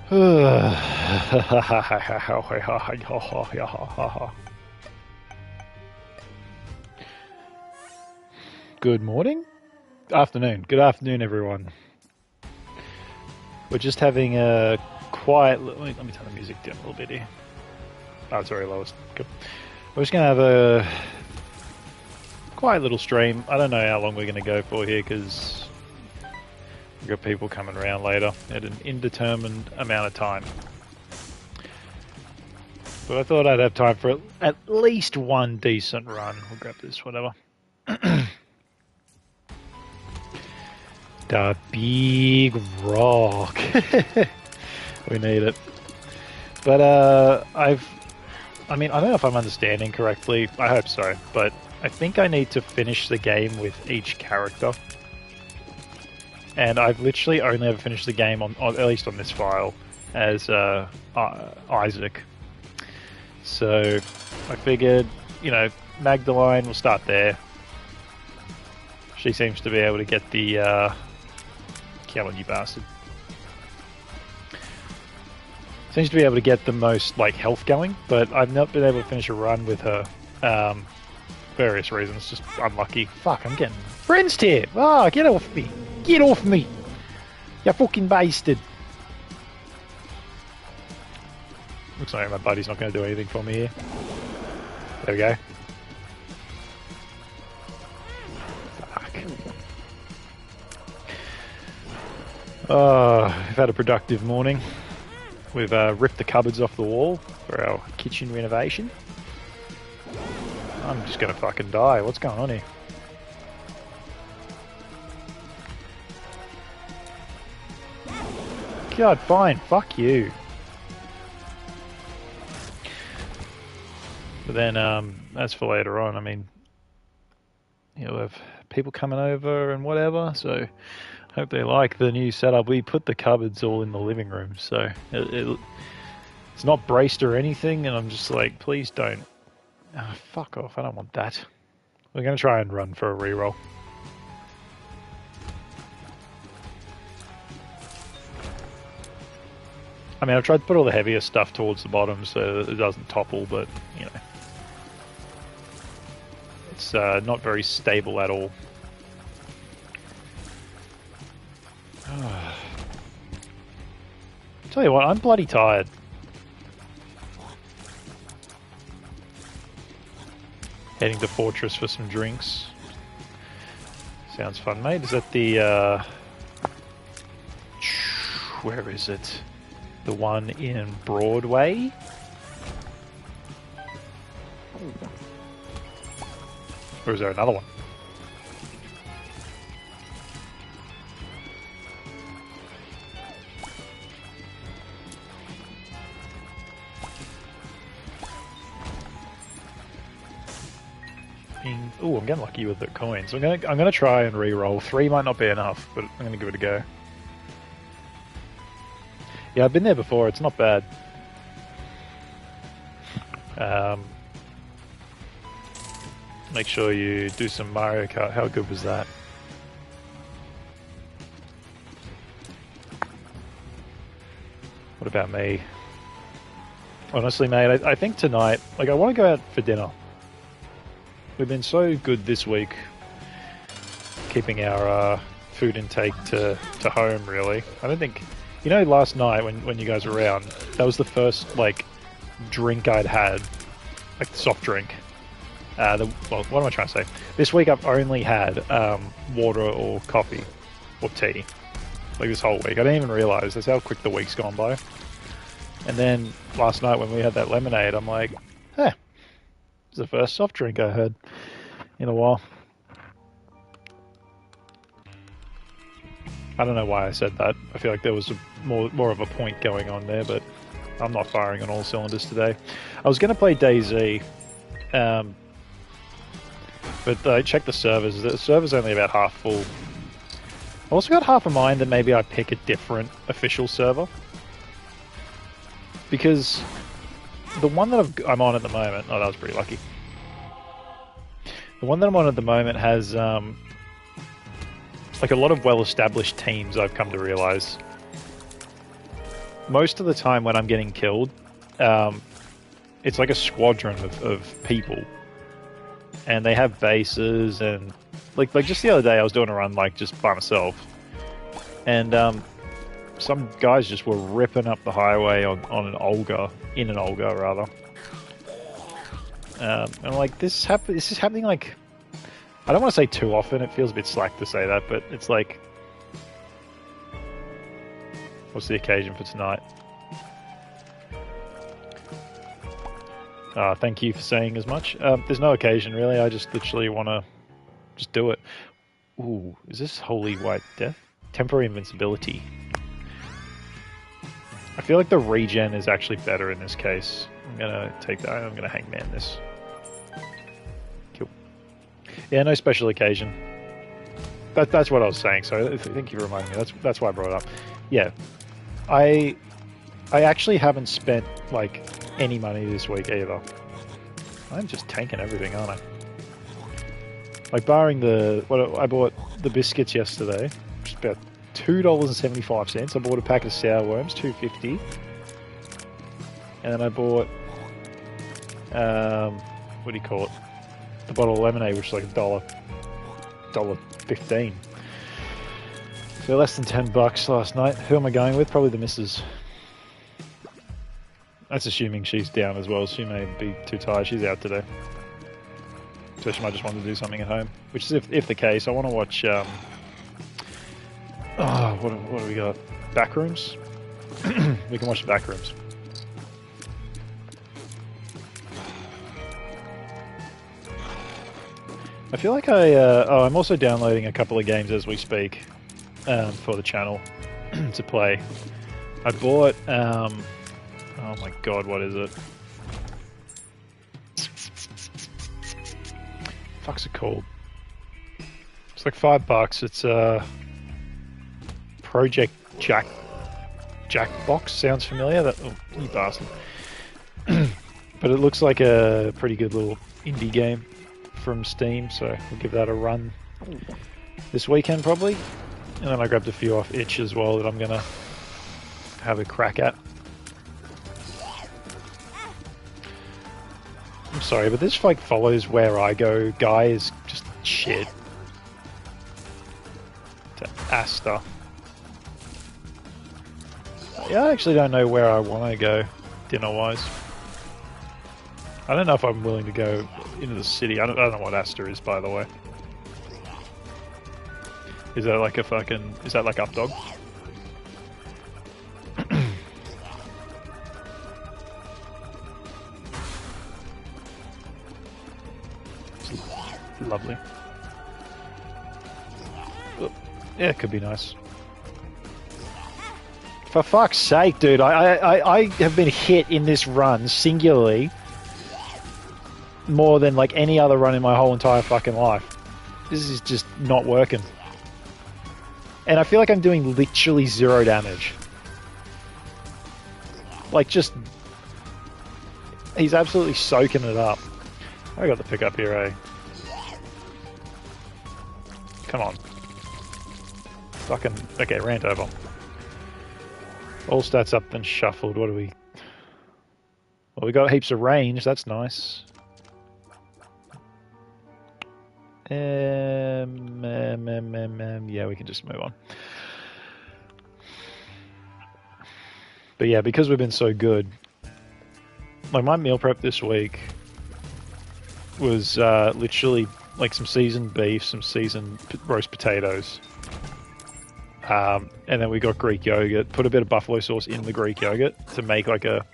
Good morning? Afternoon. Good afternoon, everyone. We're just having a quiet... Let me turn the music down a little bit here. Oh, it's very lowest. Good. We're just going to have a quiet little stream. I don't know how long we're going to go for here because we've got people coming around later at an indeterminate amount of time. But I thought I'd have time for at least one decent run. We'll grab this, whatever. The big rock. We need it. But I don't know if I'm understanding correctly. I hope so. But I think I need to finish the game with each character. And I've literally only ever finished the game, on at least on this file, as Isaac. So I figured, you know, Magdalene, we'll start there. She seems to be able to get the... Kill you bastard. Seems to be able to get the most, like, health going, but I've not been able to finish a run with her. Various reasons, just unlucky. Fuck, I'm getting friends here! Ah, get off me! Get off me! You're fucking basted! Looks like my buddy's not going to do anything for me here. There we go. We've had a productive morning. We've ripped the cupboards off the wall for our kitchen renovation. I'm just gonna fucking die. What's going on here? God, fine. Fuck you. But then, as for later on, I mean, you'll have people coming over and whatever, so... Hope they like the new setup. We put the cupboards all in the living room, so it's not braced or anything, and I'm just like, please don't. Oh, fuck off, I don't want that. We're going to try and run for a reroll. I mean, I've tried to put all the heavier stuff towards the bottom so that it doesn't topple, but, you know. It's not very stable at all. Tell you what, I'm bloody tired. Heading to Fortress for some drinks. Sounds fun, mate. Is that the, where is it? The one in Broadway? Or is there another one? Ooh, I'm getting lucky with the coins. I'm gonna try and re-roll. 3 might not be enough, but I'm gonna give it a go. Yeah, I've been there before. It's not bad. Make sure you do some Mario Kart. How good was that? What about me? Honestly, mate, I think tonight, like, I want to go out for dinner. We've been so good this week, keeping our food intake to home, really. I don't think... You know, last night, when you guys were around, that was the first, like, drink I'd had. Like, soft drink. Well, what am I trying to say? This week I've only had water or coffee or tea. Like, this whole week. I didn't even realise. That's how quick the week's gone by. And then last night when we had that lemonade, I'm like, eh. It's the first soft drink I had in a while. I don't know why I said that. I feel like there was more of a point going on there, but I'm not firing on all cylinders today. I was going to play DayZ, but I checked the servers. The server's only about half full. I also got half a mind that maybe I pick a different official server. Because the one that I'm on at the moment... Oh, that was pretty lucky. The one that I'm on at the moment has like a lot of well-established teams, I've come to realise. most of the time when I'm getting killed, it's like a squadron of people, and they have bases, and like just the other day I was doing a run like just by myself, and some guys just were ripping up the highway on an Olga, in an Olga rather. And I'm like, this is happening like, I don't want to say too often, it feels a bit slack to say that, but it's like, what's the occasion for tonight? Thank you for saying as much. There's no occasion really, I just literally want to just do it. Ooh, is this Holy White Death? Temporary invincibility. I feel like the regen is actually better in this case. I'm gonna take that, I'm gonna hangman this. Cool. Yeah, no special occasion. That's what I was saying, so thank you for reminding me. That's why I brought it up. Yeah. I actually haven't spent like any money this week either. I'm just tanking everything, aren't I? Like barring I bought the biscuits yesterday, which is about $2.75. I bought a packet of sour worms, $2.50, and then I bought what do you call it? The bottle of lemonade, which is like $1.15. So less than $10 last night. Who am I going with? Probably the missus. That's assuming she's down as well. She may be too tired. She's out today. So she might just want to do something at home. Which is if the case. I want to watch... what do we got? Backrooms? We can watch the Backrooms. I feel like I'm also downloading a couple of games as we speak for the channel to play. I bought... oh my god, what is it? Fuck's it called? It's like $5. It's Project Jackbox. Sounds familiar? Oh, you bastard. But it looks like a pretty good little indie game from Steam, so we'll give that a run this weekend probably. And then I grabbed a few off Itch as well that I'm gonna have a crack at. I'm sorry, but this like follows where I go guy is just shit. To Asta. Yeah, I actually don't know where I want to go dinner-wise. I don't know if I'm willing to go into the city. I don't know what Asta is, by the way. Is that like a fucking... Is that like Updog? Lovely. Oh, yeah, it could be nice. For fuck's sake, dude, I have been hit in this run singularly more than like any other run in my whole entire fucking life. This is just not working. And I feel like I'm doing literally 0 damage. Like just... He's absolutely soaking it up. I got the pick up here, eh? Come on. Fucking... Okay, rant over. All stats up then shuffled. What do we... Well, we got heaps of range. That's nice. Yeah, we can just move on. But yeah, because we've been so good, like my meal prep this week was literally like some seasoned beef, some seasoned roast potatoes, and then we got Greek yogurt. Put a bit of buffalo sauce in the Greek yogurt to make like a...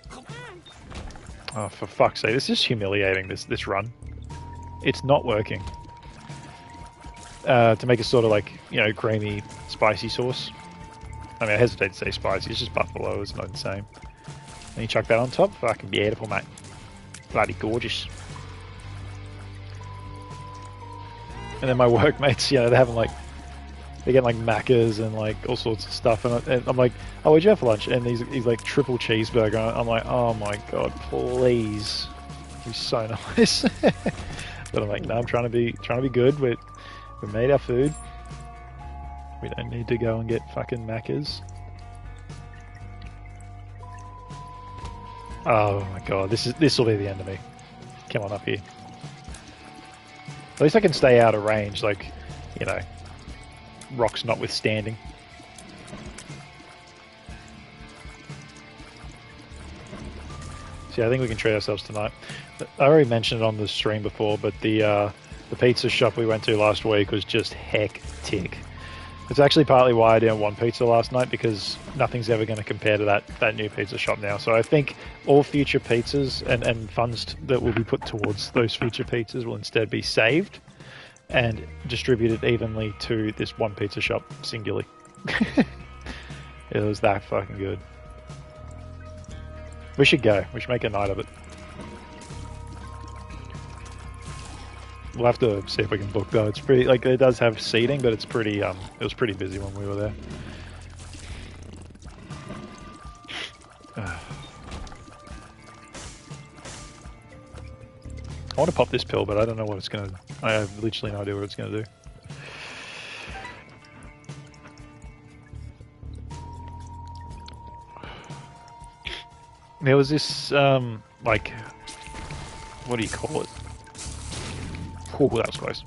Oh, for fuck's sake, this is humiliating, this run. It's not working. To make a sort of like, you know, creamy, spicy sauce. I mean, I hesitate to say spicy, it's just buffalo, it's not the same. And you chuck that on top, fucking beautiful, mate. Bloody gorgeous. And then my workmates, you know, they're having like, they're getting like Maccas and like all sorts of stuff, and I'm like, oh, what'd you have for lunch? And he's like triple cheeseburger. I'm like, oh my god, please, he's so nice. But I'm like, no, I'm trying to be good. We made our food. We don't need to go and get fucking Maccas. Oh my god, this will be the end of me. Come on up here. At least I can stay out of range, like, you know, rocks notwithstanding. See, I think we can treat ourselves tonight. I already mentioned it on the stream before, but the pizza shop we went to last week was just hectic. It's actually partly why I didn't want pizza last night, because nothing's ever going to compare to that new pizza shop now. So I think all future pizzas and funds that will be put towards those future pizzas will instead be saved and distributed evenly to this one pizza shop singularly. It was that fucking good. We should go. We should make a night of it. We'll have to see if we can book though. It's pretty, like, it does have seating, but it's pretty it was pretty busy when we were there. I want to pop this pill, but I don't know what it's gonna. I have literally no idea what it's gonna do. There was this like, what do you call it? Oh, that was close.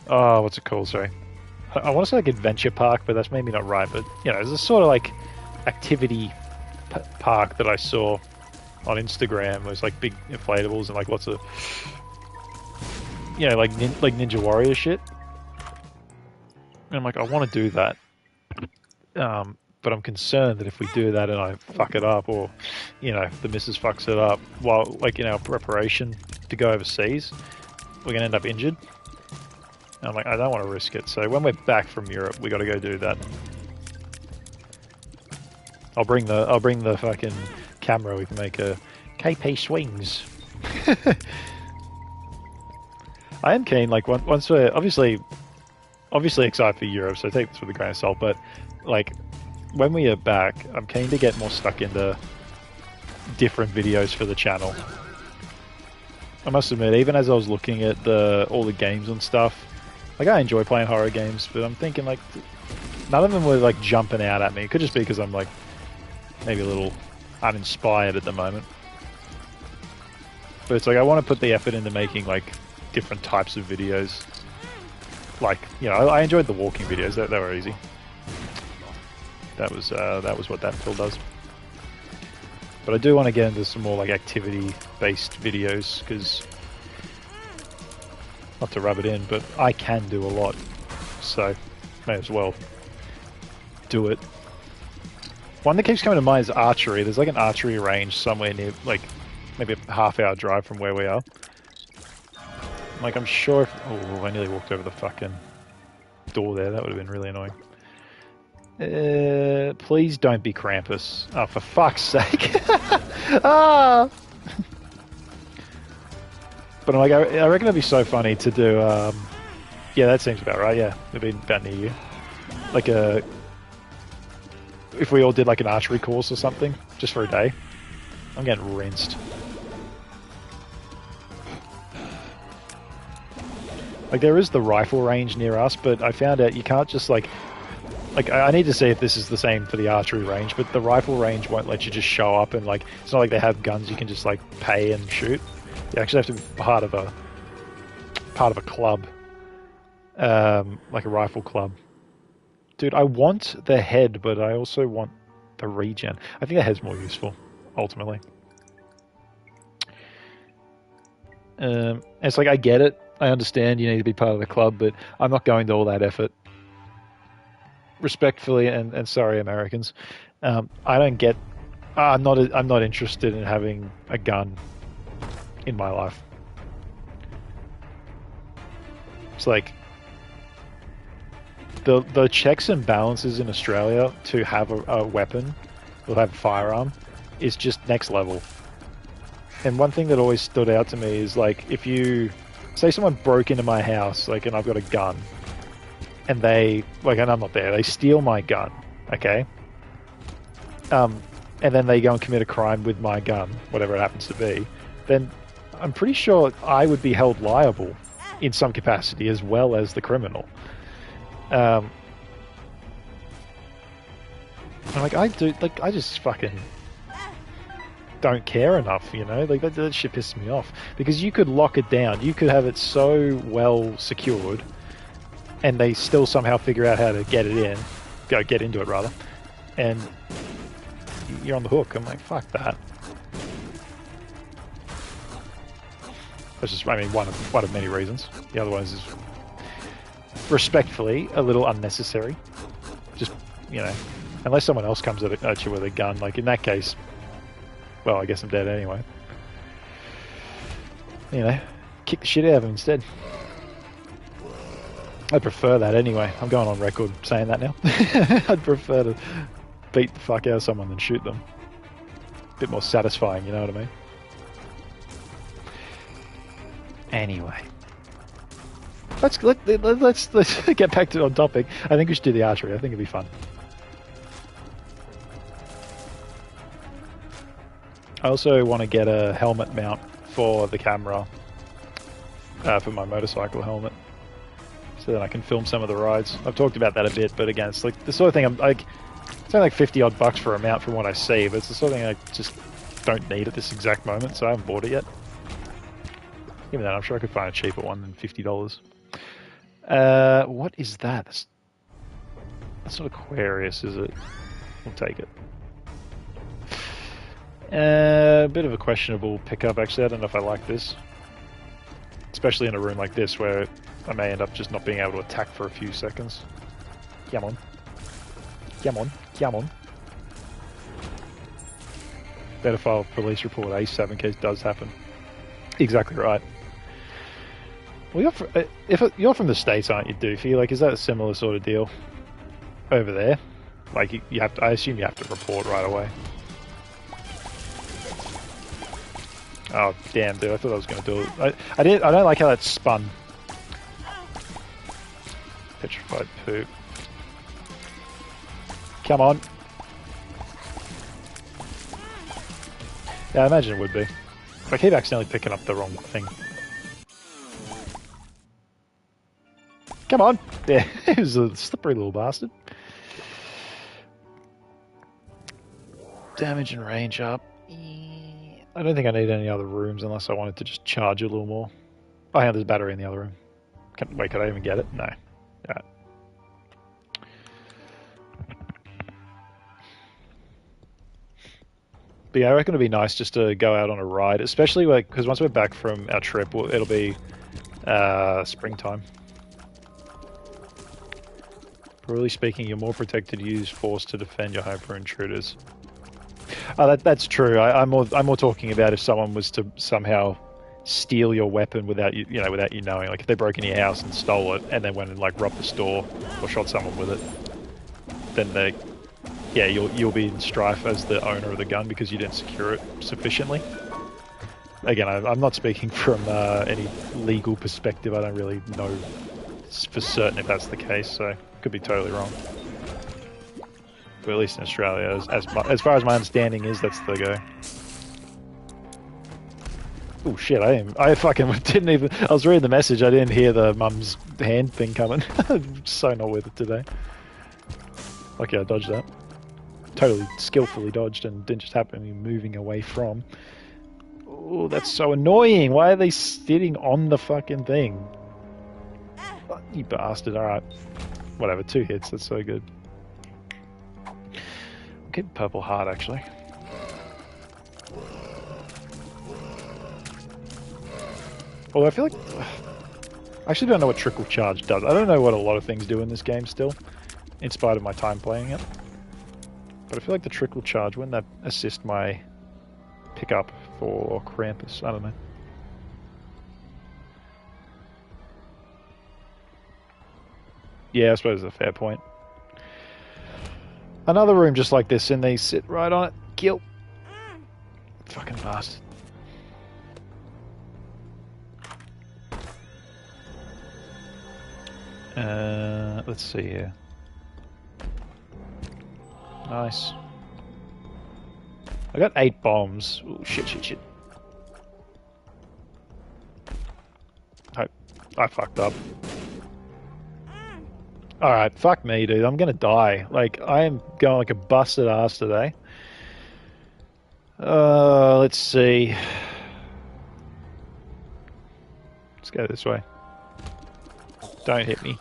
Oh, what's it called? Sorry. I want to say like adventure park, but that's maybe not right. But, you know, there's a sort of like activity park that I saw on Instagram. It was like big inflatables and like lots of, you know, like Ninja Warrior shit. And I'm like, I want to do that. But I'm concerned that if we do that and I fuck it up, or, you know, the missus fucks it up while, like, in our preparation to go overseas, we're going to end up injured. And I'm like, I don't want to risk it. So when we're back from Europe, we got to go do that. I'll bring the fucking camera. We can make a KP swings. I am keen, like, once we're obviously excited for Europe, so take this with a grain of salt, but, like, when we are back, I'm keen to get more stuck into different videos for the channel. I must admit, even as I was looking at all the games and stuff, like, I enjoy playing horror games, but I'm thinking, like, none of them were, like, jumping out at me. It could just be because I'm, like, maybe a little uninspired at the moment. But it's like, I want to put the effort into making, like, different types of videos. Like, you know, I enjoyed the walking videos. They were easy. That was what that pill does. But I do want to get into some more like activity-based videos, because, not to rub it in, but I can do a lot, so may as well do it. One that keeps coming to mind is archery. There's like an archery range somewhere near, like, maybe a half-hour drive from where we are. Like, I'm sure if... Oh, I nearly walked over the fucking door there. That would have been really annoying. Please don't be Krampus. Oh, for fuck's sake. Ah! But I'm like, I reckon it'd be so funny to do, yeah, that seems about right, yeah. It'd be about near you. Like if we all did like an archery course or something, just for a day. I'm getting rinsed. Like, there is the rifle range near us, but I found out you can't just like, I need to see if this is the same for the archery range, but the rifle range won't let you just show up and, like, it's not like they have guns you can just, like, pay and shoot. You actually have to be part of a club. Like a rifle club. Dude, I want the head, but I also want the regen. I think the head's more useful, ultimately. It's like, I get it. I understand you need to be part of the club, but I'm not going to all that effort. Respectfully, and sorry, Americans, I don't get. I'm not interested in having a gun in my life. It's like the checks and balances in Australia to have a weapon or have a firearm is just next level. And one thing that always stood out to me is, like, if you say someone broke into my house, like, and I've got a gun. And they, like, and I'm not there, they steal my gun, okay? And then they go and commit a crime with my gun, whatever it happens to be, then I'm pretty sure I would be held liable in some capacity as well as the criminal. I'm like, I just fucking don't care enough, you know? Like, that shit pisses me off. Because you could lock it down, you could have it so well secured, and they still somehow figure out how to get it in, get into it rather, and you're on the hook. I'm like, fuck that. That's just, I mean, one of many reasons. The other one is respectfully a little unnecessary. Just, you know, unless someone else comes at you with a gun, like in that case, well, I guess I'm dead anyway. You know, kick the shit out of him instead. I'd prefer that anyway. I'm going on record saying that now. I'd prefer to beat the fuck out of someone than shoot them. A bit more satisfying, you know what I mean? Anyway, let's get back to on topic. I think we should do the archery. I think it'd be fun. I also want to get a helmet mount for the camera, for my motorcycle helmet, so that I can film some of the rides. I've talked about that a bit, but again, it's like the sort of thing I'm like, it's only like 50 odd bucks for a mount from what I see, but it's the sort of thing I just don't need at this exact moment, so I haven't bought it yet. Even then, I'm sure I could find a cheaper one than $50. What is that? That's not Aquarius, is it? We'll take it. A bit of a questionable pickup, actually. I don't know if I like this. Especially in a room like this, where I may end up just not being able to attack for a few seconds. Come on. Come on. Come on. Better file a police report ASAP in case it does happen. Exactly right. Well, if you're from the States, aren't you, Doofy? Like, is that a similar sort of deal over there? Like, you have to, I assume you have to report right away. Oh, damn, dude, I thought I was going to do it. I don't like how that spun. Petrified poop. Come on. Yeah, I imagine it would be. I keep accidentally picking up the wrong thing. Come on! Yeah, it was a slippery little bastard. Damage and range up. I don't think I need any other rooms unless I wanted to just charge a little more. Oh, yeah, there's a battery in the other room. Wait, could I even get it? No. Alright. But yeah, I reckon it'd be nice just to go out on a ride, especially like because once we're back from our trip, it'll be springtime. Broadly speaking, you're more protected to use force to defend your home from intruders. Oh, that's true. I'm more talking about if someone was to somehow steal your weapon without you knowing. Like if they broke into your house and stole it, and then went and like robbed the store or shot someone with it, then you'll be in strife as the owner of the gun because you didn't secure it sufficiently. Again, I'm not speaking from any legal perspective. I don't really know for certain if that's the case, so could be totally wrong. But at least in Australia, as far as my understanding is, that's the go. Oh shit! I fucking didn't even. I was reading the message. I didn't hear the mum's hand thing coming. I'm so not with it today. Okay, I dodged that. Totally skillfully dodged and didn't just happen to be moving away from. Oh, that's so annoying. Why are they sitting on the fucking thing? Oh, you bastard. Alright. Whatever, 2 hits. That's so good. I'm getting purple heart, actually. Although I feel like... I actually don't know what trickle charge does. I don't know what a lot of things do in this game still, in spite of my time playing it. But I feel like the trickle charge, wouldn't that assist my pickup for Krampus? I don't know. Yeah, I suppose it's a fair point. Another room just like this, and they sit right on it. Kill. Fucking bastard. Let's see here. Nice. I got 8 bombs. Ooh, shit. I fucked up. Alright, fuck me, dude. I'm gonna die. Like, I am going like a busted ass today. Let's see. Let's go this way. Don't hit me.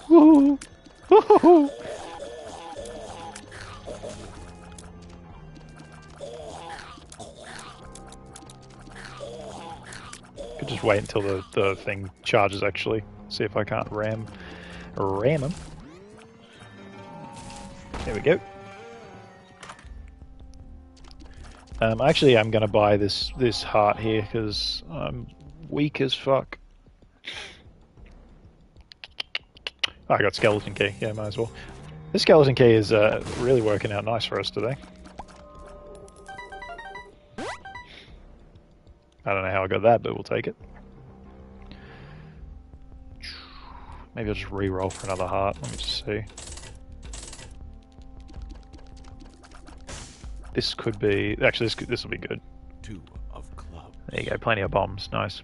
Woohoo! Woohoo! Could just wait until the thing charges actually. See if I can't ram him. There we go. Actually, I'm gonna buy this heart here because I'm weak as fuck. Oh, I got skeleton key. Yeah, might as well. This skeleton key is really working out nice for us today. I don't know how I got that, but we'll take it. Maybe I'll just re-roll for another heart. Let me just see. This could be... Actually, this will be good. 2 of clubs. There you go, plenty of bombs. Nice.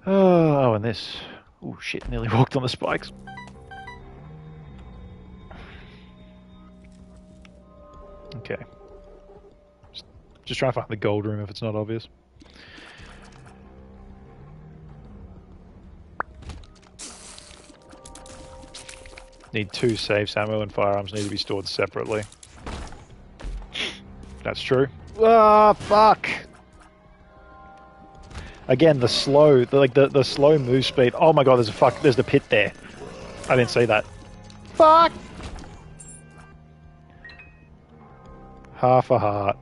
Oh, and this... Oh shit, nearly walked on the spikes. Okay. Just trying to find the gold room if it's not obvious. Need 2 safes, ammo and firearms need to be stored separately. That's true. Ah, fuck! Again, the slow, the slow move speed. Oh my god, there's the pit there. I didn't see that. Fuck! Half a heart.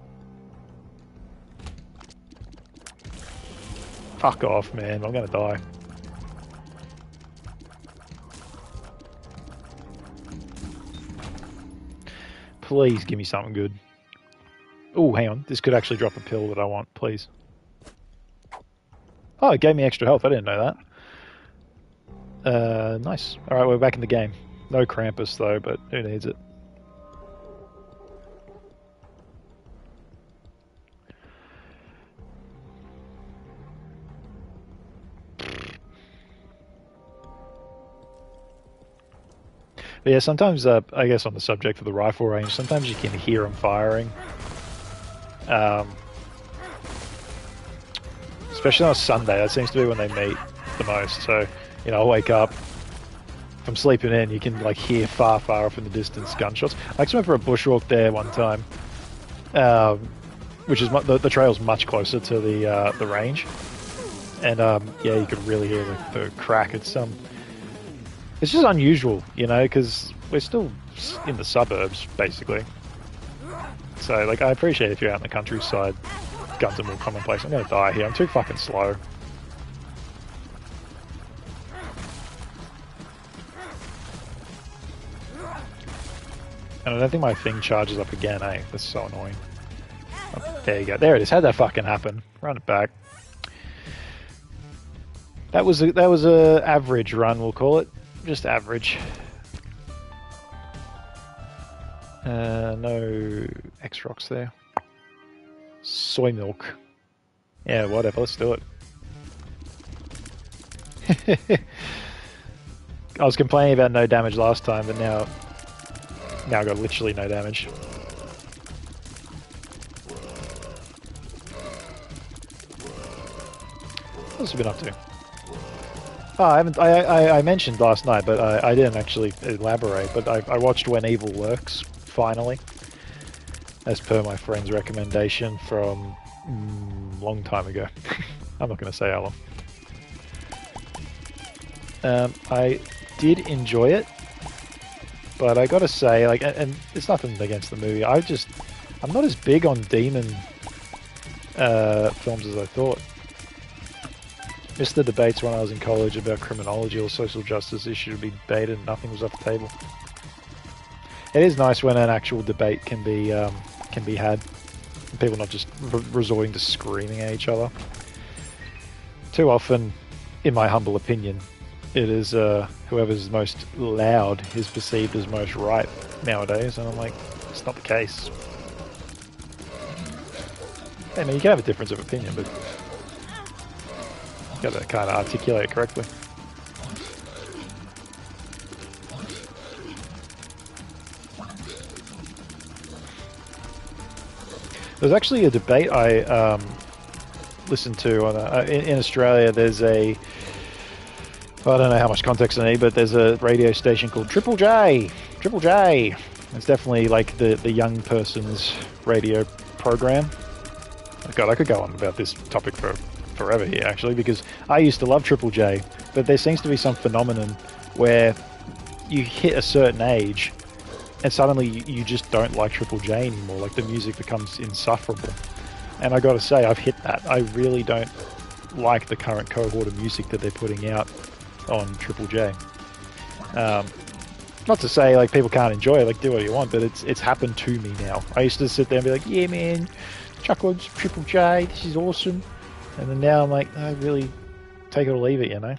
Fuck off, man. I'm gonna die. Please give me something good. Oh, hang on. This could actually drop a pill that I want, please. Oh, it gave me extra health. I didn't know that. Nice. Alright, we're back in the game. No Krampus, though, but who needs it? But yeah, sometimes, I guess on the subject of the rifle range, sometimes you can hear them firing. Especially on a Sunday, that seems to be when they meet the most. So, you know, I'll wake up from sleeping in, you can like hear far off in the distance gunshots. I actually went for a bushwalk there one time, which is the trail's much closer to the range, and yeah, you could really hear the crack. It's just unusual, you know, because we're still in the suburbs basically. So like, I appreciate if you're out in the countryside, guns are more commonplace. I'm gonna die here. I'm too fucking slow. And I don't think my thing charges up again, eh? That's so annoying. Oh, there you go. There it is. How'd that fucking happen? Run it back. That was a average run, we'll call it. Just average. No X-Rocks there. Soy milk. Yeah, whatever. Let's do it. I was complaining about no damage last time, but now I got literally no damage. What's you been up to? Oh, I mentioned last night, but I didn't actually elaborate. But I watched When Evil Lurks finally, as per my friend's recommendation from long time ago. I'm not going to say how long. I did enjoy it, but I got to say, like, and it's nothing against the movie. I'm not as big on demon films as I thought. Missed the debates when I was in college about criminology or social justice issues to be debated, and nothing was off the table. It is nice when an actual debate can be had, and people not just resorting to screaming at each other. Too often, in my humble opinion, it is whoever's most loud is perceived as most right nowadays, and I'm like, it's not the case. I mean, you can have a difference of opinion, but you gotta kind of articulate it correctly. There's actually a debate I listened to on in Australia. There's a, I don't know how much context I need, but there's a radio station called Triple J. Triple J. It's definitely like the young person's radio program. Oh God, I could go on about this topic for forever here, actually, because I used to love Triple J, but there seems to be some phenomenon where you hit a certain age and suddenly you just don't like Triple J anymore. Like, the music becomes insufferable. And I gotta say, I've hit that. I really don't like the current cohort of music that they're putting out on Triple J. Not to say like people can't enjoy it, like do what you want, but it's happened to me now. I used to sit there and be like, yeah man, chuck on Triple J, this is awesome. And then now I'm like, no, really, take it or leave it, you know?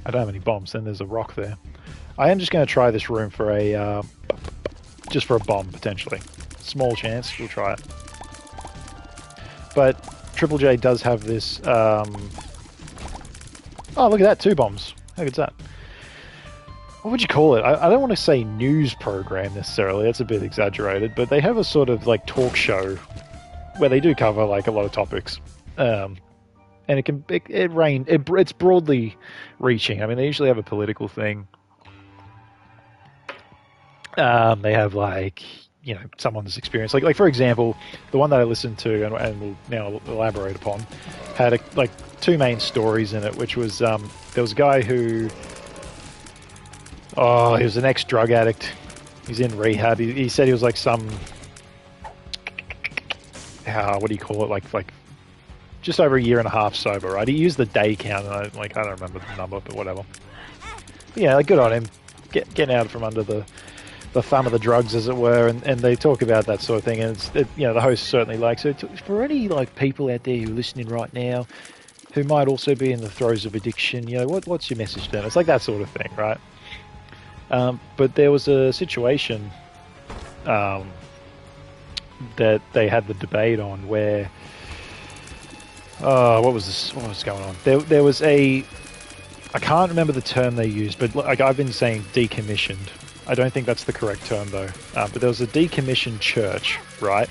I don't have any bombs, then there's a rock there. I am just going to try this room for a, just for a bomb, potentially. Small chance, we'll try it. But Triple J does have this, oh, look at that, 2 bombs. How good's that? What would you call it? I don't want to say news program necessarily, that's a bit exaggerated, but they have a sort of like talk show where they do cover like a lot of topics. And it's broadly reaching. I mean, they usually have a political thing. They have like, you know, someone's experience. Like for example, the one that I listened to and we'll now elaborate upon had like 2 main stories in it, which was there was a guy who, oh, he was an ex-drug addict. He's in rehab. He said he was like some, what do you call it? Like just over a year and a half sober, right? He used the day count, and I don't remember the number, but whatever. But yeah, like, good on him, getting out from under the thumb of the drugs, as it were, and they talk about that sort of thing, and you know, the host certainly likes it. For any like people out there who are listening right now, who might also be in the throes of addiction, you know, what's your message to them? It's like that sort of thing, right? But there was a situation that they had the debate on where, what was going on? There was I can't remember the term they used, but like I've been saying decommissioned. I don't think that's the correct term though. But there was a decommissioned church, right?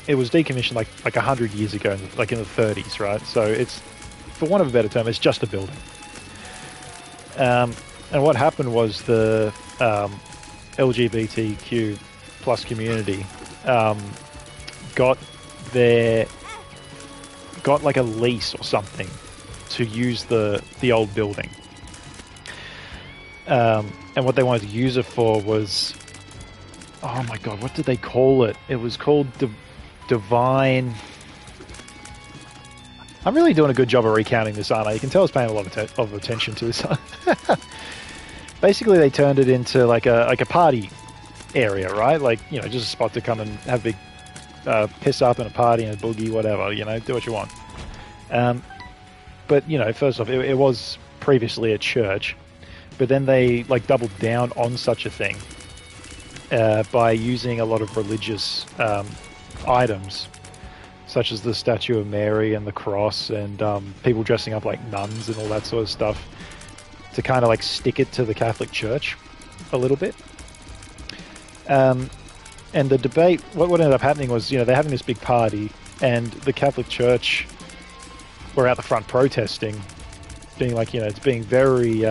It was decommissioned like 100 years ago, like in the 30s, right? So it's, for want of a better term, it's just a building. And what happened was the LGBTQ plus community got like a lease or something to use the old building. And what they wanted to use it for was, oh my god, what did they call it? It was called Divine. I'm really doing a good job of recounting this, aren't I? You can tell I was paying a lot of attention to this. Basically, they turned it into like a party area, right? Like, you know, just a spot to come and have a big piss up and a party and a boogie, whatever, you know, do what you want. But, you know, first off, it was previously a church, but then they like doubled down on such a thing by using a lot of religious items, such as the statue of Mary and the cross, and people dressing up like nuns and all that sort of stuff, to kind of like stick it to the Catholic Church a little bit. And the debate, what ended up happening was, you know, they're having this big party, and the Catholic Church were out the front protesting, being like, you know, it's being very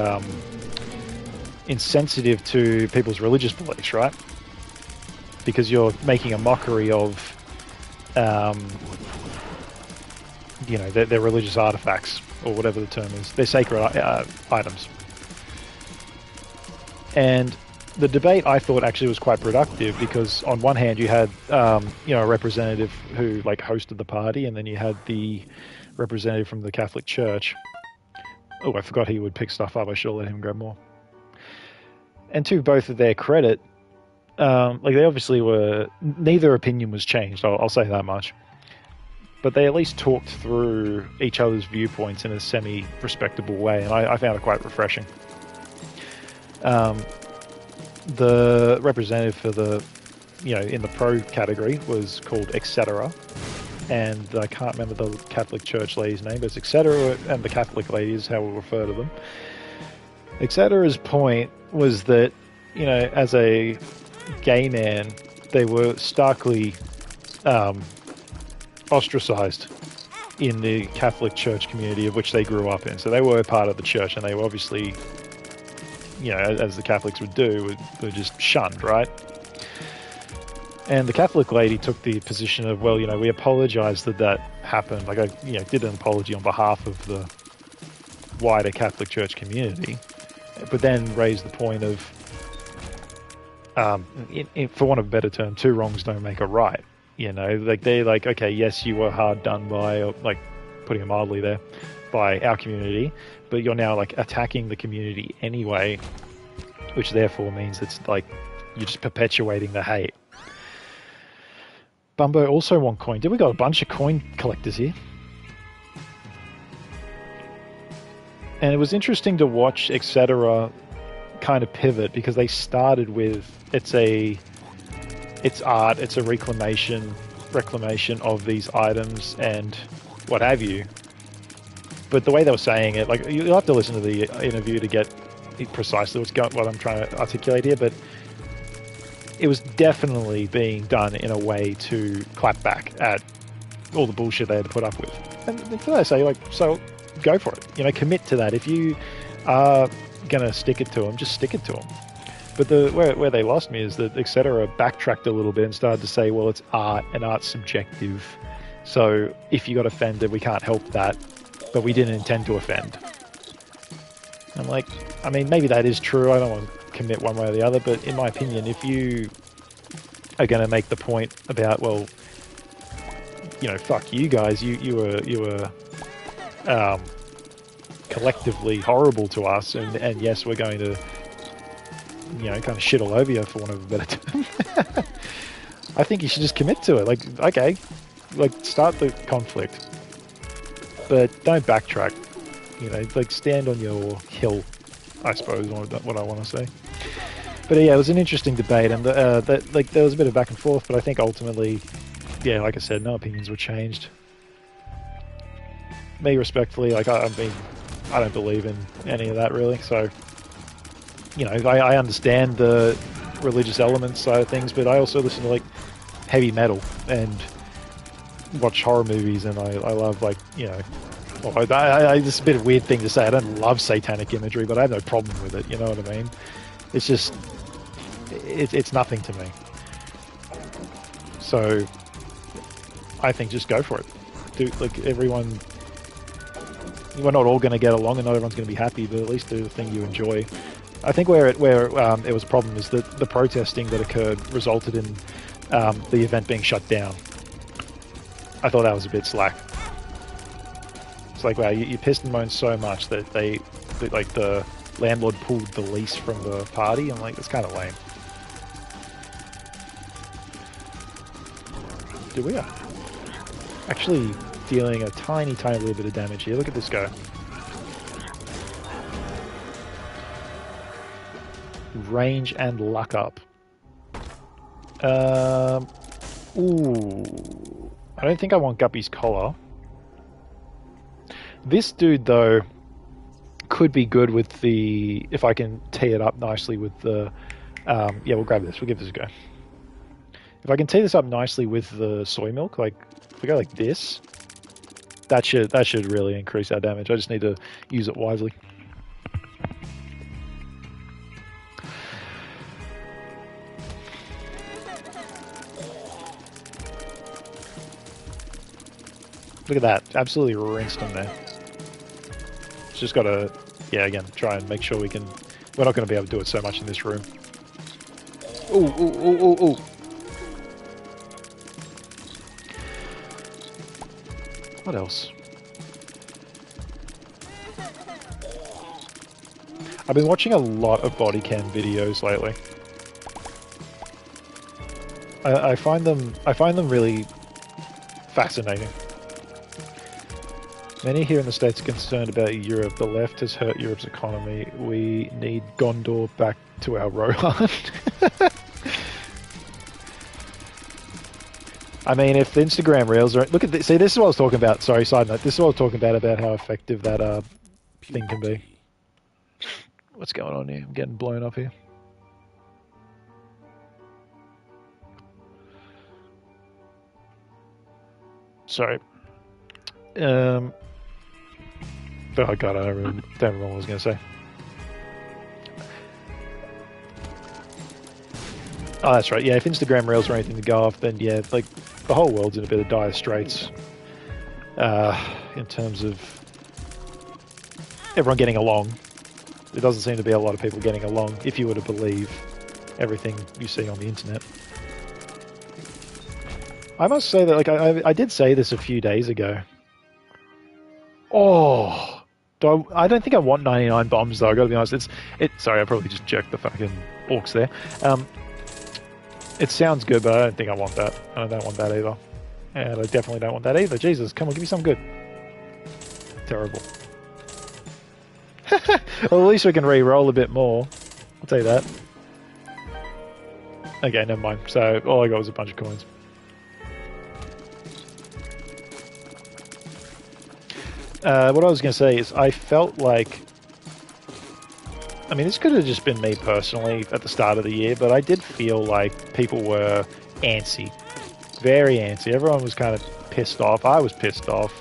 insensitive to people's religious beliefs, right? Because you're making a mockery of you know, their religious artifacts, or whatever the term is, their sacred items. And the debate, I thought, actually was quite productive, because on one hand you had you know, a representative who like hosted the party, and then you had the representative from the Catholic Church. Oh, I forgot he would pick stuff up. I should have let him grab more. And to both of their credit, like, they obviously were, neither opinion was changed, I'll say that much. But they at least talked through each other's viewpoints in a semi-respectable way, and I found it quite refreshing. The representative for the, you know, in the pro category was called Etc. And I can't remember the Catholic Church lady's name, but it's Etc. and the Catholic lady is how we'll refer to them. Etc's point was that, you know, as a gay man, they were starkly ostracized in the Catholic Church community of which they grew up in. So they were part of the church, and they were obviously, you know, as the Catholics would do, were just shunned, right? And the Catholic lady took the position of, well, you know, we apologize that that happened. Like, I, you know, did an apology on behalf of the wider Catholic Church community, but then raised the point of, for want of a better term, two wrongs don't make a right. You know, like they're like, okay, yes, you were hard done by, like, putting it mildly there, by our community, but you're now like attacking the community anyway, which therefore means it's like you're just perpetuating the hate. Bumbo also want coin. Did we got a bunch of coin collectors here? And it was interesting to watch, etc. kind of pivot, because they started with it's art, it's a reclamation of these items and what have you. But the way they were saying it, like, you'll have to listen to the interview to get precisely what I'm trying to articulate here, but it was definitely being done in a way to clap back at all the bullshit they had to put up with. And that's what I say, like, so go for it. You know, commit to that. If you are going to stick it to them, just stick it to them. But where they lost me is that etc. backtracked a little bit and started to say, well, it's art and art's subjective. So if you got offended, we can't help that, but we didn't intend to offend. I'm like, I mean, maybe that is true. I don't want to commit one way or the other, but in my opinion, if you are going to make the point about, well, you know, fuck you guys, you were collectively horrible to us, and yes, we're going to, you know, kind of shit all over you, for want of a better term. I think you should just commit to it. Like, okay, like, start the conflict, but don't backtrack. You know, like, stand on your hill, I suppose, what I want to say. But yeah, it was an interesting debate, and like, there was a bit of back and forth, but I think ultimately, yeah, like I said, no opinions were changed. Me, respectfully, like, I mean, I don't believe in any of that, really, so, you know, I understand the religious elements side of things, but I also listen to, like, heavy metal and watch horror movies, and I love, like, you know, well, this is a bit of a weird thing to say. I don't love satanic imagery, but I have no problem with it, you know what I mean? It's just, it's nothing to me. So, I think just go for it. Like, everyone, we're not all going to get along and not everyone's going to be happy, but at least do the thing you enjoy. I think where it was a problem is that the protesting that occurred resulted in the event being shut down. I thought that was a bit slack. It's like, wow, you pissed and moaned so much that like, the landlord pulled the lease from the party. I'm like, that's kind of lame. Dude, we are actually dealing a tiny little bit of damage here. Look at this go. Range and luck up. Ooh. I don't think I want Guppy's collar. This dude, though, could be good with the... If I can tee it up nicely with the... yeah, we'll grab this. We'll give this a go. If I can tee this up nicely with the soy milk, like, if we go like this, that should really increase our damage. I just need to use it wisely. Look at that. Absolutely rinsed him there. Just got to, yeah, again, try and make sure we can... We're not going to be able to do it so much in this room. Ooh, ooh, ooh, ooh, ooh. What else? I've been watching a lot of body cam videos lately. I find them really fascinating. Many here in the States are concerned about Europe. The left has hurt Europe's economy. We need Gondor back to our Rohan. I mean, if the Instagram Reels are... Look at this. See, this is what I was talking about. Sorry, side note. This is what I was talking about how effective that thing can be. What's going on here? I'm getting blown up here. Sorry. Oh god, I don't remember what I was going to say. Oh, that's right. Yeah, if Instagram Reels are anything to go off, then yeah, like the whole world's in a bit of dire straits in terms of everyone getting along. There doesn't seem to be a lot of people getting along, if you were to believe everything you see on the internet. I must say that, like, I did say this a few days ago. Oh, I don't think I want 99 bombs though. I got to be honest. Sorry, I probably just jerked the fucking orcs there. It sounds good, but I don't think I want that. I don't want that either, and I definitely don't want that either. Jesus, come on, give me something good. Terrible. Well, at least we can re-roll a bit more. I'll tell you that. Okay, never mind. So all I got was a bunch of coins. What I was going to say is I felt like... I mean, this could have just been me personally at the start of the year, but I did feel like people were antsy. Very antsy. Everyone was kind of pissed off. I was pissed off.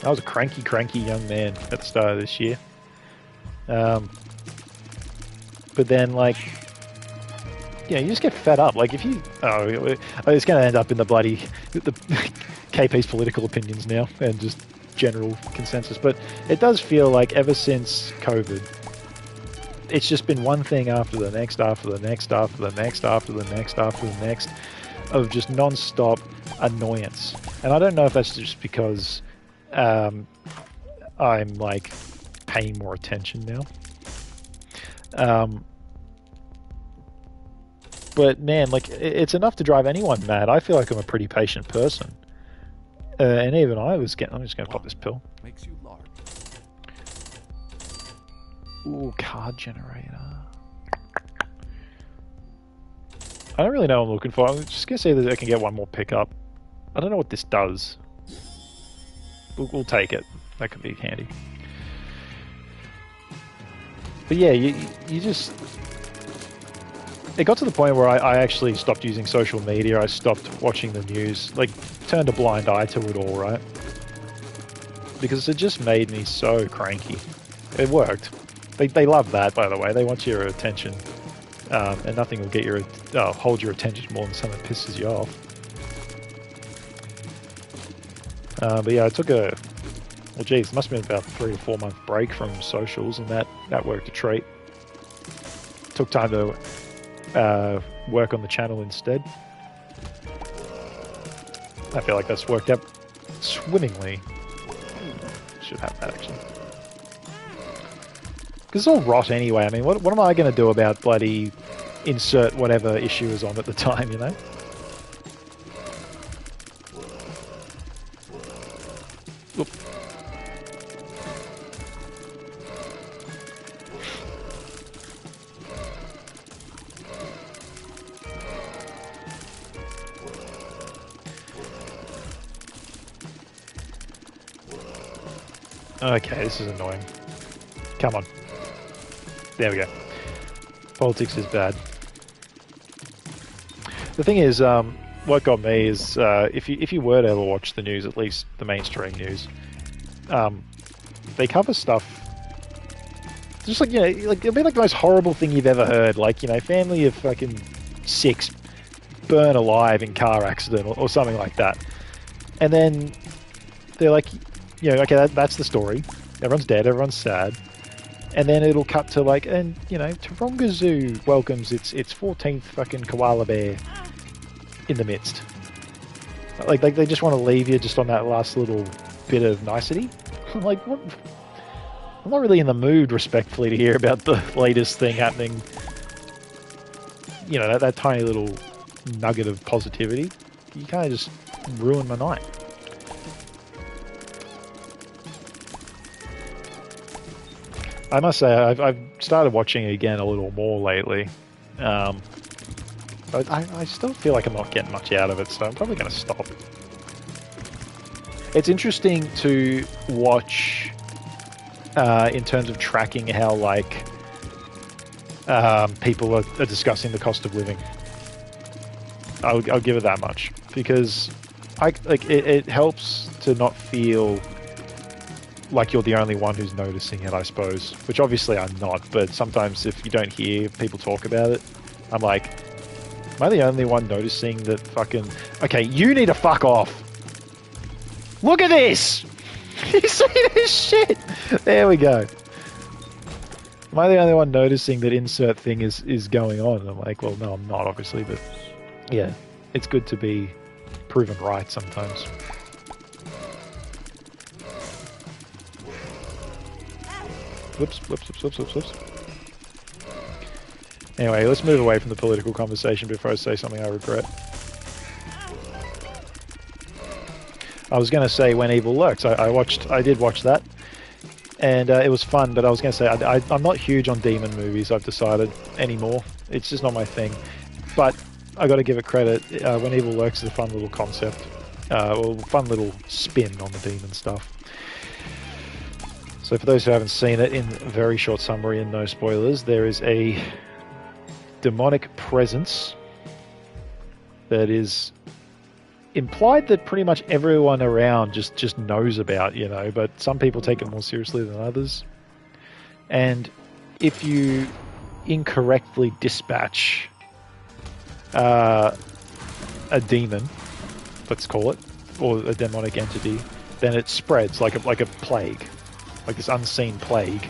I was a cranky young man at the start of this year. But then, like... Yeah, you just get fed up. Like, if you... Oh, it's going to end up in the bloody... The KP's political opinions now, and just general consensus. But it does feel like ever since COVID, it's just been one thing after the next, after the next, after the next, after the next, after the next, of just non-stop annoyance. And I don't know if that's just because I'm, like, paying more attention now. But man, like, it's enough to drive anyone mad. I feel like I'm a pretty patient person. And even I was getting... I'm just going to pop this pill. Makes you large. Ooh, card generator. I don't really know what I'm looking for. I'm just going to see that I can get one more pickup. I don't know what this does. We'll take it. That could be handy. But yeah, you just... It got to the point where I actually stopped using social media. I stopped watching the news. Like, turned a blind eye to it all, right? Because it just made me so cranky. It worked. They love that, by the way. They want your attention. And nothing will get your hold your attention more than something that pisses you off. But yeah, I took a... Well, geez, it must have been about a 3 or 4 month break from socials, and that worked a treat. Took time to... work on the channel instead. I feel like that's worked out swimmingly. Should have that actually. Because it's all rot anyway. I mean, what am I going to do about bloody insert whatever issue is on at the time, you know? Oop. Okay, this is annoying. Come on. There we go. Politics is bad. The thing is, what got me is, if you were to ever watch the news, at least the mainstream news, they cover stuff just like, you know, like it'll be like the most horrible thing you've ever heard. Like, you know, family of fucking 6 burn alive in car accident or something like that. And then they're like, you know, okay, that's the story. Everyone's dead, everyone's sad. And then it'll cut to like, and, you know, Taronga Zoo welcomes its 14th fucking koala bear in the midst. Like they just want to leave you just on that last little bit of nicety. I'm like, what? I'm not really in the mood, respectfully, to hear about the latest thing happening. You know, that tiny little nugget of positivity. You kind of just ruin my night. I must say, I've started watching it again a little more lately. But I still feel like I'm not getting much out of it, so I'm probably going to stop. It's interesting to watch in terms of tracking how, like, people are discussing the cost of living. I'll give it that much, because it helps to not feel like you're the only one who's noticing it, I suppose. Which obviously I'm not, but sometimes if you don't hear people talk about it, I'm like, am I the only one noticing that fucking... Okay, you need to fuck off! Look at this! You see this shit? There we go. Am I the only one noticing that insert thing is going on? And I'm like, well, no, I'm not, obviously, but yeah, it's good to be proven right sometimes. Whoops. Anyway, let's move away from the political conversation before I say something I regret. I was going to say When Evil Lurks. I did watch that, and it was fun, but I was going to say I'm not huge on demon movies, I've decided, anymore. It's just not my thing. But I got to give it credit. When Evil Lurks is a fun little concept. Well, fun little spin on the demon stuff. So for those who haven't seen it, in a very short summary and no spoilers, there is a demonic presence that is implied that pretty much everyone around just knows about, you know, but some people take it more seriously than others. And if you incorrectly dispatch a demon, let's call it, or a demonic entity, then it spreads like a plague. Like this unseen plague.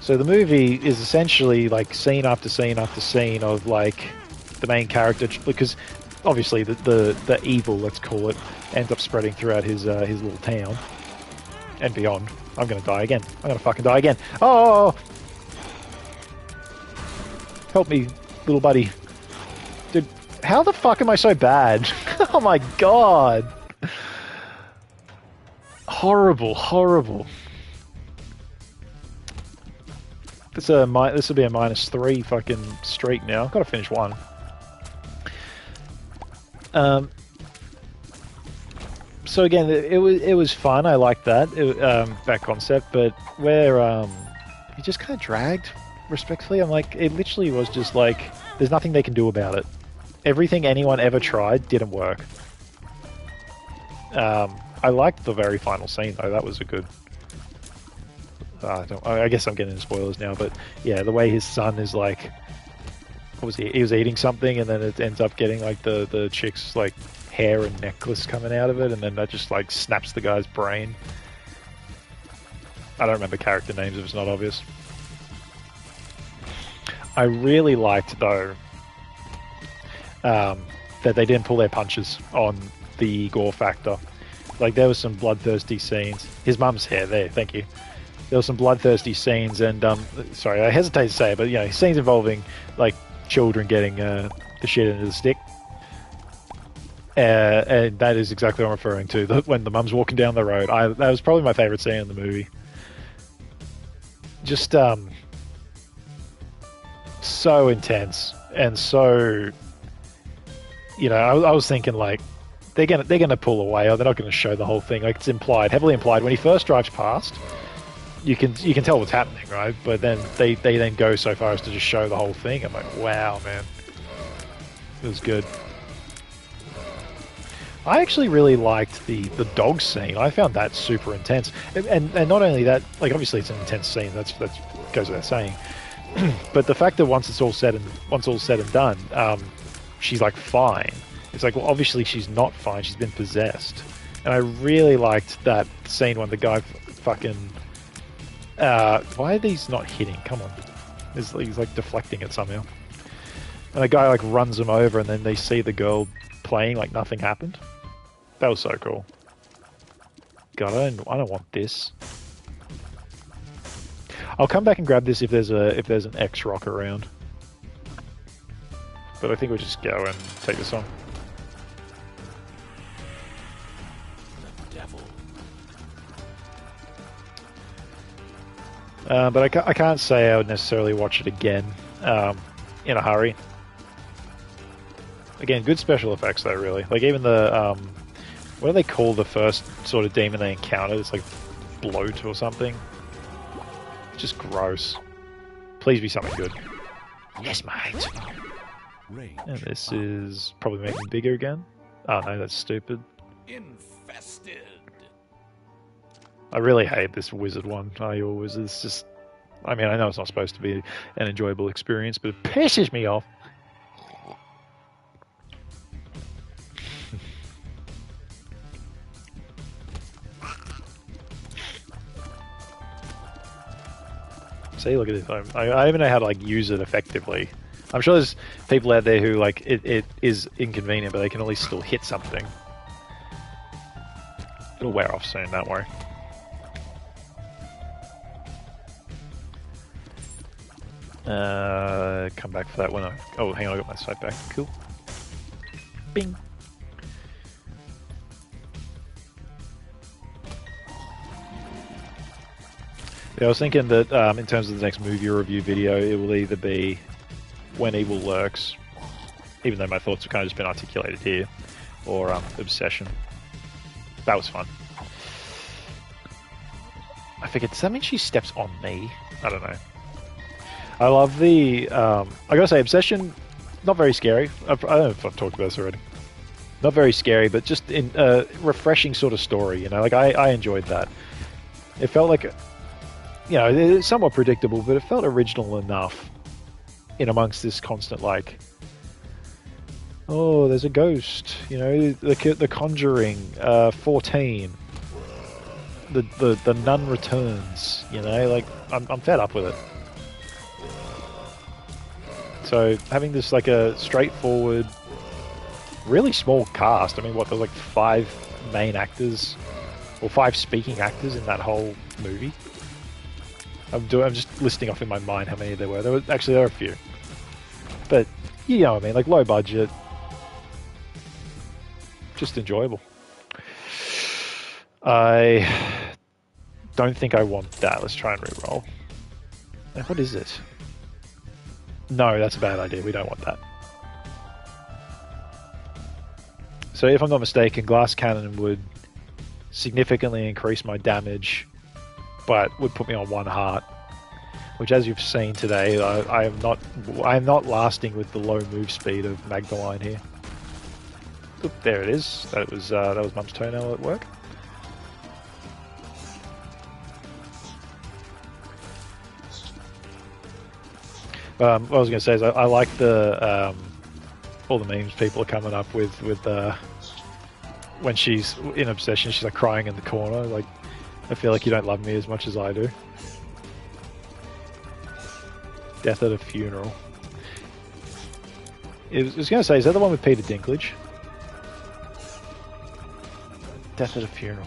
So the movie is essentially like scene after scene after scene of like the main character, because obviously the evil, let's call it, ends up spreading throughout his little town and beyond. I'm gonna die again. I'm gonna fucking die again. Oh! Help me, little buddy. Dude, how the fuck am I so bad? Oh my god. Horrible. This will be a -3 fucking streak now. I've got to finish one. So again, it was fun. I liked that that concept, but where it just kind of dragged. Respectfully, I'm like, it literally was just like there's nothing they can do about it. Everything anyone ever tried didn't work. I liked the very final scene though. That was a good. I guess I'm getting into spoilers now, but yeah, the way his son is like, what was he? He was eating something, and then it ends up getting like the chick's like hair and necklace coming out of it, and then that just like snaps the guy's brain. I don't remember character names if it's not obvious. I really liked though that they didn't pull their punches on the gore factor. Like, there was some bloodthirsty scenes. His mum's hair there, thank you. There were some bloodthirsty scenes, and sorry, I hesitate to say it, but you know, scenes involving like children getting the shit into the stick. And that is exactly what I'm referring to. When the mum's walking down the road, that was probably my favorite scene in the movie. Just so intense and so, you know, I was thinking like they're gonna pull away, or they're not gonna show the whole thing. Like, it's implied, heavily implied. When he first drives past, you can tell what's happening, right? But then they then go so far as to just show the whole thing. I'm like, wow, man, it was good. I actually really liked the dog scene. I found that super intense, and not only that, like, obviously it's an intense scene. That's goes without saying. But the fact that once all said and done, she's like fine. It's like, well, obviously she's not fine. She's been possessed, and I really liked that scene when the guy fucking. Why are these not hitting? Come on, he's like deflecting it somehow, and the guy like runs him over, and then they see the girl playing like nothing happened. That was so cool. God, I don't want this. I'll come back and grab this if there's an X rock around. But I think we'll just go and take this on. The devil. But I can't say I would necessarily watch it again in a hurry. Again, good special effects though, really. Like, even the what do they call the first sort of demon they encountered? It's like bloat or something. Just gross. Please be something good. Yes, mate. Range. And this is probably making bigger again. Oh no, that's stupid. Infested. I really hate this wizard one. Are you a wizard? It's just, I mean, I know it's not supposed to be an enjoyable experience, but it pisses me off. See, look at this. I even know how to like use it effectively. I'm sure there's people out there who like it is inconvenient, but they can at least still hit something. It'll wear off soon, don't worry. Come back for that one. Oh, hang on, I got my sight back. Cool. Bing. Yeah, I was thinking that in terms of the next movie review video, it will either be When Evil Lurks, even though my thoughts have kind of just been articulated here, or Obsession. That was fun. I figured, does that mean she steps on me? I don't know. I love the, I gotta say, Obsession, not very scary. I don't know if I've talked about this already. Not very scary, but just in a refreshing sort of story, you know? Like, I enjoyed that. It felt like, you know, it's somewhat predictable, but it felt original enough in amongst this constant, like, oh, there's a ghost, you know, the Conjuring, 14, the Nun Returns, you know, like, I'm fed up with it. So having this like a straightforward, really small cast. I mean, what, there's like 5 main actors or 5 speaking actors in that whole movie. I'm just listing off in my mind how many there were. There are a few, but you know what I mean, like low budget, just enjoyable. I don't think I want that. Let's try and reroll. Now, what is it? No, that's a bad idea. We don't want that. So if I'm not mistaken, Glass Cannon would significantly increase my damage, but would put me on 1 heart, which, as you've seen today, I am not lasting with the low move speed of Magdalene here. Oop, there it is. That was Mum's toenail at work. What I was going to say is I like the all the memes people are coming up with when she's in Obsession, she's like crying in the corner, like, I feel like you don't love me as much as I do. Death at a Funeral. I was going to say, is that the one with Peter Dinklage? Death at a Funeral.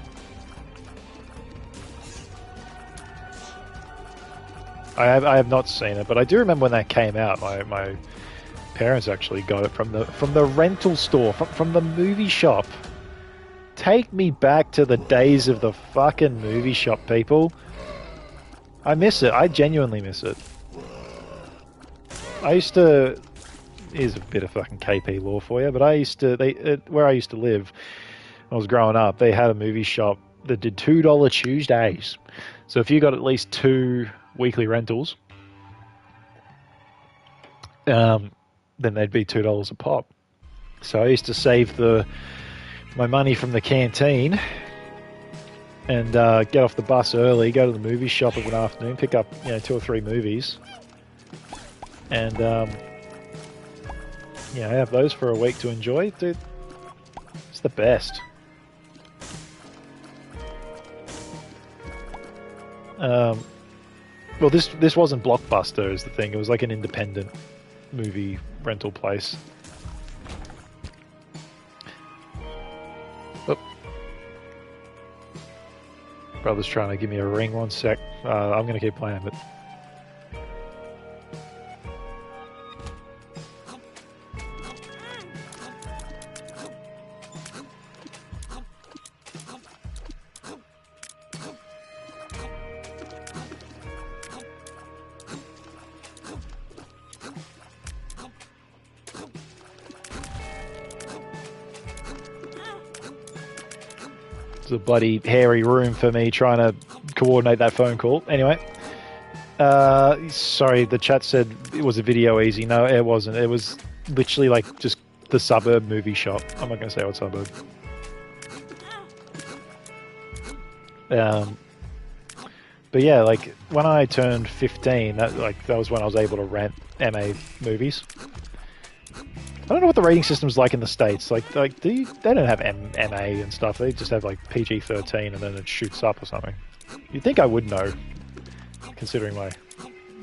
I have not seen it, but I do remember when that came out. My parents actually got it from the rental store, from the movie shop. Take me back to the days of the fucking movie shop, people. I miss it. I genuinely miss it. I used to... Here's a bit of fucking KP lore for you, but I used to... where I used to live, when I was growing up, they had a movie shop that did $2 Tuesdays. So if you got at least 2 weekly rentals, then they'd be $2 a pop. So I used to save my money from the canteen and get off the bus early, go to the movie shop of an afternoon, pick up 2 or 3 movies, and have those for a week to enjoy. Dude, it's the best. Well, this wasn't Blockbuster is the thing. It was like an independent movie rental place. Oh. Brother's trying to give me a ring. 1 sec. I'm going to keep playing, but... It's a bloody hairy room for me trying to coordinate that phone call. Anyway, sorry, the chat said it was a video easy. No, it wasn't. It was literally like just the suburb movie shop. I'm not going to say what suburb. But yeah, like when I turned 15, that was when I was able to rent MA movies. I don't know what the rating system's like in the States. They don't have MA and stuff. They just have like PG-13 and then it shoots up or something. You'd think I would know, considering my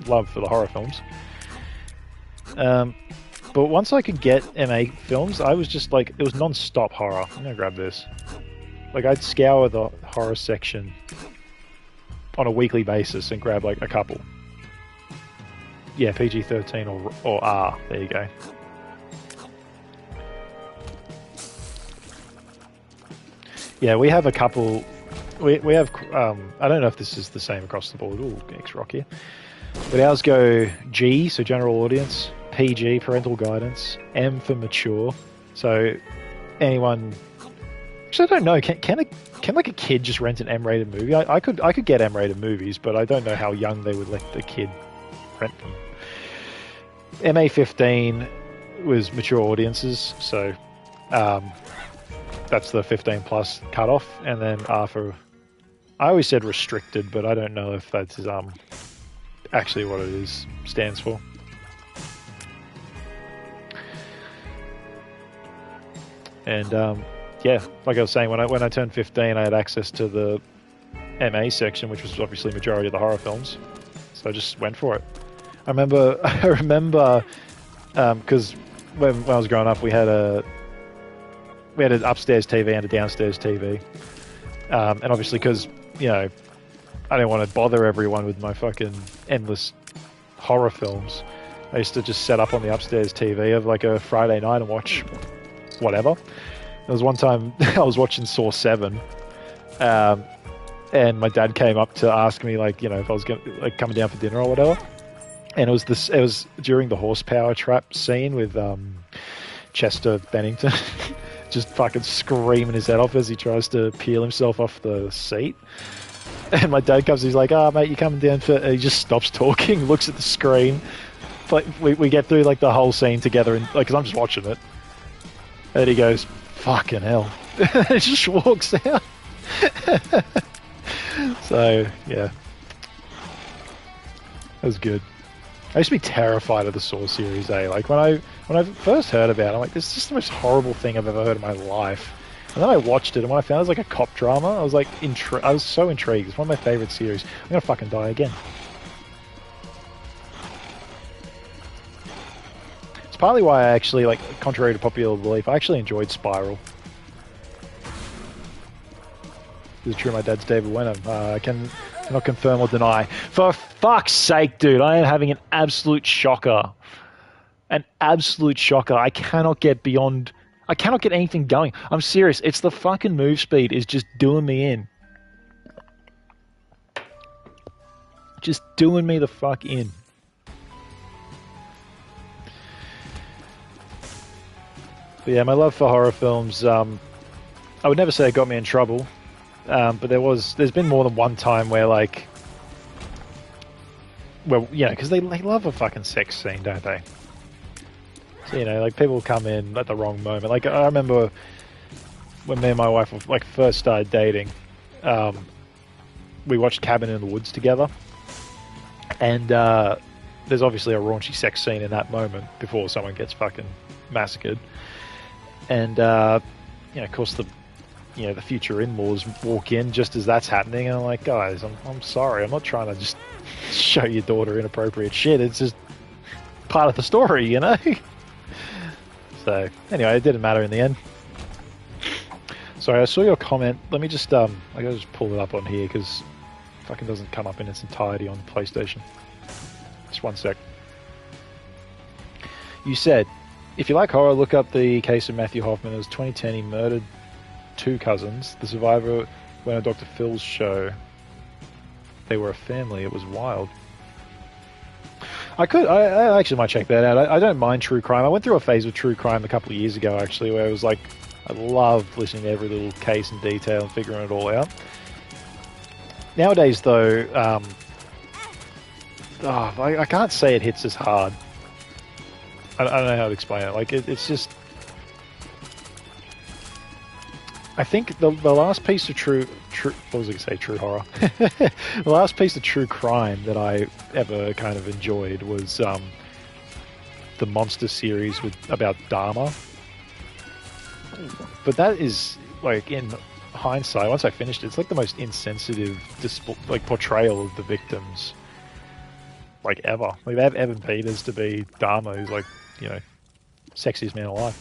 love for the horror films. But once I could get MA films, I was just like, it was non-stop horror. I'm gonna grab this. Like, I'd scour the horror section on a weekly basis and grab like a couple. Yeah, PG-13 or R. There you go. Yeah, we have a couple. We have. I don't know if this is the same across the board. Ooh, X-Rock here. But ours go G, so general audience, PG, parental guidance, M for mature. So anyone. Actually, I don't know. Can like a kid just rent an M-rated movie? I could get M-rated movies, but I don't know how young they would let the kid rent them. MA-15 was mature audiences, so that's the 15 plus cutoff, and then R for, I always said restricted, but I don't know if that's actually what it stands for. And yeah, like I was saying, when I turned 15, I had access to the MA section, which was obviously majority of the horror films, so I just went for it. I remember, because when I was growing up, we had an upstairs TV and a downstairs TV, and obviously because I didn't want to bother everyone with my fucking endless horror films, I used to just set up on the upstairs TV of like a Friday night and watch whatever. There was one time I was watching Saw 7, and my dad came up to ask me if I was coming down for dinner or whatever. And it was during the horsepower trap scene with Chester Bennington just fucking screaming his head off as he tries to peel himself off the seat. And my dad comes, he's like, "Oh, mate, you coming down for..." And he just stops talking, looks at the screen. But we get through like the whole scene together, and because I'm just watching it. And he goes, "Fucking hell." He just walks out. So, yeah. That was good. I used to be terrified of the Saw series, Like, when I first heard about it, I'm like, this is just the most horrible thing I've ever heard in my life. And then I watched it, and when I found it was like a cop drama, I was like, I was so intrigued. It's one of my favorite series. I'm gonna fucking die again. It's partly why I actually, contrary to popular belief, I actually enjoyed Spiral. Is it true my dad's David Wenham? I cannot confirm or deny. For fuck's sake, dude, I am having an absolute shocker. An absolute shocker. I cannot get anything going. I'm serious. It's the fucking move speed is just doing me in. Just doing me the fuck in. But yeah, my love for horror films, I would never say it got me in trouble. But there's been more than one time where because they love a fucking sex scene, don't they? So, people come in at the wrong moment. Like, I remember when me and my wife first started dating, we watched Cabin in the Woods together, and there's obviously a raunchy sex scene in that moment before someone gets fucking massacred, and of course the future in-laws walk in just as that's happening, and I'm like, guys, I'm sorry, I'm not trying to just show your daughter inappropriate shit. It's just part of the story, So anyway, it didn't matter in the end. Sorry, I saw your comment. Let me just I gotta just pull it up on here because it fucking doesn't come up in its entirety on PlayStation. Just one sec. You said, if you like horror, look up the case of Matthew Hoffman. It was 2010. He murdered 2 cousins. The survivor went on Dr. Phil's show. They were a family. It was wild. I actually might check that out. I don't mind true crime. I went through a phase of true crime a couple of years ago, actually, where it was like, I love listening to every little case in detail and figuring it all out. Nowadays, though, I can't say it hits as hard. I don't know how to explain it. Like it's just. I think the last piece of true what was I going to say, true horror? The last piece of true crime that I ever kind of enjoyed was the monster series about Dharma. But that is, like, in hindsight, once I finished it, it's like the most insensitive portrayal of the victims, like, ever. Like, they have Evan Peters to be Dharma, who's like, you know, sexiest man alive.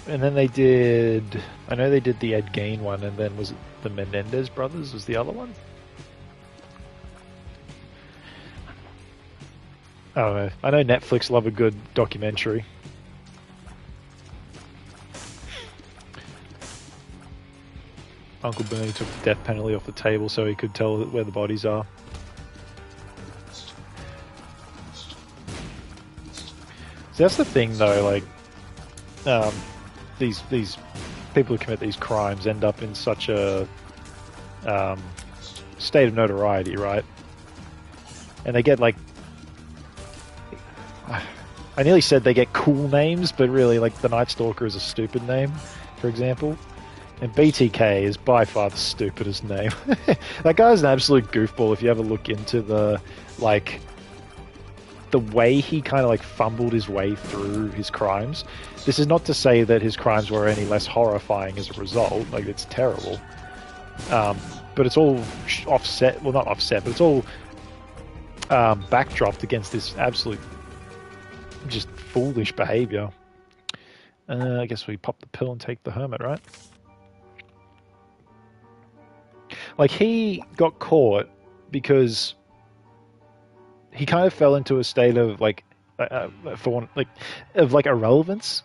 And then they did... I know they did the Ed Gein one, and then was it the Menendez brothers was the other one? I don't know. I know Netflix love a good documentary. Uncle Bernie took the death penalty off the table so he could tell where the bodies are. So that's the thing, though, like... These people who commit these crimes end up in such a state of notoriety, right? And they get, like, I nearly said they get cool names, but really, like, the Night Stalker is a stupid name, for example. And BTK is by far the stupidest name. That guy's an absolute goofball if you ever look into the, like, the way he kind of, like, fumbled his way through his crimes. This is not to say that his crimes were any less horrifying as a result. Like, it's terrible. But it's all offset. Well, not offset, but it's all backdropped against this absolute just foolish behavior. I guess we pop the pill and take the hermit, right? Like, he got caught because he kind of fell into a state of, like, irrelevance.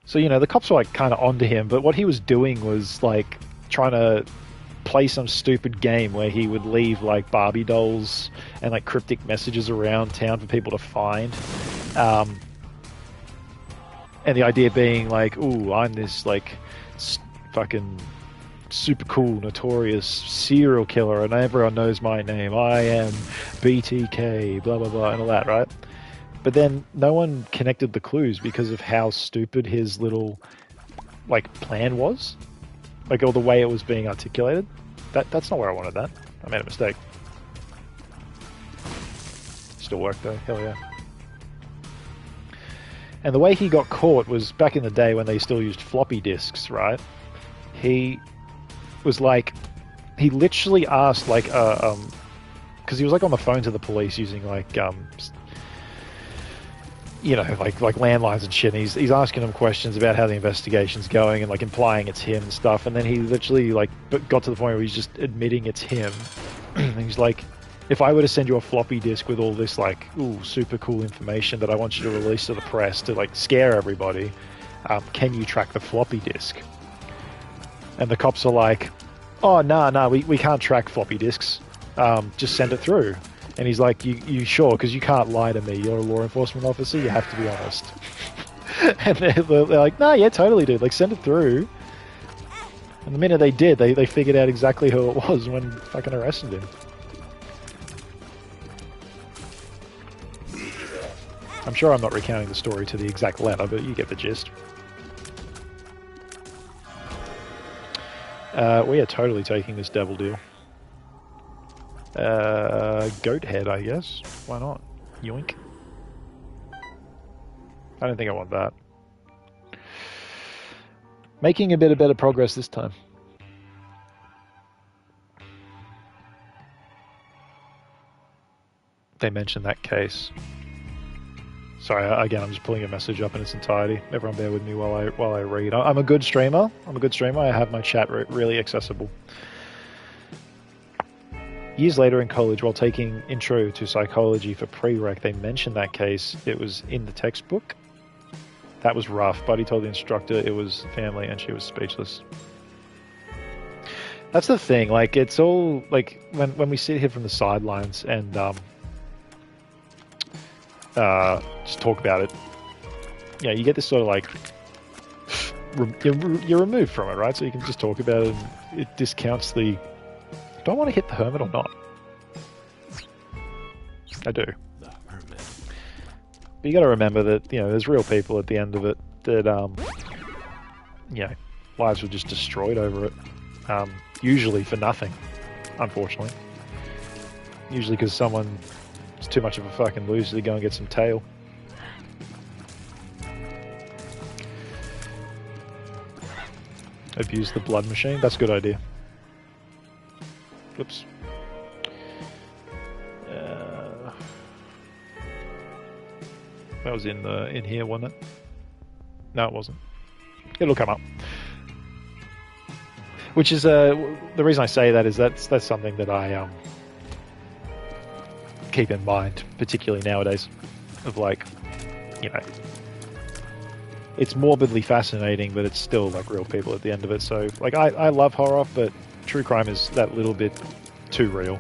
So, you know, the cops were, like, kind of onto him, but what he was doing was, like, trying to play some stupid game where he would leave, like, Barbie dolls and, like, cryptic messages around town for people to find. And the idea being, like, ooh, I'm this, like, fucking super cool, notorious serial killer, and everyone knows my name. I am BTK, blah, blah, blah, and all that, right? But then no one connected the clues because of how stupid his little, like, plan was. Like, or the way it was being articulated. That's not where I wanted that. I made a mistake. Still worked, though. Hell yeah. And the way he got caught was back in the day when they still used floppy disks, right? He was like... He literally asked, like, because he was, like, on the phone to the police using, like, you know, like landlines and shit. And he's asking them questions about how the investigation's going and, like, implying it's him and stuff. And then he literally, like, got to the point where he's just admitting it's him. And he's like, if I were to send you a floppy disk with all this, like, ooh, super cool information that I want you to release to the press to, like, scare everybody, can you track the floppy disk? And the cops are like, oh, no, we can't track floppy disks. Just send it through. And he's like, you sure? Because you can't lie to me. You're a law enforcement officer. You have to be honest. And they're like, no, yeah, totally, dude. Like, send it through. And the minute they did, they figured out exactly who it was when fucking arrested him. I'm sure I'm not recounting the story to the exact letter, but you get the gist. We are totally taking this devil deal. Goat head, I guess. Why not? Yoink. I don't think I want that. Making a bit of better progress this time. They mentioned that case. Sorry, again, I'm just pulling a message up in its entirety. Everyone bear with me while I read. I'm a good streamer. I have my chat really accessible. Years later in college, while taking Intro to Psychology for prereq, they mentioned that case. It was in the textbook. That was rough. Buddy told the instructor it was family, and she was speechless. That's the thing. Like, it's all like when we sit here from the sidelines and just talk about it. Yeah, you get this sort of like you're removed from it, right? So you can just talk about it, and it discounts the Do I want to hit the hermit or not? I do. The hermit. But you got to remember that, you know, there's real people at the end of it that, you know, lives were just destroyed over it. Usually for nothing, unfortunately. Usually because someone is too much of a fucking loser to go and get some tail. Abuse the blood machine. That's a good idea. Oops. That was in here, wasn't it? No, it wasn't. It'll come up. Which is the reason I say that is that's something that I keep in mind, particularly nowadays. Of like, you know, it's morbidly fascinating, but it's still like real people at the end of it. So like I love horror, but true crime is that little bit too real.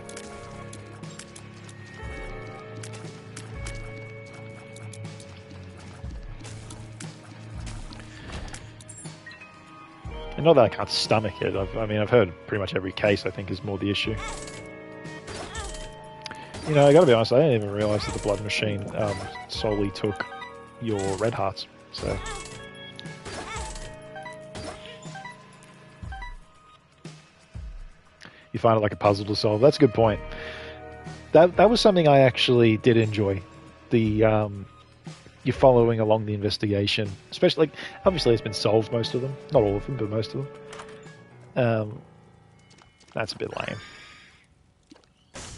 And not that I can't stomach it. I mean, I've heard pretty much every case, I think, is more the issue. You know, I gotta be honest, I didn't even realise that the blood machine solely took your red hearts, so... You find it like a puzzle to solve. That's a good point. That was something I actually did enjoy. The you're following along the investigation, especially like obviously it's been solved, most of them, not all of them, but most of them. That's a bit lame.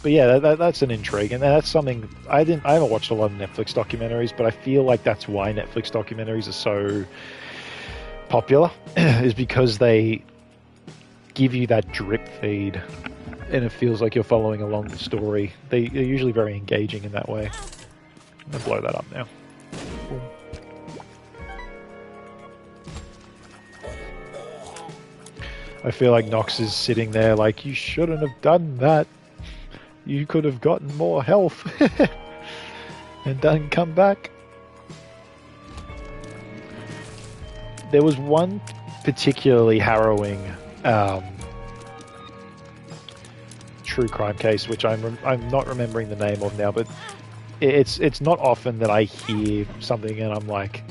But yeah, that's an intrigue, and that's something I haven't watched a lot of Netflix documentaries, but I feel like that's why Netflix documentaries are so popular, is because they give you that drip feed, and it feels like you're following along the story. They're usually very engaging in that way. I'm gonna blow that up now. Boom. I feel like Nox is sitting there like, you shouldn't have done that. You could have gotten more health and done come back. There was one particularly harrowing true crime case, which I'm not remembering the name of now, but it's not often that I hear something and I'm like,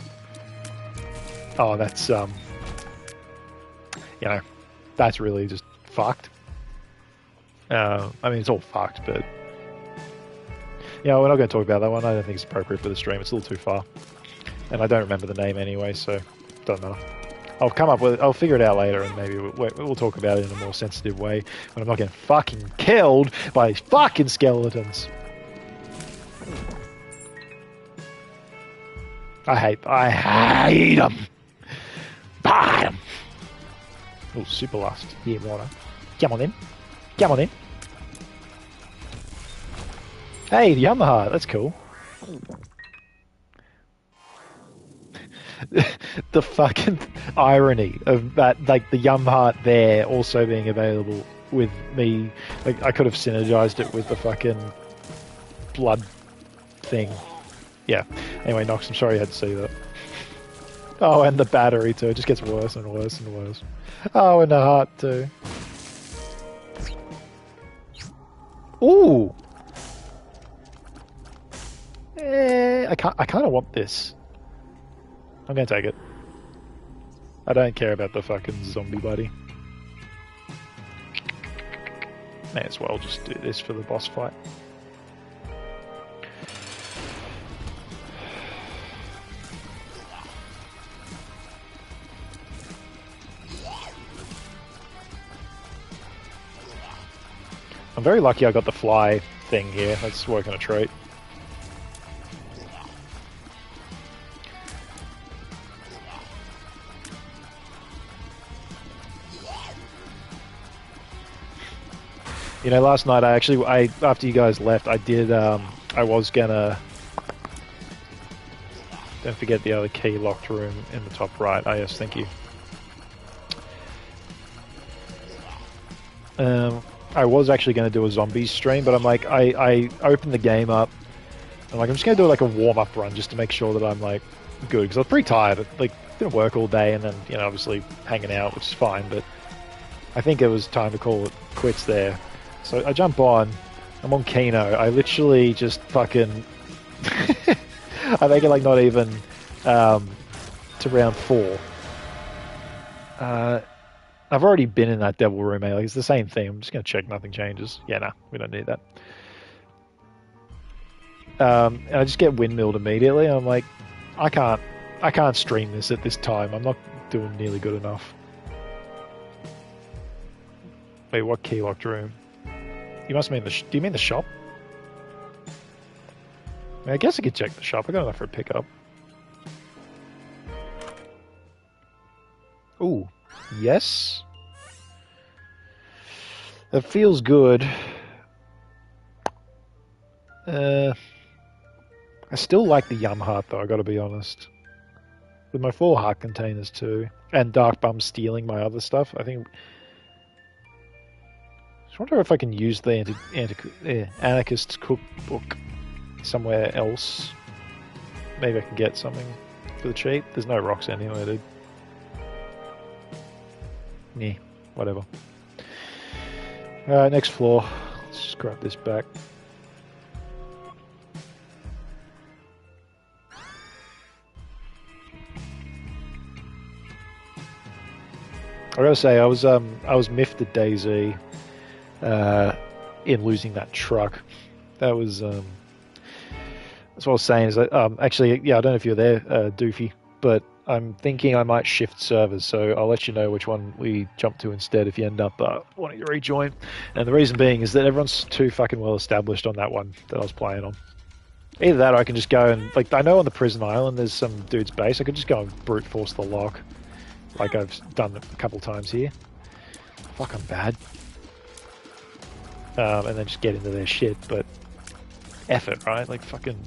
oh, that's you know, that's really just fucked. I mean, it's all fucked, but yeah, we're not going to talk about that one. I don't think it's appropriate for the stream. It's a little too far, and I don't remember the name anyway, so don't matter. I'll figure it out later, and maybe we'll talk about it in a more sensitive way when I'm not getting fucking killed by these fucking skeletons. I hate them. Bite them. Oh, super lust. Here, water. Come on then. Come on then. Hey, the Yamaha. That's cool. The fucking irony of that, like the Yamaha there also being available with me. Like, I could have synergized it with the fucking blood thing. Yeah. Anyway, Nox, I'm sorry you had to see that. Oh, and the battery too. It just gets worse and worse and worse. Oh, and the heart too. Ooh. I kind of want this. I'm gonna take it. I don't care about the fucking zombie buddy. May as well just do this for the boss fight. I'm very lucky I got the fly thing here. That's working a treat. You know, last night after you guys left, I did, I was gonna, don't forget the other key locked room in the top right. Oh yes, thank you. I was actually going to do a zombies stream, but I'm like, I opened the game up. I'm like, I'm just going to do like a warm-up run just to make sure that I'm like good, because I was pretty tired. Like, didn't work all day, and then, you know, obviously hanging out, which is fine, but I think it was time to call it quits there. So I jump on. I'm on Kino. I literally just fucking... I make it like not even to round 4. I've already been in that devil room, like it's the same thing. I'm just going to check nothing changes. Yeah, nah, we don't need that. And I just get windmilled immediately. I'm like, I can't stream this at this time. I'm not doing nearly good enough. Wait, what key locked room? You must mean the... do you mean the shop? I guess I could check the shop. I got enough for a pickup. Ooh, yes. That feels good. I still like the Yum Heart though, I gotta be honest. With my 4 heart containers too. And Dark Bum stealing my other stuff, I think... I just wonder if I can use the Anarchist cookbook somewhere else. Maybe I can get something for the cheap. There's no rocks anywhere, dude. Yeah, whatever. Alright, next floor. Let's just grab this back. I gotta say, I was miffed at DayZ in losing that truck. That was that's what I was saying. Is that actually, yeah, I don't know if you're there, Doofy, but I'm thinking I might shift servers, so I'll let you know which one we jump to instead if you end up wanting to rejoin. And the reason being is that everyone's too fucking well established on that one that I was playing on. Either that, or I can just go and, like, I know on the prison island there's some dude's base. I could just go and brute force the lock, like I've done a couple times here. Fuck, I'm bad. And then just get into their shit, but effort, right? Like fucking.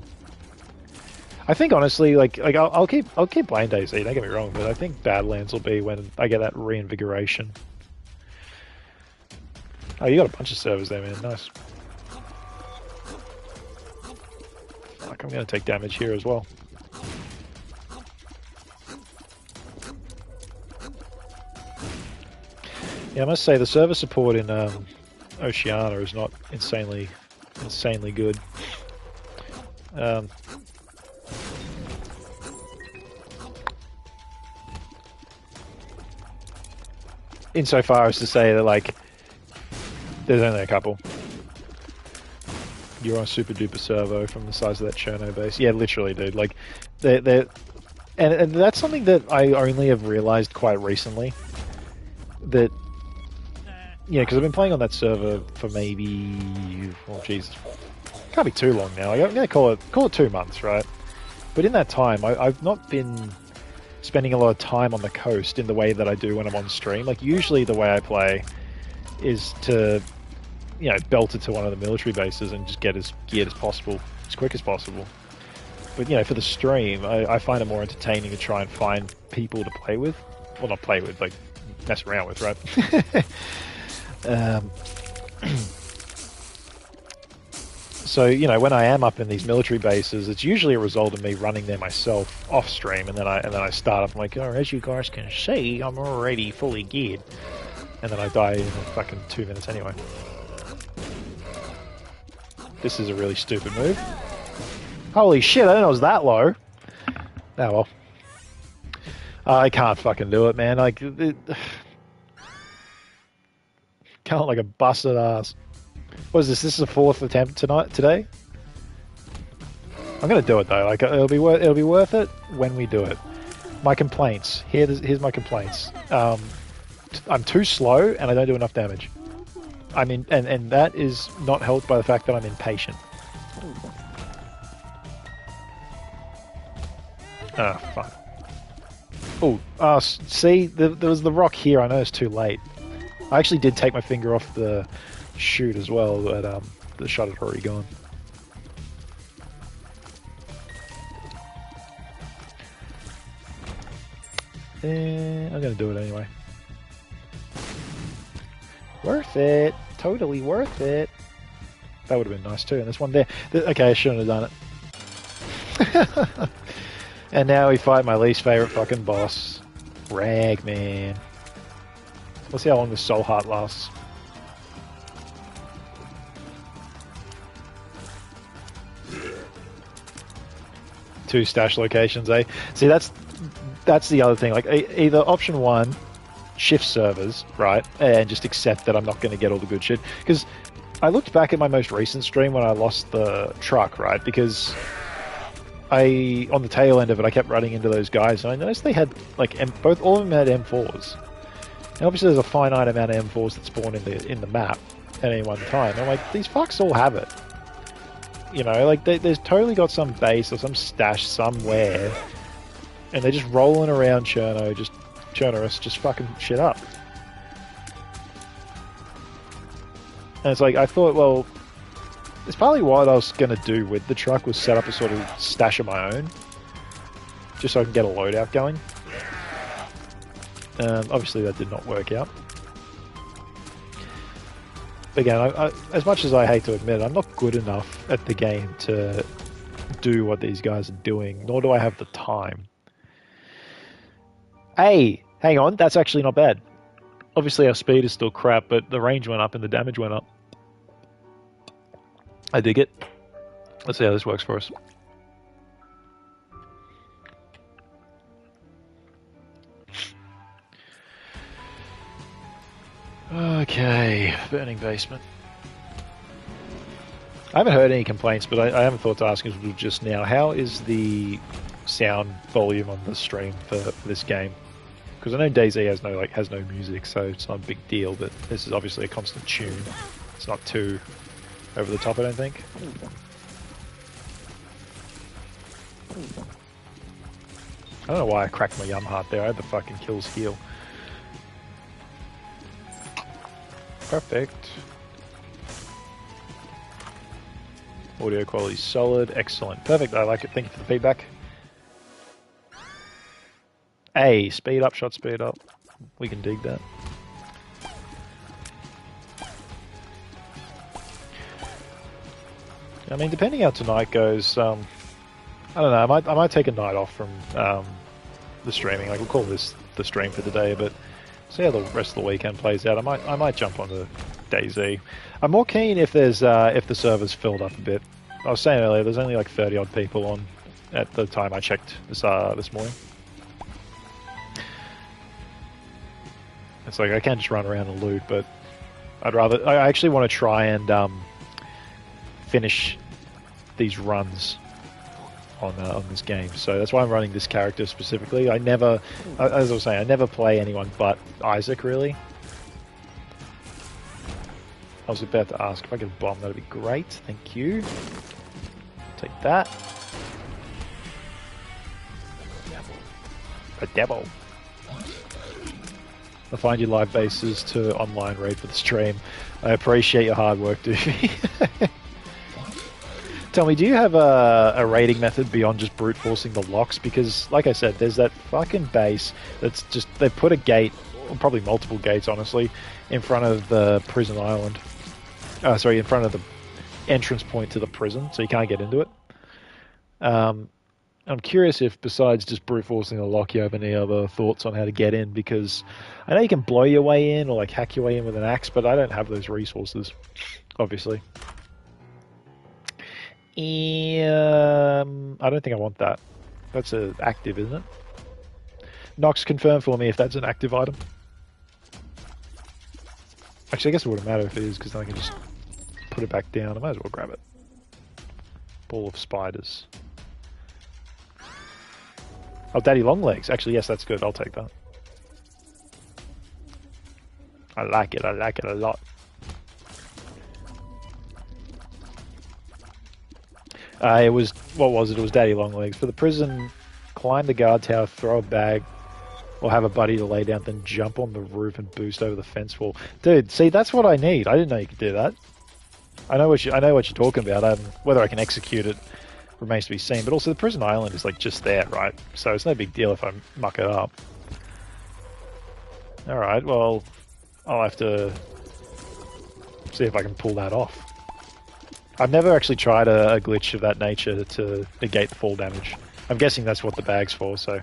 I think honestly, like I'll keep playing DayZ. Don't get me wrong, but I think Badlands will be when I get that reinvigoration. Oh, you got a bunch of servers there, man. Nice. Fuck, I'm gonna take damage here as well. Yeah, I must say the server support in Oceania is not insanely good. Insofar as to say that, like, there's only a couple. You're on a super duper servo from the size of that Cherno base. Yeah, literally, dude. Like, and that's something that I only have realized quite recently. That, yeah, because I've been playing on that server for maybe, oh Jesus, can't be too long now. I'm going to call it 2 months, right? But in that time, I've not been spending a lot of time on the coast in the way that I do when I'm on stream. Like, usually the way I play is to, you know, belt it to one of the military bases and just get as geared as possible, as quick as possible. But, you know, for the stream, I find it more entertaining to try and find people to play with. Well, not play with, like, mess around with, right? So, you know, when I am up in these military bases, it's usually a result of me running there myself off stream, and then I start up. I'm like, oh, as you guys can see, I'm already fully geared, and then I die in fucking 2 minutes anyway. This is a really stupid move. Holy shit! I didn't know it was that low. Oh well. I can't fucking do it, man. Like, can't like a busted ass. What is this? This is the 4th attempt today. I'm gonna do it though. Like, it'll be worth it when we do it. My complaints. Here's my complaints. I'm too slow and I don't do enough damage. I mean, and that is not helped by the fact that I'm impatient. Ah, fuck. Oh, see, there was the rock here. I know it's too late. I actually did take my finger off the chute as well, but the shot had already gone. I'm gonna do it anyway. Worth it. Totally worth it. That would have been nice too. And this one there. Okay, I shouldn't have done it. And now we fight my least favorite fucking boss, Ragman. Let's see how long this Soul Heart lasts. 2 stash locations, eh? See, that's the other thing. Like, either option 1, shift servers, right, and just accept that I'm not going to get all the good shit. Because I looked back at my most recent stream when I lost the truck, right, because on the tail end of it, I kept running into those guys, and I noticed they had, like, all of them had M4s. And obviously there's a finite amount of M4s that spawn in the map at any one time. And I'm like, these fucks all have it. You know, like, they've totally got some base or some stash somewhere, and they're just rolling around Chernoris, just fucking shit up. And it's like, I thought, well, it's partly what I was going to do with the truck was set up a sort of stash of my own, just so I can get a loadout going. Obviously that did not work out. But again, I, as much as I hate to admit it, I'm not good enough at the game to do what these guys are doing, nor do I have the time. Hey, hang on, that's actually not bad. Obviously our speed is still crap, but the range went up and the damage went up. I dig it. Let's see how this works for us. Okay, burning basement. I haven't heard any complaints, but I haven't thought to ask until just now. How is the sound volume on the stream for this game? Because I know DayZ has no music, so it's not a big deal. But this is obviously a constant tune. It's not too over the top, I don't think. I don't know why I cracked my yum heart there. I had the fucking kills heal. Perfect. Audio quality solid. Excellent. Perfect. I like it. Thank you for the feedback. Hey, speed up, shot speed up. We can dig that. I mean, depending how tonight goes, I don't know. I might take a night off from the streaming. Like, we'll call this the stream for today, but see how the rest of the weekend plays out. I might jump onto DayZ. I'm more keen if there's if the server's filled up a bit. I was saying earlier, there's only like 30 odd people on at the time I checked this morning. It's like I can't just run around and loot, but I actually want to try and finish these runs on this game. So that's why I'm running this character specifically. I never, as I was saying, I never play anyone but Isaac, really. I was about to ask if I could bomb, that'd be great. Thank you. Take that. A devil. I'll find your live bases to online raid for the stream. I appreciate your hard work, Doofy. Tell me, do you have a raiding method beyond just brute forcing the locks? Because, like I said, there's that fucking base that's just... They've put a gate, or probably multiple gates, honestly, in front of the prison island. Sorry, in front of the entrance point to the prison, so you can't get into it. I'm curious if, besides just brute forcing the lock, you have any other thoughts on how to get in, because I know you can blow your way in or like hack your way in with an axe, but I don't have those resources, obviously. I don't think I want that. That's active, isn't it? Nox, confirm for me if that's an active item. Actually, I guess it wouldn't matter if it is, because then I can just put it back down. I might as well grab it. Ball of spiders. Oh, Daddy Longlegs. Actually, yes, that's good. I'll take that. I like it. I like it a lot. It was... What was it? It was Daddy Longlegs. For the prison, climb the guard tower, throw a bag, or have a buddy to lay down, then jump on the roof and boost over the fence wall. Dude, see, that's what I need. I didn't know you could do that. I know what you're talking about. Whether I can execute it remains to be seen. But also, the prison island is like just there, right? So it's no big deal if I muck it up. All right. Well, I'll have to see if I can pull that off. I've never actually tried a glitch of that nature to negate the fall damage. I'm guessing that's what the bag's for. So.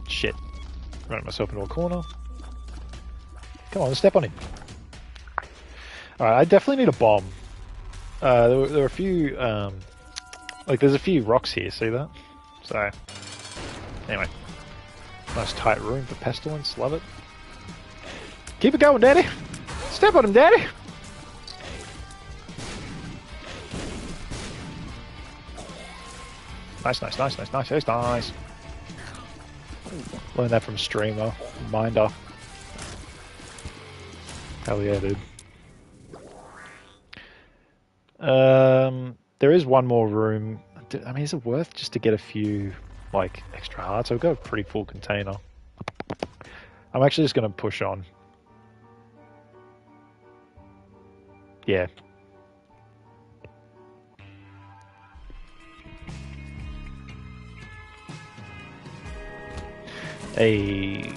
Shit. Run myself into a corner. Come on, step on him. Alright, I definitely need a bomb. There were a few, like there's a few rocks here, see that? So, anyway. Nice tight room for pestilence, love it. Keep it going, daddy! Step on him, daddy! Nice. Learned that from streamer, Minder. Hell yeah, dude. There is one more room. I mean, is it worth just to get a few, like, extra hearts? I've got a pretty full container. I'm actually just going to push on. Yeah. The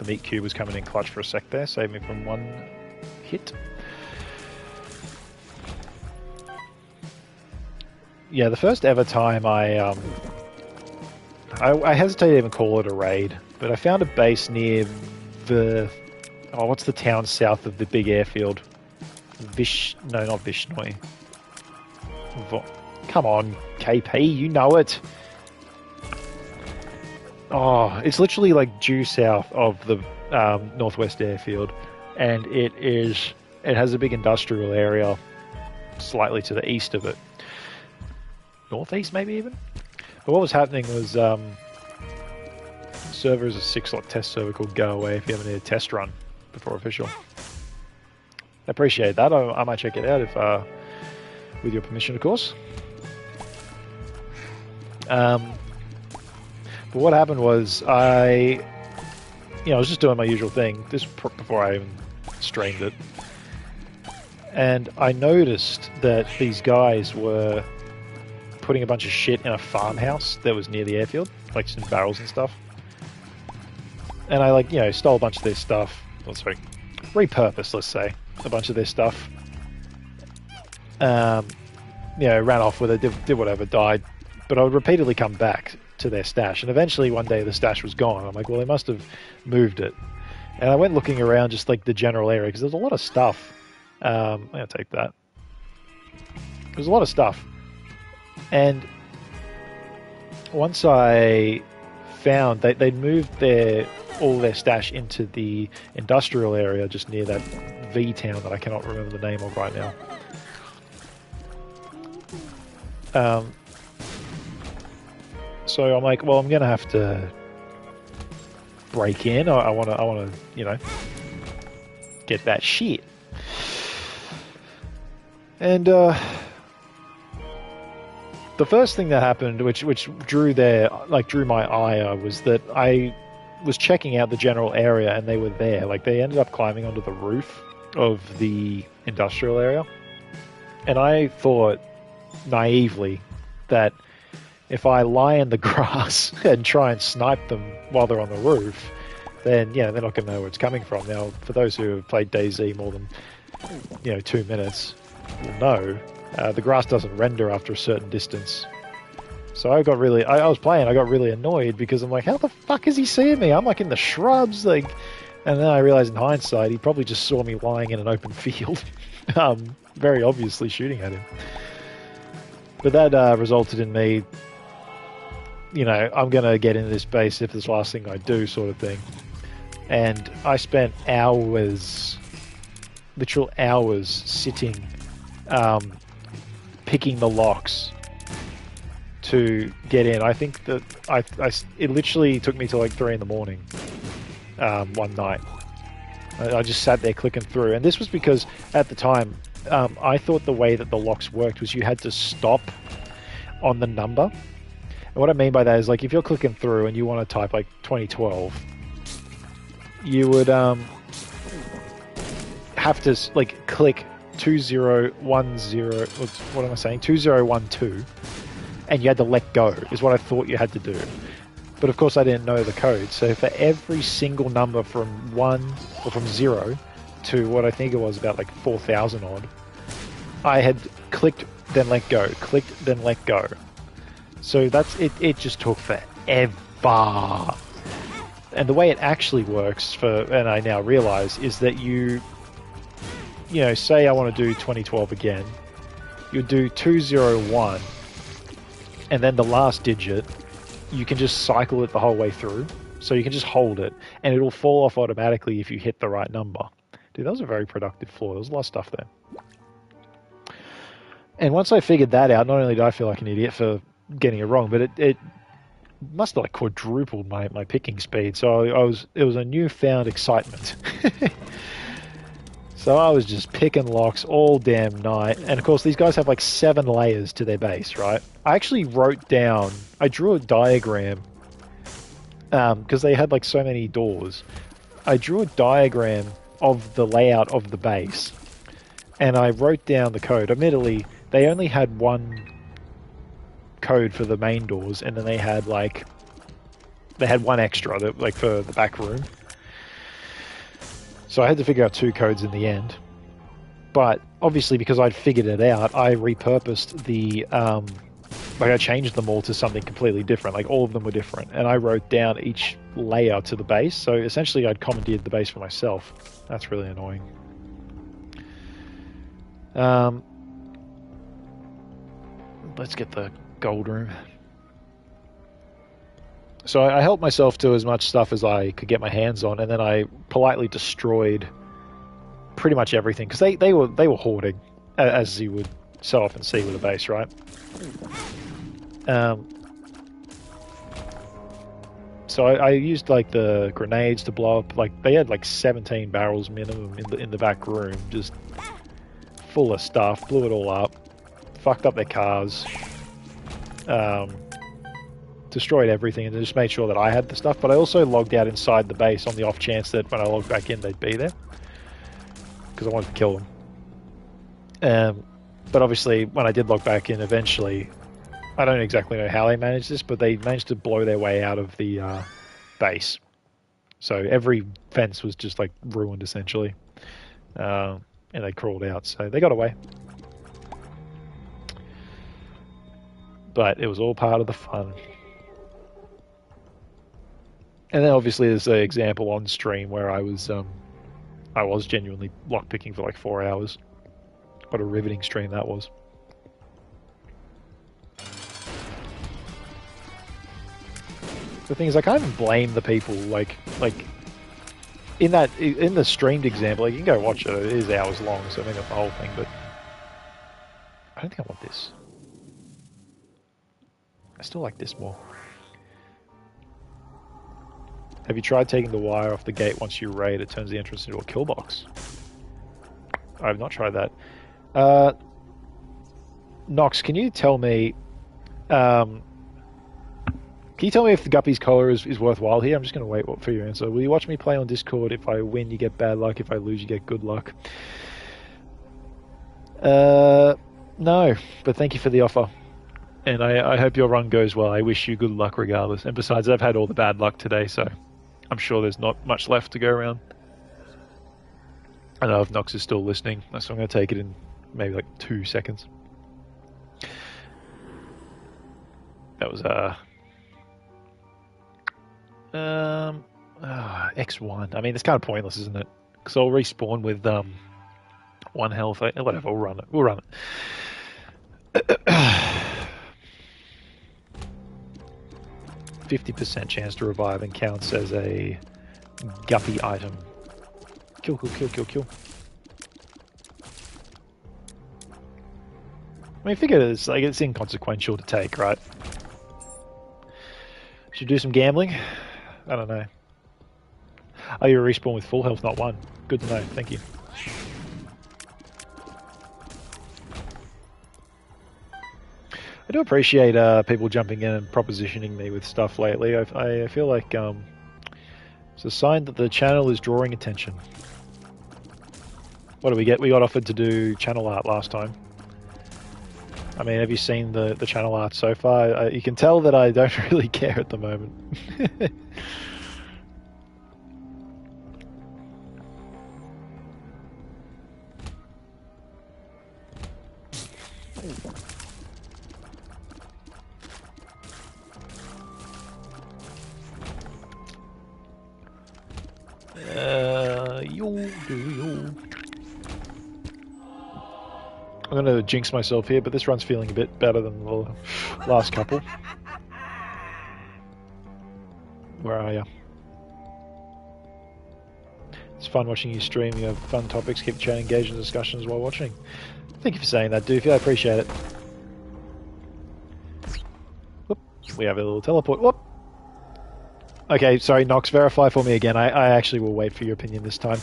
meat cube was coming in clutch for a sec there, saved me from one hit. Yeah, the first ever time I hesitate to even call it a raid, but I found a base near the... Oh, what's the town south of the big airfield? No, not Vishnoi. Come on, KP, you know it. Oh, it's literally like due south of the northwest airfield, and it has a big industrial area slightly to the east of it. Northeast, maybe even? But what was happening was server is a 6-slot test server called Go Away if you ever need a test run before official. I appreciate that. I might check it out if with your permission, of course. But what happened was I was just doing my usual thing. This before I even streamed it, and I noticed that these guys were putting a bunch of shit in a farmhouse that was near the airfield, like some barrels and stuff. And I stole a bunch of their stuff. Oh, sorry, repurposed, let's say, a bunch of their stuff. Ran off with it, did whatever, died. But I would repeatedly come back to their stash, and eventually one day the stash was gone. I'm like, well, they must have moved it. And I went looking around just like the general area, because there's a lot of stuff. I'm going to take that. There's a lot of stuff. And once I found they'd moved all their stash into the industrial area just near that V town that I cannot remember the name of right now. So I'm like, well, I'm gonna have to break in. I want to, get that shit. And the first thing that happened, which drew my ire, was that I was checking out the general area, and they were there. Like, they ended up climbing onto the roof of the industrial area, and I thought naively that if I lie in the grass and try and snipe them while they're on the roof, then they're not going to know where it's coming from. Now, for those who have played DayZ more than 2 minutes, will know the grass doesn't render after a certain distance. So I got really, I was playing, I got really annoyed because I'm like, how the fuck is he seeing me? I'm like in the shrubs, and then I realized in hindsight he probably just saw me lying in an open field, very obviously shooting at him. But that resulted in me, I'm gonna get into this base if it's the last thing I do, sort of thing. And I spent hours, literal hours, sitting, picking the locks to get in. I think that it literally took me till like 3 in the morning one night. I just sat there clicking through, and this was because at the time I thought the way that the locks worked was you had to stop on the number. And what I mean by that is, like, if you're clicking through and you want to type like 2012, you would have to like click 2010. What am I saying? 2012, and you had to let go. Is what I thought you had to do. But of course, I didn't know the code. So for every single number from 1 or from 0 to what I think it was about like 4,000 odd, I had clicked then let go, clicked then let go. So that's it. It just took forever. And the way it actually works and I now realize, is that you know, say I want to do 2012 again, you do 201, and then the last digit, you can just cycle it the whole way through. So you can just hold it, and it'll fall off automatically if you hit the right number. Dude, that was a very productive floor. There was a lot of stuff there. And once I figured that out, not only did I feel like an idiot for getting it wrong, but it must have like quadrupled my picking speed. So it was a newfound excitement. So I was just picking locks all damn night. And of course, these guys have like 7 layers to their base, right? I actually I drew a diagram, because they had like so many doors. I drew a diagram of the layout of the base, and I wrote down the code. Admittedly, they only had one code for the main doors, and then they had one extra like for the back room. So I had to figure out 2 codes in the end. But obviously, because I'd figured it out, I repurposed I changed them all to something completely different. Like, all of them were different. And I wrote down each layer to the base. So essentially, I'd commandeered the base for myself. That's really annoying. Let's get the gold room. So I helped myself to as much stuff as I could get my hands on, and then I politely destroyed pretty much everything, because they were hoarding, as you would so often see with a base, right? So I used like the grenades to blow up. Like, they had like 17 barrels minimum in the back room, just full of stuff. Blew it all up, fucked up their cars. Destroyed everything, and just made sure that I had the stuff. But I also logged out inside the base on the off chance that when I logged back in, they'd be there, because I wanted to kill them. But obviously, when I did log back in eventually, I don't exactly know how they managed this, but they managed to blow their way out of the base. So every fence was just like ruined essentially, and they crawled out. So they got away. But it was all part of the fun. And then obviously there's an example on stream where I was genuinely lockpicking for like 4 hours. What a riveting stream that was. The thing is, I can't even blame the people, like in the streamed example, like, you can go watch it. It is hours long, so maybe not the whole thing, but I don't think I want this. I still like this more. Have you tried taking the wire off the gate once you raid? It turns the entrance into a kill box. I have not tried that. Nox, can you tell me... can you tell me if the Guppy's collar is worthwhile here? I'm just going to wait for your answer. Will you watch me play on Discord? If I win, you get bad luck. If I lose, you get good luck. No, but thank you for the offer. And I hope your run goes well. I wish you good luck regardless. And besides, I've had all the bad luck today, so I'm sure there's not much left to go around. I don't know if Nox is still listening, so I'm going to take it in maybe like 2 seconds. That was X1. I mean, it's kind of pointless, isn't it? Because I'll respawn with 1 health. Whatever, we'll run it. We'll run it. 50% chance to revive and counts as a guppy item. Kill, kill, kill, kill, kill. I mean, figure it's inconsequential to take, right? Should do some gambling? I don't know. Oh, you respawn with full health, not 1. Good to know, thank you. I do appreciate people jumping in and propositioning me with stuff lately. I feel like it's a sign that the channel is drawing attention. What do we get? We got offered to do channel art last time. I mean, have you seen the channel art so far? You can tell that I don't really care at the moment. I'm going to jinx myself here, but this run's feeling a bit better than the last couple. Where are you? It's fun watching you stream. You have fun topics. Keep chatting, engaged in discussions while watching. Thank you for saying that, Doofy. I appreciate it. Whoop. We have a little teleport. Whoop. Okay, sorry, Nox. Verify for me again. I actually will wait for your opinion this time.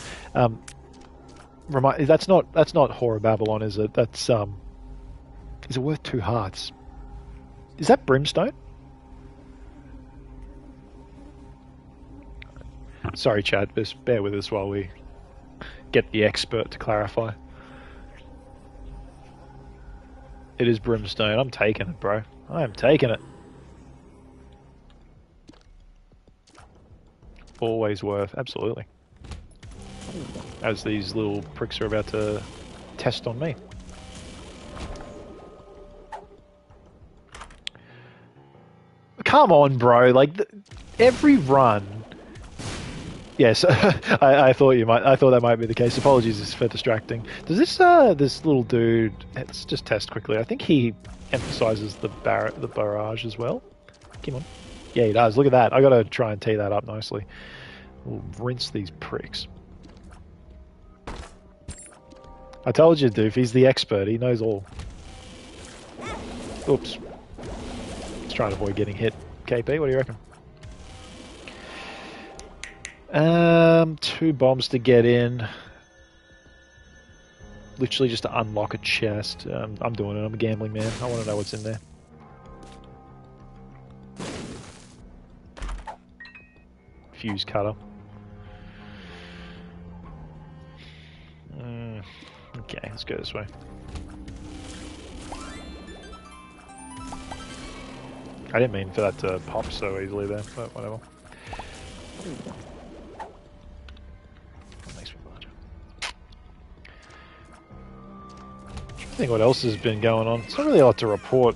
That's not Horror Babylon, is it? That's Is it worth 2 hearts? Is that Brimstone? Sorry, Chad. Just bear with us while we get the expert to clarify. It is Brimstone. I'm taking it, bro. I am taking it. Always worth. Absolutely. As these little pricks are about to test on me. Come on, bro. Like, every run... Yes, I thought you might. I thought that might be the case. Apologies for distracting. Does this little dude? Let's just test quickly. I think he emphasizes the barrage as well. Come on. Yeah, he does. Look at that. I gotta try and tee that up nicely. We'll rinse these pricks. I told you, Doof. He's the expert. He knows all. Oops. Let's try and avoid getting hit. KP, what do you reckon? 2 bombs to get in. Literally just to unlock a chest. I'm doing it. I'm a gambling man. I want to know what's in there. Fuse cutter. Okay, let's go this way. I didn't mean for that to pop so easily there, but whatever. I think what else has been going on. It's not really a lot to report.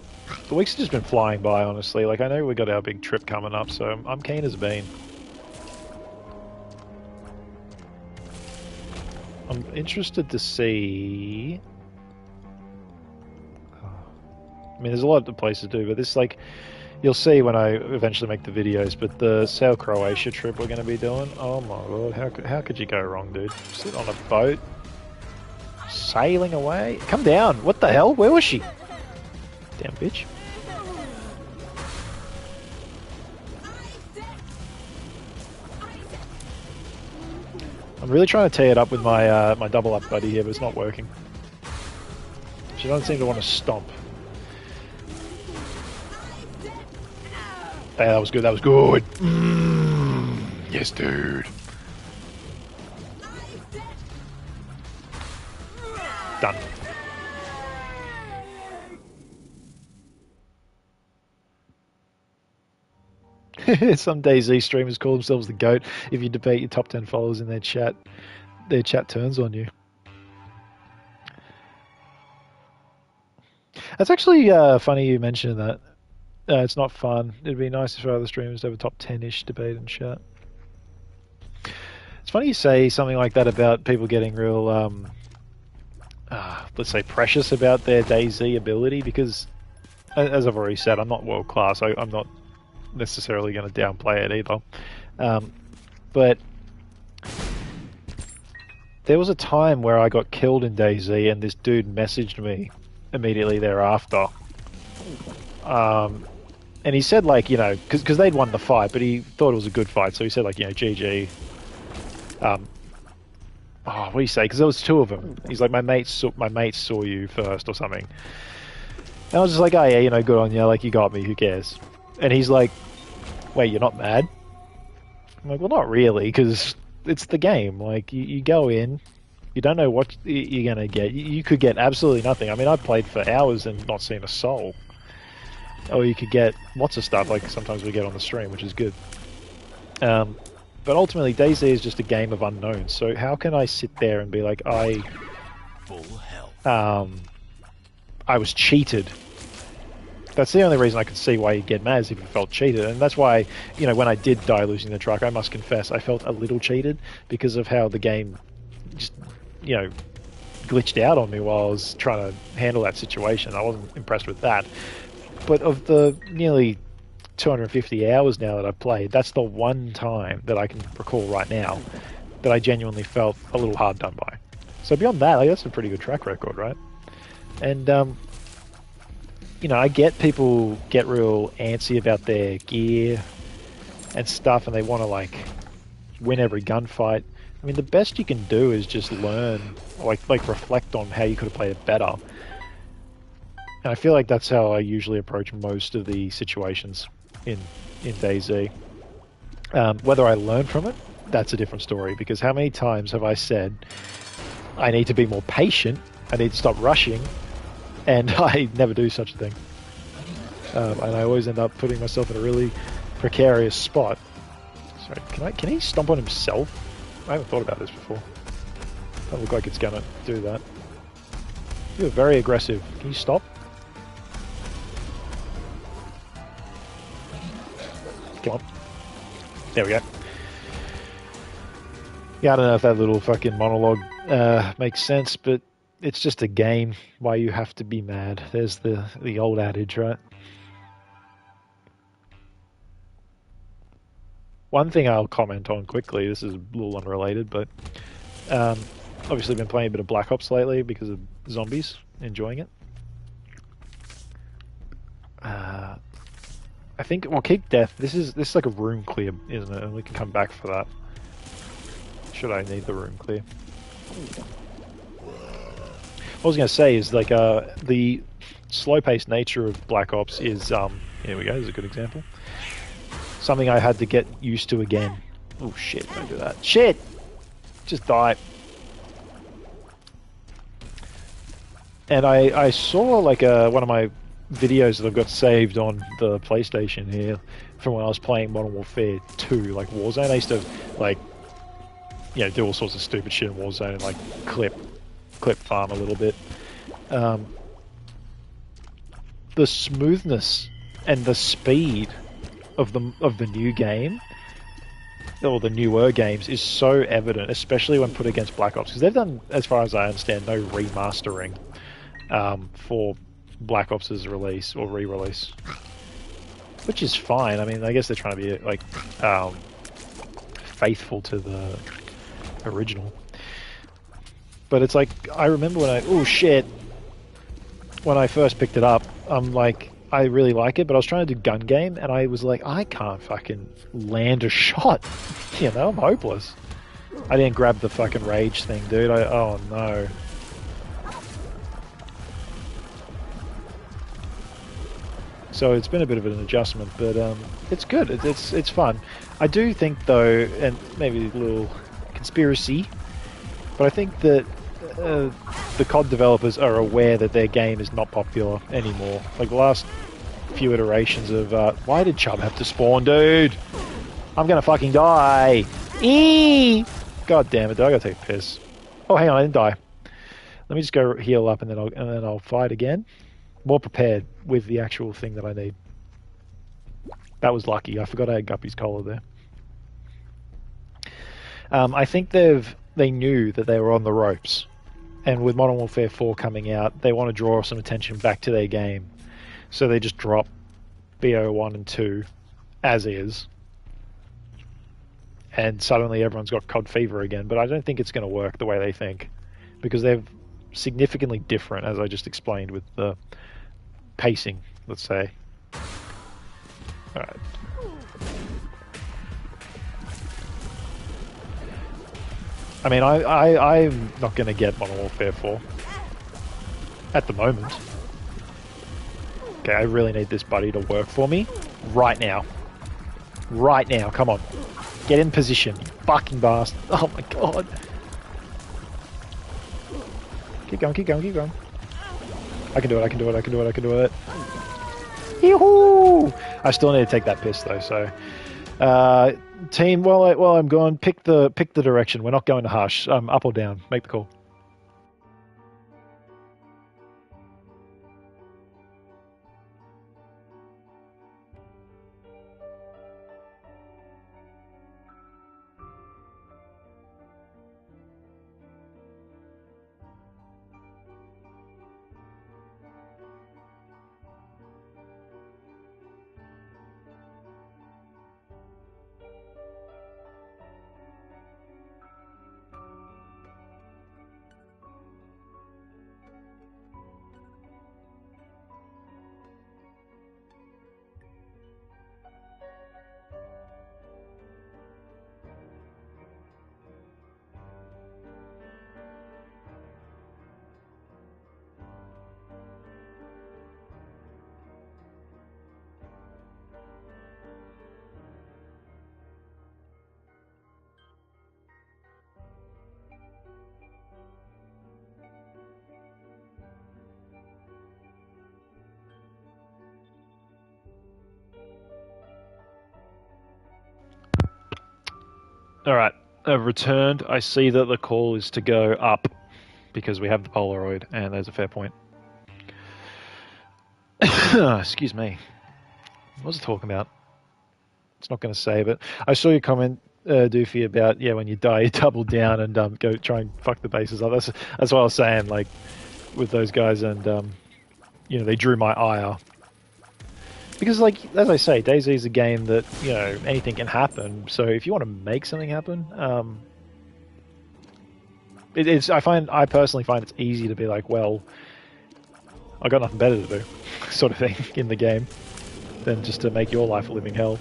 The weeks have just been flying by, honestly. Like, I know we got our big trip coming up, so I'm keen as a bean. I'm interested to see... I mean, there's a lot of places to do, but this, like... You'll see when I eventually make the videos, but the Sail Croatia trip we're going to be doing... Oh my god, how could you go wrong, dude? Sit on a boat... Sailing away? Come down! What the hell? Where was she? Damn bitch. I'm really trying to tee it up with my my double up buddy here, but it's not working. She doesn't seem to want to stomp. Hey, that was good, that was good! Yes, dude. Done. Some DayZ streamers call themselves the GOAT if you debate your top 10 followers in their chat turns on you. That's actually funny you mentioned that. It's not fun. It'd be nice for other streamers to have a top 10-ish debate in chat. It's funny you say something like that about people getting real, let's say, precious about their DayZ ability, because, as I've already said, I'm not world class. I'm not necessarily going to downplay it either. But there was a time where I got killed in DayZ and this dude messaged me immediately thereafter. And he said, like, you know, because they'd won the fight, but he thought it was a good fight, so he said, like, you know, GG. Oh, what do you say? Because there was 2 of them. He's like, my mate saw you first or something. And I was just like, oh yeah, you know, good on you. Like, you got me. Who cares? And he's like, wait, you're not mad? I'm like, well, not really, because it's the game. Like, you go in, you don't know what you're gonna get. You could get absolutely nothing. I mean, I played for hours and not seen a soul. Or you could get lots of stuff, like sometimes we get on the stream, which is good. But ultimately, DayZ is just a game of unknowns. So how can I sit there and be like, Full health. I was cheated? That's the only reason I could see why you'd get mad, is if you felt cheated. And that's why, you know, when I did die losing the truck, I must confess, I felt a little cheated because of how the game just, you know, glitched out on me while I was trying to handle that situation. I wasn't impressed with that. But of the nearly 250 hours now that I've played, that's the one time that I can recall right now that I genuinely felt a little hard done by. So beyond that, like, that's a pretty good track record, right? And, you know, I get people get real antsy about their gear and stuff, and they want to, like, win every gunfight. I mean, the best you can do is just learn, like reflect on how you could have played it better. And I feel like that's how I usually approach most of the situations in DayZ. Whether I learn from it, that's a different story, because how many times have I said, I need to be more patient, I need to stop rushing, and I never do such a thing. And I always end up putting myself in a really precarious spot. Sorry, can he stomp on himself? I haven't thought about this before. Doesn't look like it's gonna do that. You're very aggressive. Can you stop? Come on. There we go. Yeah, I don't know if that little fucking monologue makes sense, but it's just a game. Why you have to be mad? There's the old adage, right? One thing I'll comment on quickly, this is a little unrelated, but obviously been playing a bit of Black Ops lately because of zombies, enjoying it. I think we'll keep death. This is like a room clear, isn't it? And we can come back for that. Should I need the room clear? What I was going to say is, like, the slow-paced nature of Black Ops is, here we go, there's a good example. Something I had to get used to again. Oh shit, don't do that. Shit! Just die. And I saw, like, one of my videos that I've got saved on the PlayStation here from when I was playing Modern Warfare 2, like Warzone. I used to, like, you know, do all sorts of stupid shit in Warzone and, like, clip farm a little bit. The smoothness and the speed of the new game, or the newer games, is so evident, especially when put against Black Ops, because they've done, as far as I understand, no remastering for Black Ops' release or re-release, which is fine. I mean, I guess they're trying to be, like, faithful to the original. But it's like, I remember when I first picked it up, I'm like, I really like it, but I was trying to do gun game, and I was like, I can't fucking land a shot. You know, I'm hopeless. I didn't grab the fucking rage thing, dude. Oh no. So it's been a bit of an adjustment, but it's good. It's fun. I do think, though, and maybe a little conspiracy, but I think that the COD developers are aware that their game is not popular anymore. Like, the last few iterations of why did Chubb have to spawn, dude? I'm gonna fucking die. Eee! God damn it! I gotta take a piss. Oh, hang on, I didn't die. Let me just go heal up, and then I'll fight again. More prepared with the actual thing that I need. That was lucky. I forgot I had Guppy's collar there. I think they knew that they were on the ropes, and with Modern Warfare 4 coming out, they want to draw some attention back to their game, so they just drop BO1 and 2 as is, and suddenly everyone's got COD fever again. But I don't think it's going to work the way they think, because they're significantly different, as I just explained, with the pacing, let's say. Alright. I mean, I'm not going to get Modern Warfare 4 at the moment. Okay, I really need this buddy to work for me right now. Right now, come on. Get in position, you fucking bastard. Oh my god. Keep going, keep going, keep going. I can do it, I can do it, I can do it, I can do it. Yoo-hoo! I still need to take that piss though, so... team, while I'm gone, pick the direction. We're not going to Hush. Up or down. Make the call. Alright, I've returned. I see that the call is to go up because we have the Polaroid, and there's a fair point. Excuse me. What was I talking about? It's not going to say, but I saw your comment, Doofy, about, yeah, when you die, you double down and go try and fuck the bases up. That's what I was saying, like, with those guys, and, you know, they drew my ire. Because, like, as I say, DayZ is a game that, you know, anything can happen, so if you want to make something happen, I personally find it's easy to be like, well, I got nothing better to do, sort of thing, in the game, than just to make your life a living hell.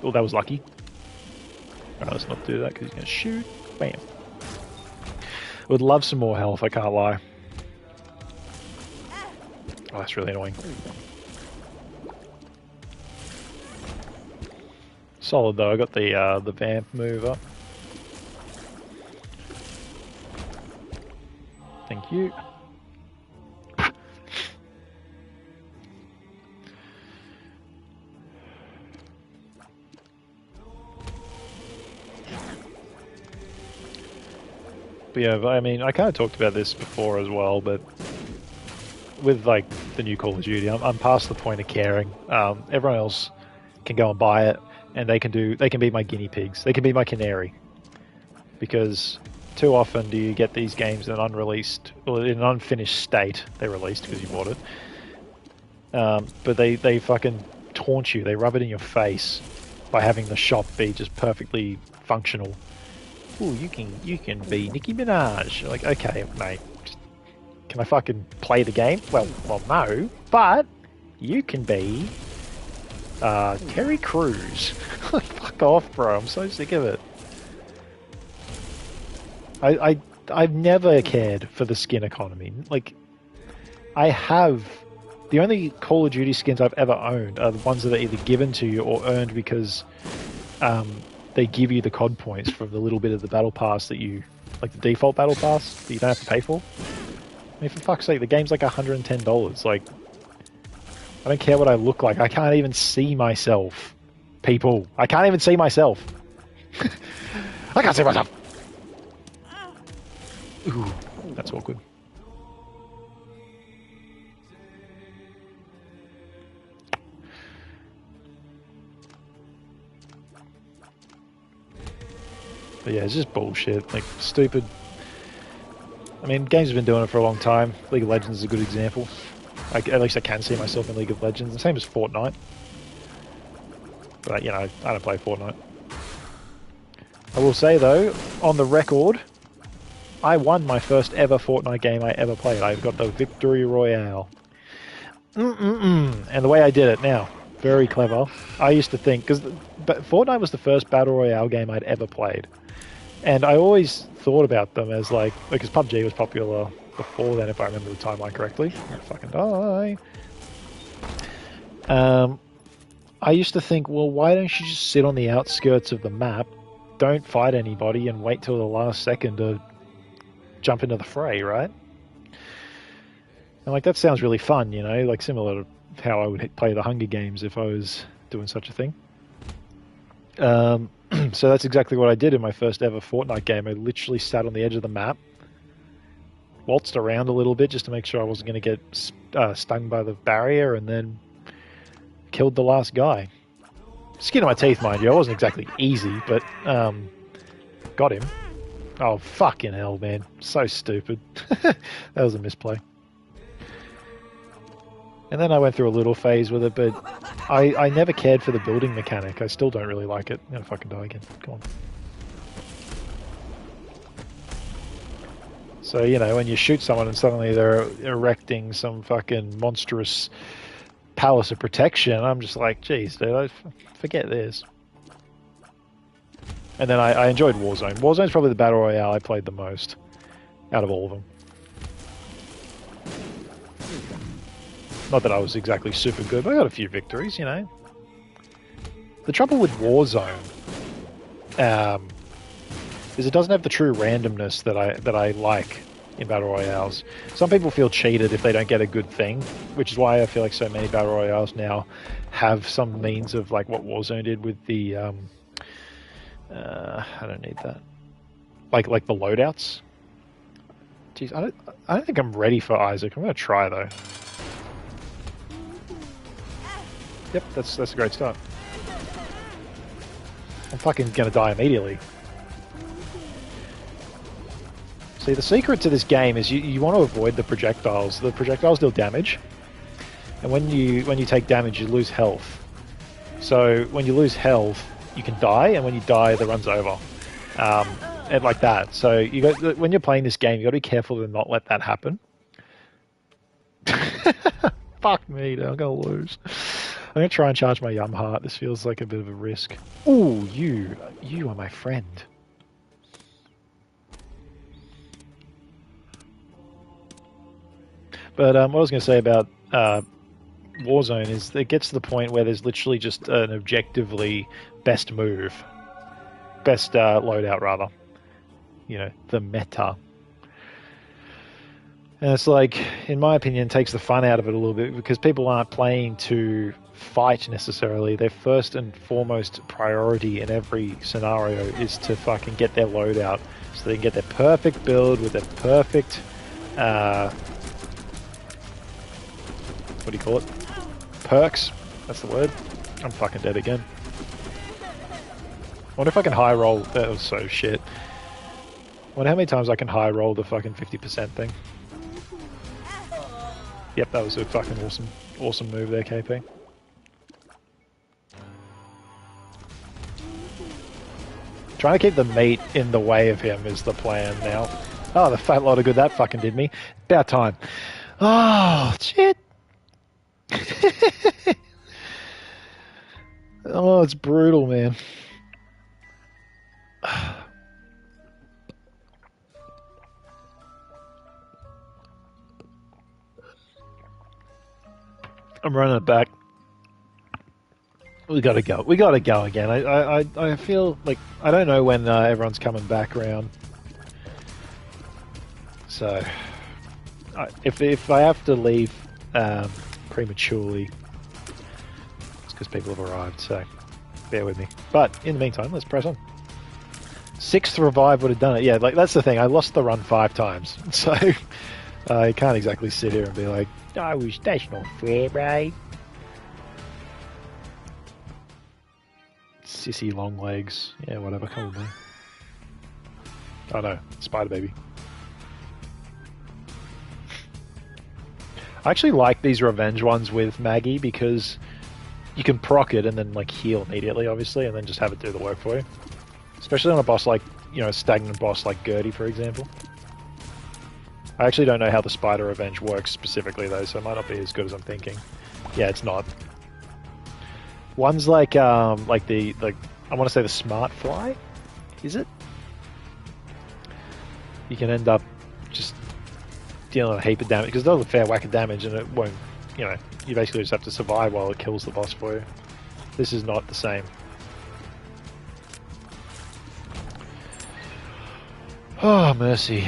Oh, that was lucky. Alright, let's not do that because he's going to shoot. Bam. I would love some more health, I can't lie. Oh, that's really annoying. Solid though, I got the vamp move up. Thank you. But yeah, I mean, I kind of talked about this before as well, but with like the new Call of Duty, I'm past the point of caring. Everyone else can go and buy it, and they can be my guinea pigs. They can be my canary, because too often do you get these games in an unreleased or in an unfinished state. They're released because you bought it, but they fucking taunt you. They rub it in your face by having the shop be just perfectly functional. Ooh, you can be Nicki Minaj. You're like, okay, mate, can I fucking play the game? Well, no, but you can be Terry Crews. Fuck off, bro. I'm so sick of it. I've never cared for the skin economy. Like, the only Call of Duty skins I've ever owned are the ones that are either given to you or earned because they give you the COD points from the little bit of the battle pass that you, like the default battle pass that you don't have to pay for. I mean, for fuck's sake, the game's like $110. Like, I don't care what I look like. I can't even see myself. People, I can't even see myself. I can't see myself. Ooh, that's awkward. But yeah, it's just bullshit. Like, stupid. I mean, games have been doing it for a long time. League of Legends is a good example. At least I can see myself in League of Legends. The same as Fortnite. But, you know, I don't play Fortnite. I will say, though, on the record, I won my first ever Fortnite game I ever played. I got the Victory Royale. And the way I did it now, very clever. I used to think, because Fortnite was the first Battle Royale game I'd ever played. And I always thought about them as like, because PUBG was popular before then, if I remember the timeline correctly. I'll fucking die. I used to think, well, why don't you just sit on the outskirts of the map, don't fight anybody, and wait till the last second to jump into the fray, right? And like, that sounds really fun, you know, like similar to how I would play the Hunger Games if I was doing such a thing. So that's exactly what I did in my first ever Fortnite game. I literally sat on the edge of the map, waltzed around a little bit just to make sure I wasn't going to get stung by the barrier, and then killed the last guy. Skin of my teeth, mind you. It wasn't exactly easy, but got him. Oh, fucking hell, man. So stupid. That was a misplay. And then I went through a little phase with it, but I never cared for the building mechanic. I still don't really like it. I'm gonna fucking die again. Come on. So, you know, when you shoot someone and suddenly they're erecting some fucking monstrous palace of protection, I'm just like, geez, dude, forget this. And then I enjoyed Warzone. Warzone's probably the Battle Royale I played the most out of all of them. Not that I was exactly super good, but I got a few victories, you know. The trouble with Warzone is it doesn't have the true randomness that I like in Battle Royales. Some people feel cheated if they don't get a good thing, which is why I feel like so many Battle Royales now have some means of like what Warzone did with the I don't need that. Like the loadouts. Jeez, I don't think I'm ready for Isaac. I'm gonna try though. Yep, that's a great start. I'm fucking gonna die immediately. See, the secret to this game is you want to avoid the projectiles. The projectiles deal damage, and when you take damage, you lose health. So when you lose health, you can die, and when you die, the run's over, and like that. So when you're playing this game, you got to be careful to not let that happen. Fuck me, dude, I'm gonna lose. I'm gonna try and charge my Yum Heart. This feels like a bit of a risk. Ooh, you are my friend. But what I was going to say about Warzone is it gets to the point where there's literally just an objectively best move. Best loadout, rather. You know, the meta. And it's like, in my opinion, takes the fun out of it a little bit because people aren't playing to fight necessarily. Their first and foremost priority in every scenario is to fucking get their loadout so they can get their perfect build with their perfect... what do you call it? Perks? That's the word. I'm fucking dead again. I wonder if I can high roll. That was so shit. I wonder how many times I can high roll the fucking 50% thing. Yep, that was a fucking awesome move there, KP. Trying to keep the meat in the way of him is the plan now. Oh, the fat lot of good that fucking did me. About time. Oh, shit. Oh, it's brutal, man. I'm running it back. We gotta go. We gotta go again. I feel like I don't know when everyone's coming back around. So, if I have to leave prematurely, it's because people have arrived. So, bear with me. But in the meantime, let's press on. 6th revive would have done it. Yeah, like that's the thing. I lost the run 5 times, so I can't exactly sit here and be like, "I wish that's not fair, right?" Sissy long legs. Yeah, whatever. Come on, man. Oh no, Spider Baby. I actually like these revenge ones with Maggie because you can proc it and then like heal immediately, obviously, and then just have it do the work for you. Especially on a boss like, you know, a stagnant boss like Gertie, for example. I actually don't know how the Spider Revenge works specifically though, so it might not be as good as I'm thinking. Yeah, it's not. One's like I want to say the Smart Fly, is it? You can end up just dealing a heap of damage because it does a fair whack of damage, and it won't. You know, you basically just have to survive while it kills the boss for you. This is not the same. Oh mercy.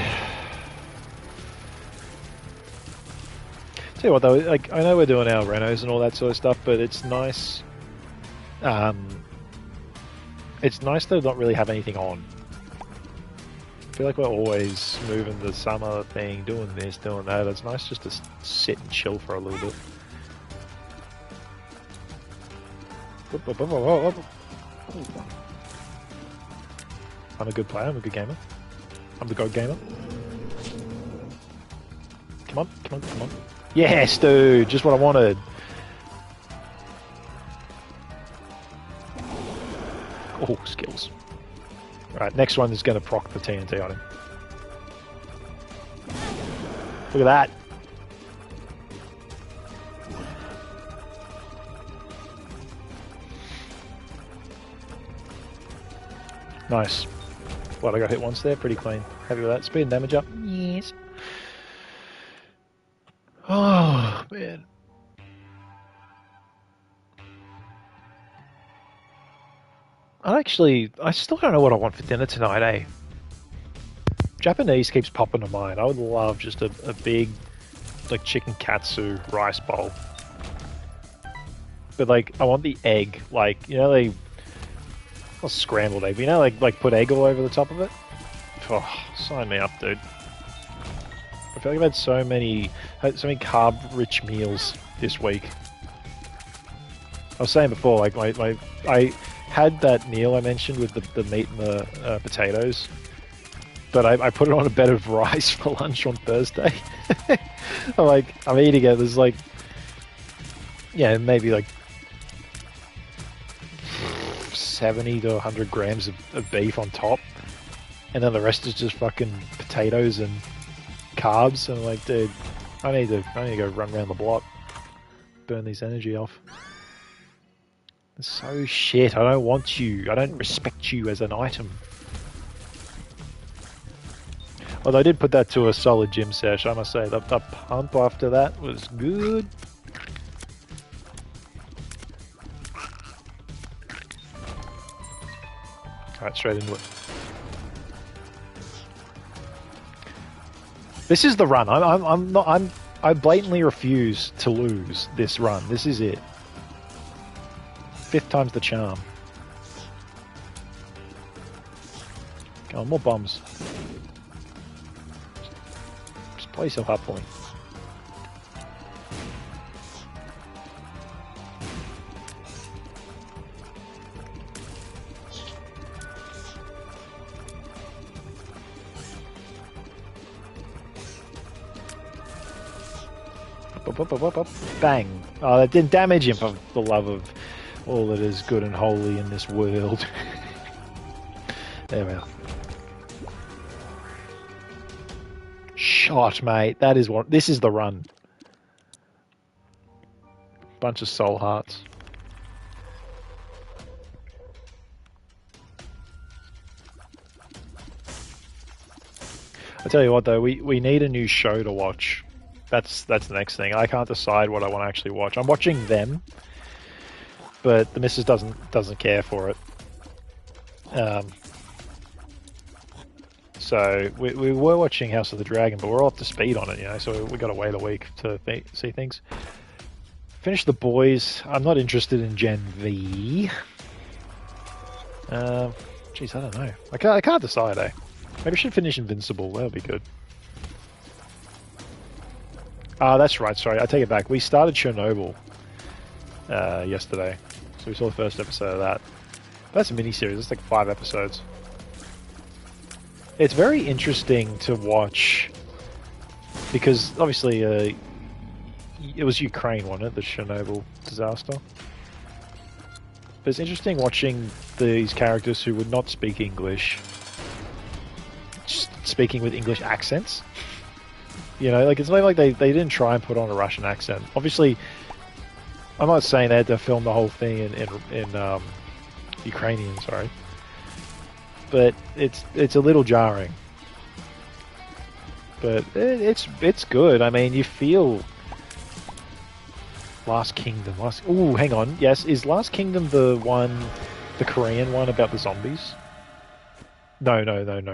Tell you what though, like I know we're doing our renos and all that sort of stuff, but it's nice. It's nice to not really have anything on. I feel like we're always moving the summer thing, doing this, doing that. It's nice just to sit and chill for a little bit. I'm a good player, I'm a good gamer. I'm the GOAT gamer. Come on, come on, come on. Yes, dude, just what I wanted. Oh, skills. Right, next one is going to proc the TNT on him. Look at that. Nice. What, I got hit once there? Pretty clean. Happy with that. Speed and damage up? Yes. Oh, man. I still don't know what I want for dinner tonight, eh? Japanese keeps popping to mind. I would love just a big, like, chicken katsu rice bowl. But, like, I want the egg, like, you know, they... Not scrambled egg, but you know, like put egg all over the top of it? Oh, sign me up, dude. I feel like I've had so many carb-rich meals this week. I was saying before, like, I had that meal I mentioned with the meat and the potatoes, but I put it on a bed of rice for lunch on Thursday. I'm eating it. There's like, yeah, maybe like 70 to 100 grams of beef on top, and then the rest is just fucking potatoes and carbs. And I'm like, dude, I need to go run around the block, burn this energy off. It's so shit. I don't want you. I don't respect you as an item. Although I did put that to a solid gym sesh, I must say. The pump after that was good. Alright, straight into it. This is the run. I blatantly refuse to lose this run. This is it. 5th time's the charm. Come on, more bombs. Just play yourself up for me. Bang. Oh, that didn't damage him, for the love of all that is good and holy in this world. There we are. Shot, mate. That is what... This is the run. Bunch of soul hearts. I tell you what, though, we need a new show to watch. That's the next thing. I can't decide what I want to actually watch. I'm watching them, but the missus doesn't care for it. So we were watching House of the Dragon, but we're all up to speed on it, you know. So we got to wait a week to see things. Finish The Boys. I'm not interested in Gen V. Jeez, I don't know. I can't decide. Maybe I should finish Invincible. That'll be good. That's right, sorry, I take it back. We started Chernobyl yesterday, so we saw the first episode of that. That's a mini-series, it's like 5 episodes. It's very interesting to watch, because obviously it was Ukraine, wasn't it, the Chernobyl disaster? But it's interesting watching these characters who would not speak English, just speaking with English accents. You know, like, it's not like they didn't try and put on a Russian accent. Obviously, I'm not saying they had to film the whole thing in Ukrainian, sorry. But it's a little jarring. But it's good. I mean, you feel... Last Kingdom. Ooh, hang on. Yes, is Last Kingdom the Korean one about the zombies? No.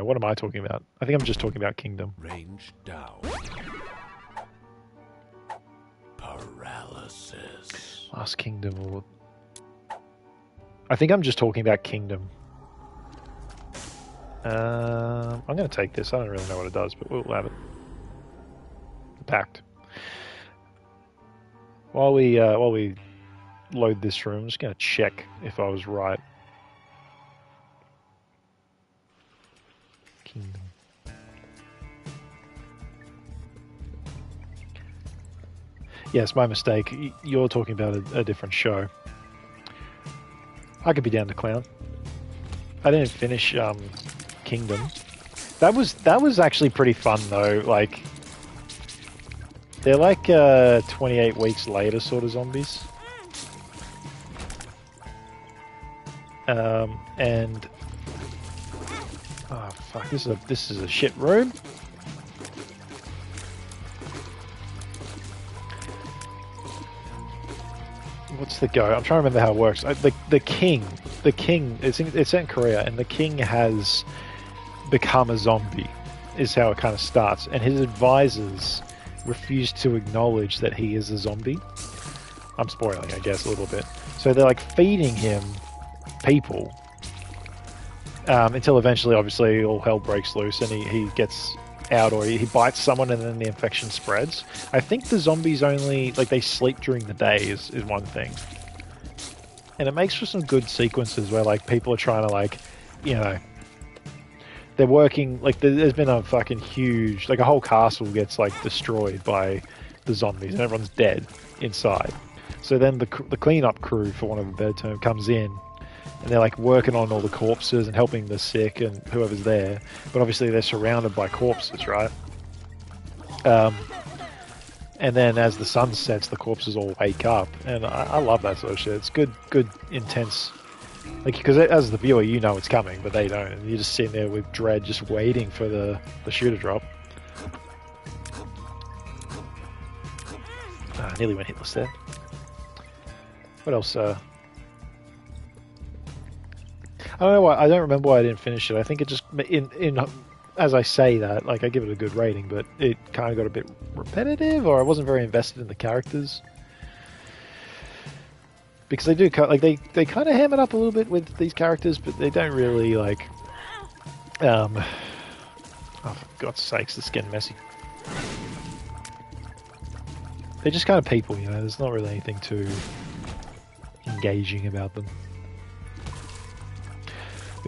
What am I talking about? I think I'm just talking about Kingdom. Range down. Paralysis. Last Kingdom. Or... I think I'm just talking about Kingdom. I'm going to take this. I don't really know what it does, but we'll have it. Packed. While we load this room, I'm just going to check if I was right. Kingdom. Yes, my mistake. You're talking about a different show. I could be down to clown. I didn't finish Kingdom. That was actually pretty fun though. Like, they're like 28 weeks later sort of zombies. And oh fuck, this is a shit room. What's the go? I'm trying to remember how it works. The king. It's set in Korea, and the king has become a zombie. is how it kind of starts, and his advisors refuse to acknowledge that he is a zombie. I'm spoiling, I guess, a little bit. So they're like feeding him people until eventually, obviously, all hell breaks loose and he gets out, or he bites someone and then the infection spreads. I think the zombies only, like, they sleep during the day is one thing. And it makes for some good sequences where, like, people are trying to, like, you know, they're working, like, there's been a fucking huge, like, a whole castle gets, like, destroyed by the zombies and everyone's dead inside. So then the cleanup crew, for want of a better term, comes in and they're, like, working on all the corpses and helping the sick and whoever's there. But obviously they're surrounded by corpses, right? And then as the sun sets, the corpses all wake up. And I love that sort of shit. It's good, intense. Like, because as the viewer, you know it's coming, but they don't. And you're just sitting there with dread, just waiting for the shoe to drop. Nearly went hitless there. What else? I don't know why. I don't remember why I didn't finish it. I think it just as I say that, like, I give it a good rating, but it kind of got a bit repetitive, or I wasn't very invested in the characters. Because they do, like, they kind of ham it up a little bit with these characters, but they don't really, like, oh, for God's sakes, this is getting messy. They're just kind of people, you know, there's not really anything too engaging about them.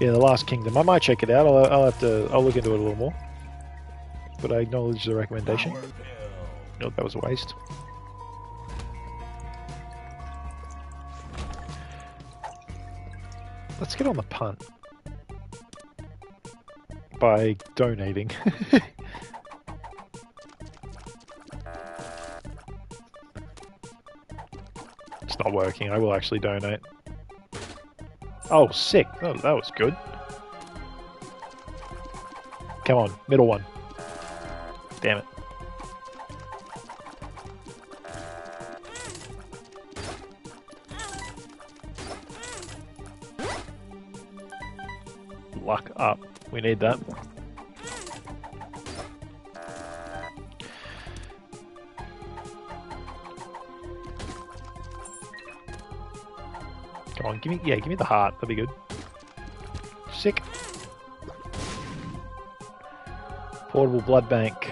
Yeah, The Last Kingdom. I might check it out. I'll look into it a little more. But I acknowledge the recommendation. No, that was a waste. Let's get on the punt by donating. It's not working. I will actually donate. Oh, sick. Oh, that was good. Come on, middle one. Damn it. Luck up. We need that. Come on, give me the heart. That'd be good. Sick. Portable blood bank.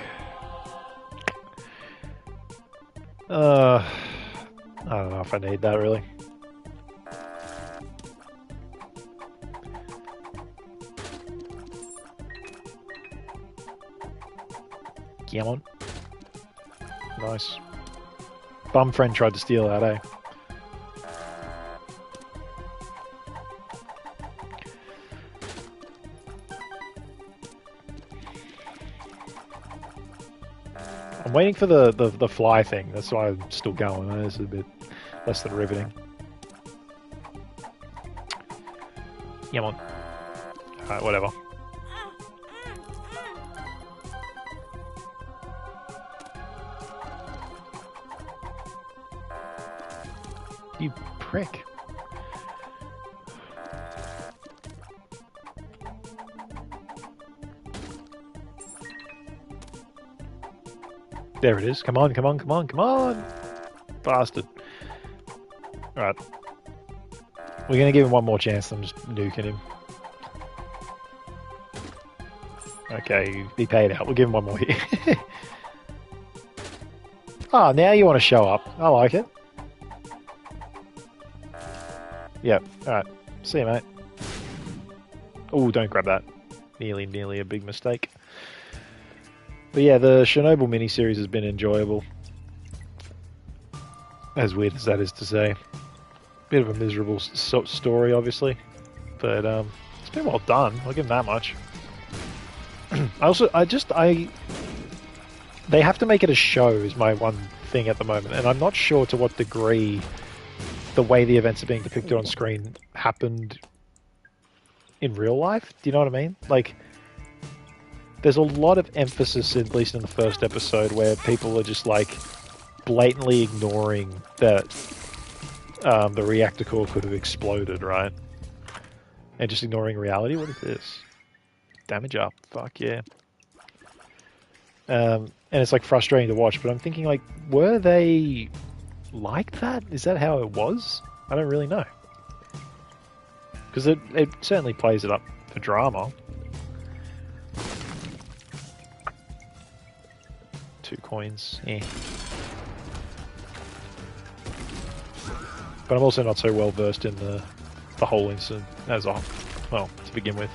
I don't know if I need that really. Come on. Nice. Bum friend tried to steal that, eh? I'm waiting for the fly thing. That's why I'm still going. It's a bit less than riveting. Come on. Alright, whatever. You prick. There it is. Come on, come on, come on, come on! Bastard. Alright. We're gonna give him one more chance than just nuking him. Okay, he paid out. We'll give him one more hit. Oh, now you want to show up. I like it. Yep, alright. See you, mate. Oh, don't grab that. Nearly a big mistake. But yeah, the Chernobyl miniseries has been enjoyable. As weird as that is to say. Bit of a miserable story, obviously. But it's been well done. I'll give them that much. They have to make it a show is my one thing at the moment. And I'm not sure to what degree the way the events are being depicted on screen happened in real life. Do you know what I mean? Like, there's a lot of emphasis, at least in the first episode, where people are just, like, blatantly ignoring that the reactor core could have exploded, right? And just ignoring reality. What is this? Damage up. Fuck yeah. and it's like frustrating to watch. But I'm thinking, like, were they like that? Is that how it was? I don't really know, because it certainly plays it up for drama. 2 coins, eh. But I'm also not so well versed in the whole incident as well, to begin with.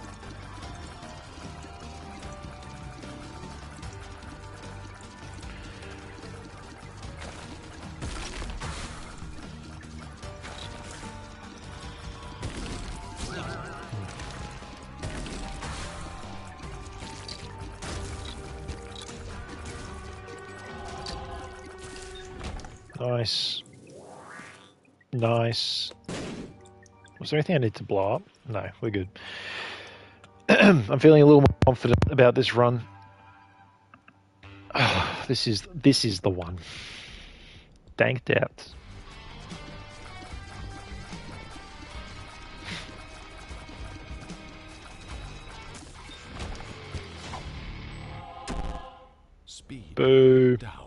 Nice. Nice. Was there anything I need to blow up? No, we're good. I'm feeling a little more confident about this run. Oh, this is the one. Danked out. Speed Boo. down.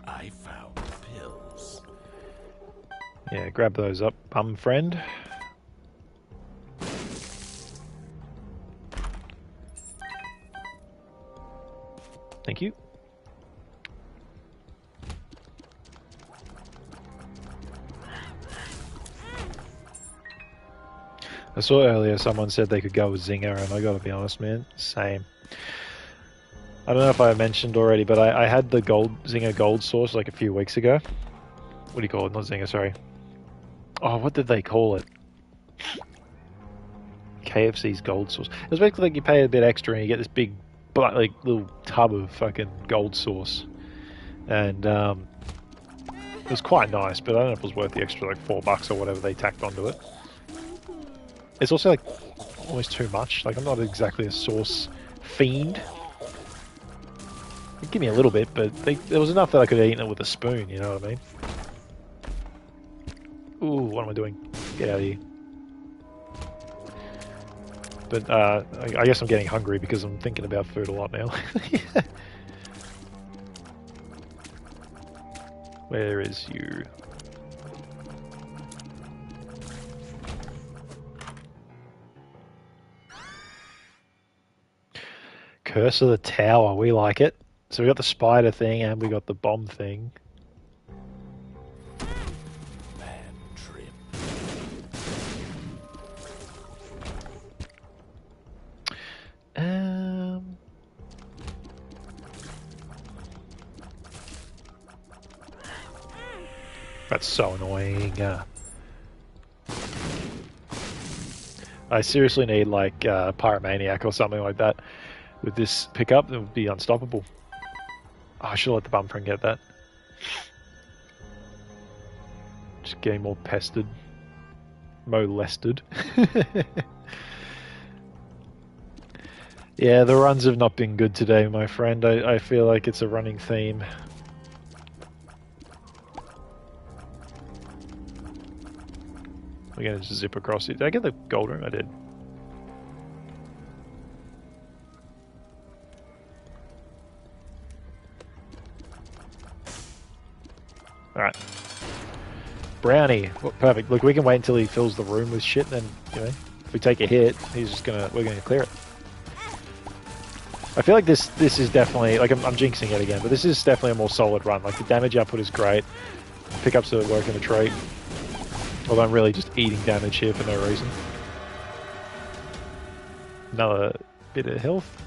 I found pills. Yeah, grab those up, bum friend. Thank you. I saw earlier someone said they could go with Zinger, and I gotta be honest, man, same. I don't know if I mentioned already, but I had the Zinger Gold Sauce like a few weeks ago. What do you call it? Not Zinger, sorry. Oh, what did they call it? KFC's Gold Sauce. It was basically like you pay a bit extra and you get this big, like, little tub of fucking gold sauce. And it was quite nice, but I don't know if it was worth the extra like $4 or whatever they tacked onto it. It's also like almost too much. Like, I'm not exactly a sauce fiend. Give me a little bit, but there was enough that I could have eaten it with a spoon, you know what I mean? Ooh, what am I doing? Get out of here. But I guess I'm getting hungry because I'm thinking about food a lot now. Where is you? Curse of the Tower, we like it. So we got the spider thing and we got the bomb thing. Bad trip. That's so annoying. I seriously need like Pyromaniac or something like that. With this pickup, it would be unstoppable. Oh, I should let the bum friend get that. Just getting more pestered. Molested. Yeah, the runs have not been good today, my friend. I feel like it's a running theme. We're gonna just zip across it. Did I get the gold room? I did. Alright. Brownie. Well, perfect. Look, we can wait until he fills the room with shit, then, you know, if we take a hit, we're gonna clear it. I feel like this is definitely, like, I'm jinxing it again, but this is definitely a more solid run. Like, the damage output is great. Pickups are working a treat. Although I'm really just eating damage here for no reason. Another bit of health.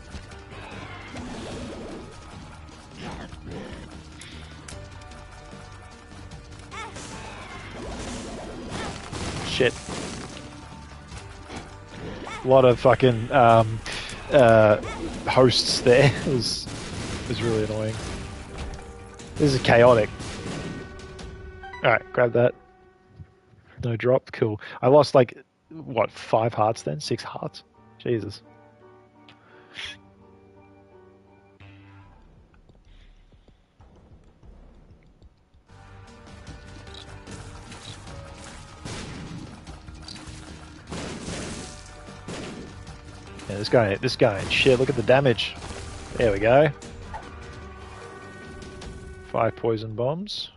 Shit. A lot of fucking hosts there. It was really annoying. This is chaotic. Alright, grab that. No drop, cool. I lost like, what, 5 hearts then? 6 hearts? Jesus. Yeah, this guy ain't shit. Look at the damage. There we go. 5 poison bombs.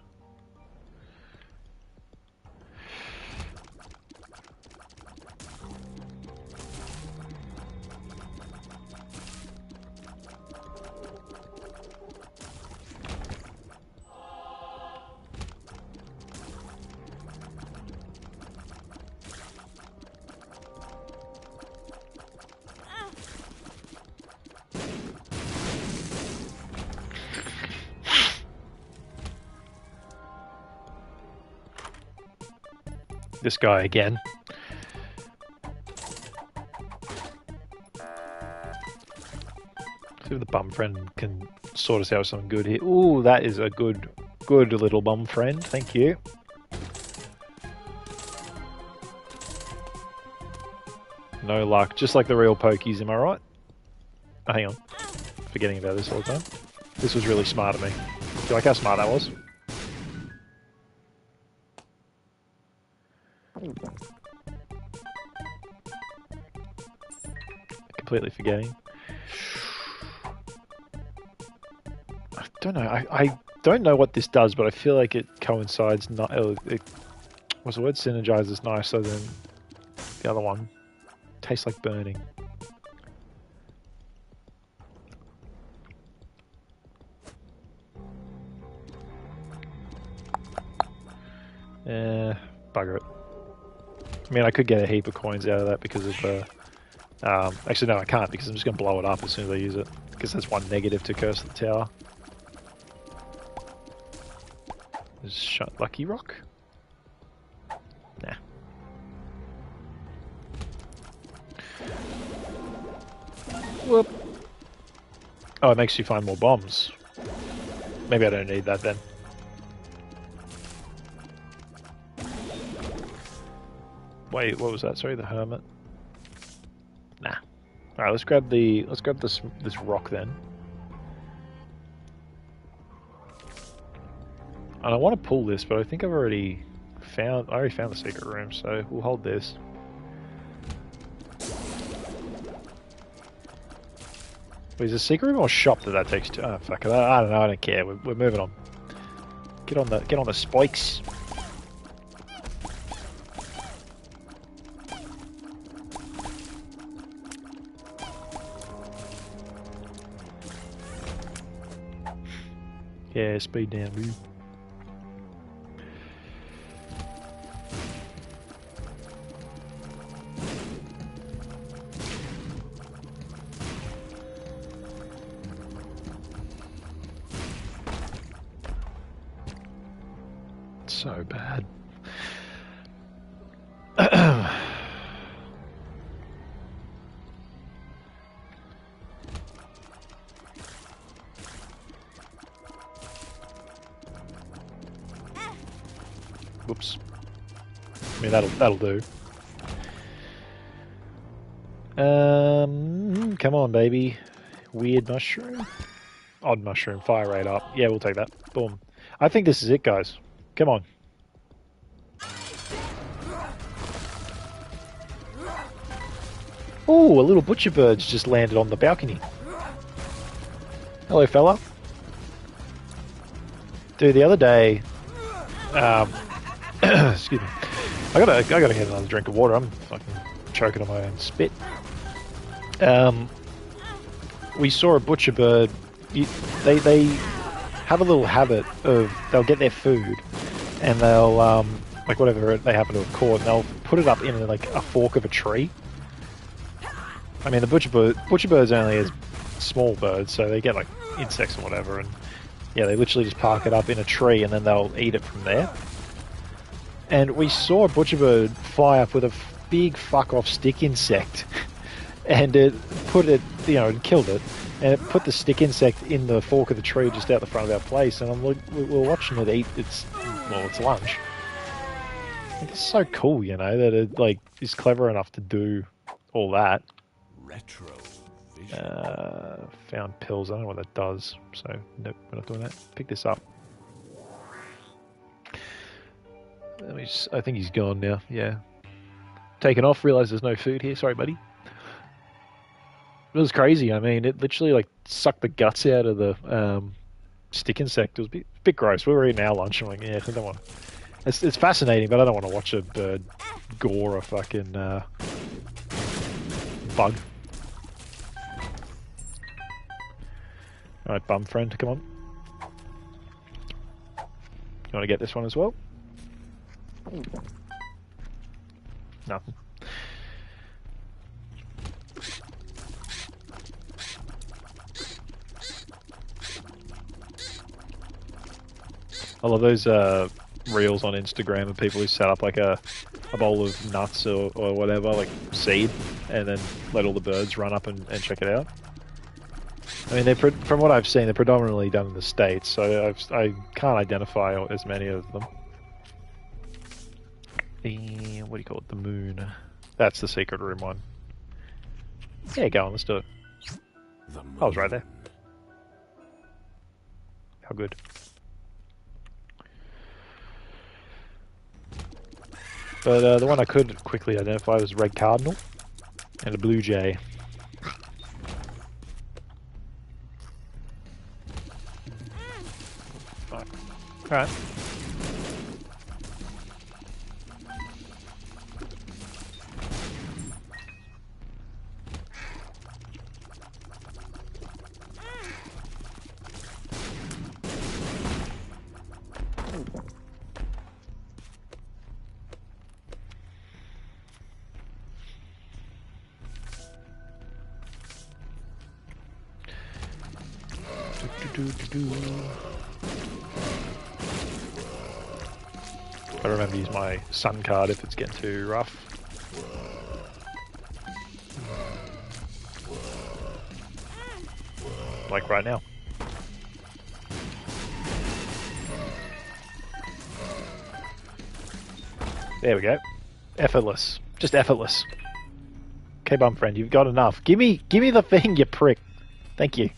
This guy again. See if the bum friend can sort us out with something good here. Ooh, that is a good little bum friend. Thank you. No luck. Just like the real pokies, am I right? Oh, hang on. Forgetting about this all the time. This was really smart of me. Do you like how smart that was? Completely forgetting. I don't know. I don't know what this does, but I feel like it coincides. What's the word? Synergizes nicer than the other one. Tastes like burning. Bugger it. I mean, I could get a heap of coins out of that because of the... actually, no, I can't because I'm just going to blow it up as soon as I use it. Because there's one negative to Curse of the Tower. Lucky Rock? Nah. Whoop. Oh, it makes you find more bombs. Maybe I don't need that then. Wait, what was that? Sorry, the hermit. Nah. All right, let's grab this rock then. And I want to pull this, but I think I already found the secret room, so we'll hold this. Wait, is it a secret room or shop that takes to? Oh fuck it! I don't know. I don't care. We're moving on. Get on the spikes. Yeah, speed down, dude. So bad. Whoops. I mean, that'll do. Come on, baby. Weird mushroom? Odd mushroom. Fire rate up. Yeah, we'll take that. Boom. I think this is it, guys. Come on. Oh, a little butcher bird's just landed on the balcony. Hello, fella. Dude, the other day... excuse me. I gotta get another drink of water. I'm fucking choking on my own spit. We saw a butcher bird. They have a little habit of they'll get their food and they'll like whatever they happen to have caught, and they'll put it up in like a fork of a tree. I mean, the butcher bird's only a small bird, so they get like insects or whatever, and yeah, they literally just park it up in a tree and then they'll eat it from there. And we saw a butcher bird fly up with a big fuck off stick insect, and it put it, it killed it, and it put the stick insect in the fork of the tree just out the front of our place. And I'm like, we're watching it eat its lunch. It's so cool, that it like is clever enough to do all that. Retro vision. Found pills. I don't know what that does, so nope, we're not doing that. Pick this up. I think he's gone now. Yeah, taken off. Realize there's no food here. Sorry, buddy. It was crazy. I mean, it literally like sucked the guts out of the stick insect. It was a bit gross. We were eating our lunch. I'm like, yeah, I don't want. It's fascinating, but I don't want to watch a bird gore a fucking bug. All right, bum friend, come on. You want to get this one as well? Nothing. I love those reels on Instagram of people who set up like a bowl of nuts or whatever, like seed, and then let all the birds run up and check it out. I mean, from what I've seen, they're predominantly done in the States, so I can't identify as many of them. The, what do you call it? The moon. That's the secret room one. Yeah, go on, let's do it. I was right there. How good. But the one I could quickly identify was red cardinal and a blue jay. Right. Alright. I remember to use my sun card if it's getting too rough. Like right now. There we go. Effortless. Just effortless. Okay, bum friend, you've got enough. Give me the thing, you prick. Thank you.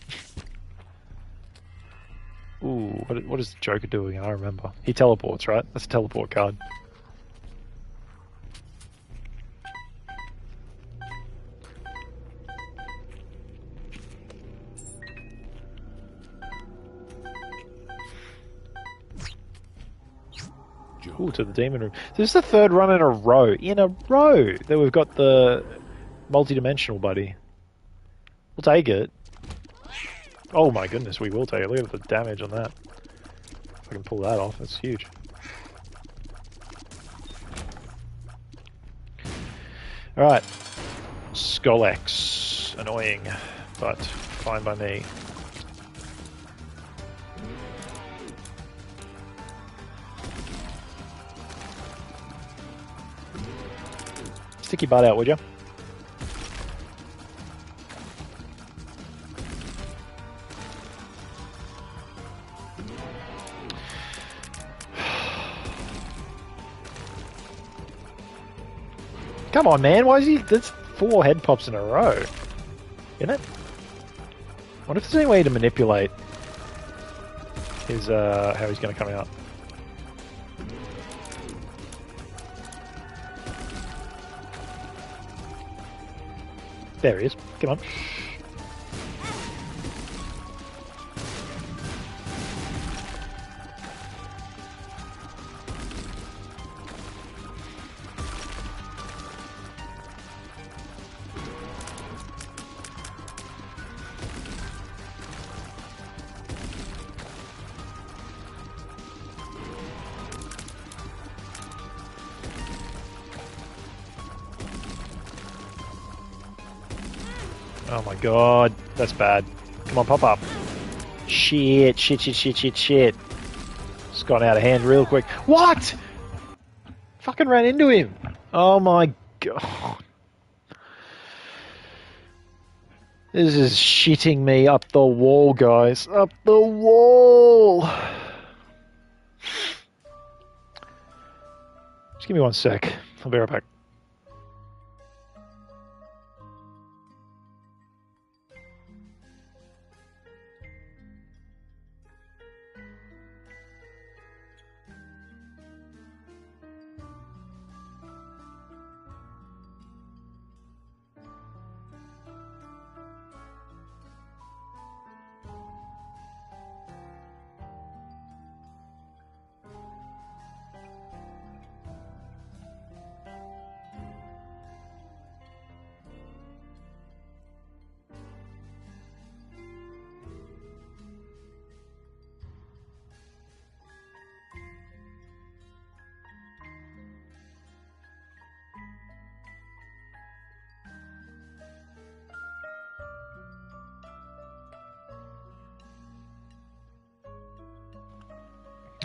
Ooh, what is the Joker doing? I remember. He teleports, right? That's a teleport card. Ooh, to the demon room. This is the third run in a row. That we've got the multi-dimensional buddy. We'll take it. Oh my goodness, we will take it. Look at the damage on that. If I can pull that off, that's huge. Alright. Skull-X. Annoying, but fine by me. Stick your butt out, would you? Come on, man. Why is he... That's 4 head pops in a row. Isn't it? I wonder if there's any way to manipulate his, how he's going to come out. There he is. Come on. Oh my god, that's bad. Come on, pop up. Shit. It's gone out of hand real quick. What? Fucking ran into him. Oh my god. This is shitting me up the wall, guys. Up the wall. Just give me 1 sec. I'll be right back.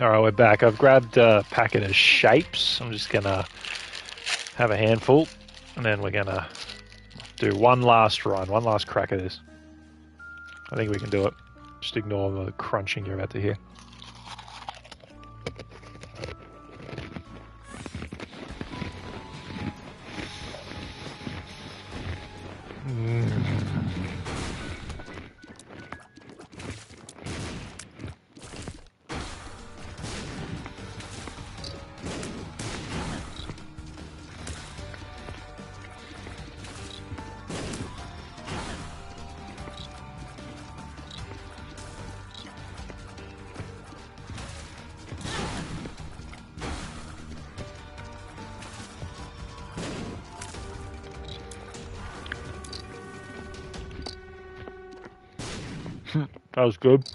Alright, we're back. I've grabbed a packet of shapes. I'm just gonna have a handful, and then we're gonna do one last run, one last crack at this. I think we can do it. Just ignore the crunching you're about to hear. That was good.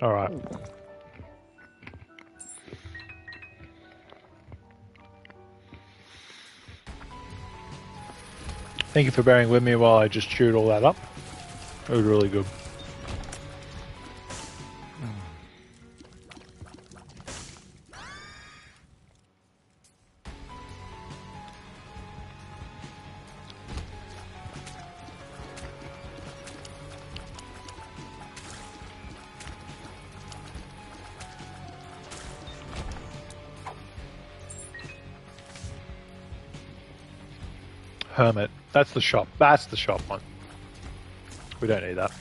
All right. Thank you for bearing with me while I just chewed all that up. It was really good. Hermit. That's the shop. That's the shop one. We don't need that.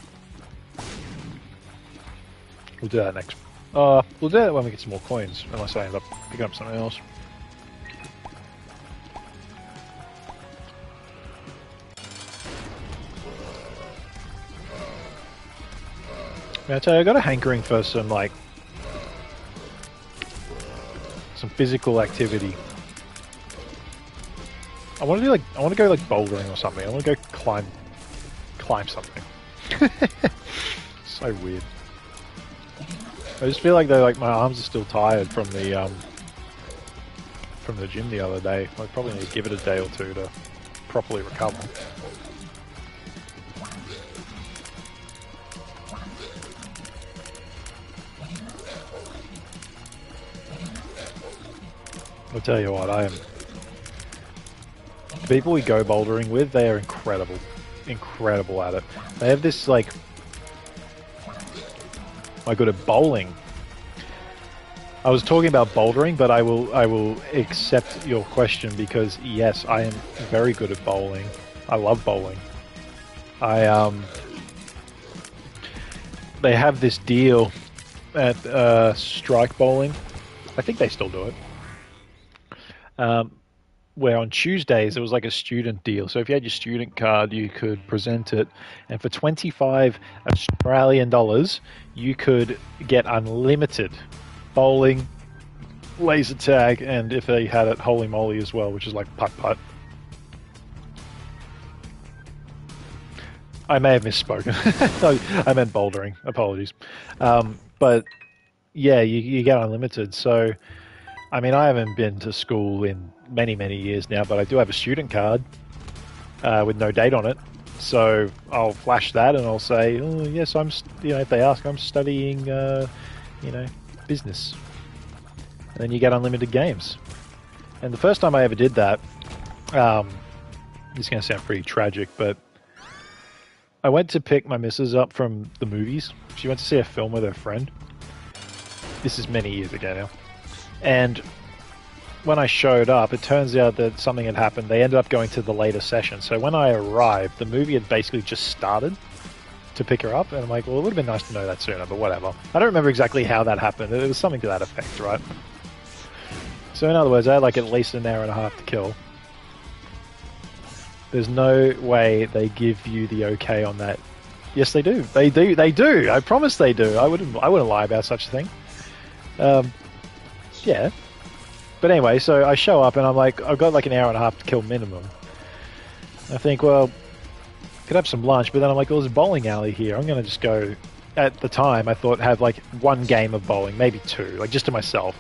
We'll do that next. We'll do that when we get some more coins, unless I end up picking up something else. I tell you, I got a hankering for some some physical activity. I want to go like bouldering or something. I want to go climb something. So weird. I just feel like though, like my arms are still tired from the gym the other day. I probably need to give it a day or two to properly recover. I'll tell you what, I am. The people we go bouldering with, they are incredible. Incredible at it. They have this, like... I'm good at bowling. I was talking about bouldering, but I will accept your question because, yes, I am very good at bowling. I love bowling. They have this deal at Strike Bowling. I think they still do it. Where on Tuesdays it was like a student deal. So if you had your student card, you could present it, and for 25 Australian dollars, you could get unlimited bowling, laser tag, and if they had it, holy moly as well, which is like putt-putt. I may have misspoken. I meant bouldering. Apologies. But yeah, you get unlimited. So, I mean, I haven't been to school in many, many years now, but I do have a student card with no date on it. So I'll flash that and I'll say, oh, yes, if they ask, I'm studying, business. And then you get unlimited games. And the first time I ever did that, this is going to sound pretty tragic, but I went to pick my missus up from the movies. She went to see a film with her friend. This is many years ago now. And when I showed up, it turns out that something had happened. They ended up going to the later session. So when I arrived, the movie had basically just started to pick her up. And I'm like, well, it would have been nice to know that sooner, but whatever. I don't remember exactly how that happened. It was something to that effect, right? So in other words, I had like at least an hour and a half to kill. There's no way they give you the okay on that. Yes, they do. They do. I promise they do. I wouldn't lie about such a thing. Yeah. But anyway, so I show up and I'm like, I've got like an hour and a half to kill minimum. I think, well, could have some lunch, but then I'm like, well, there's a bowling alley here. I'm going to just go, at the time, I thought have like one game of bowling, maybe two, like just to myself.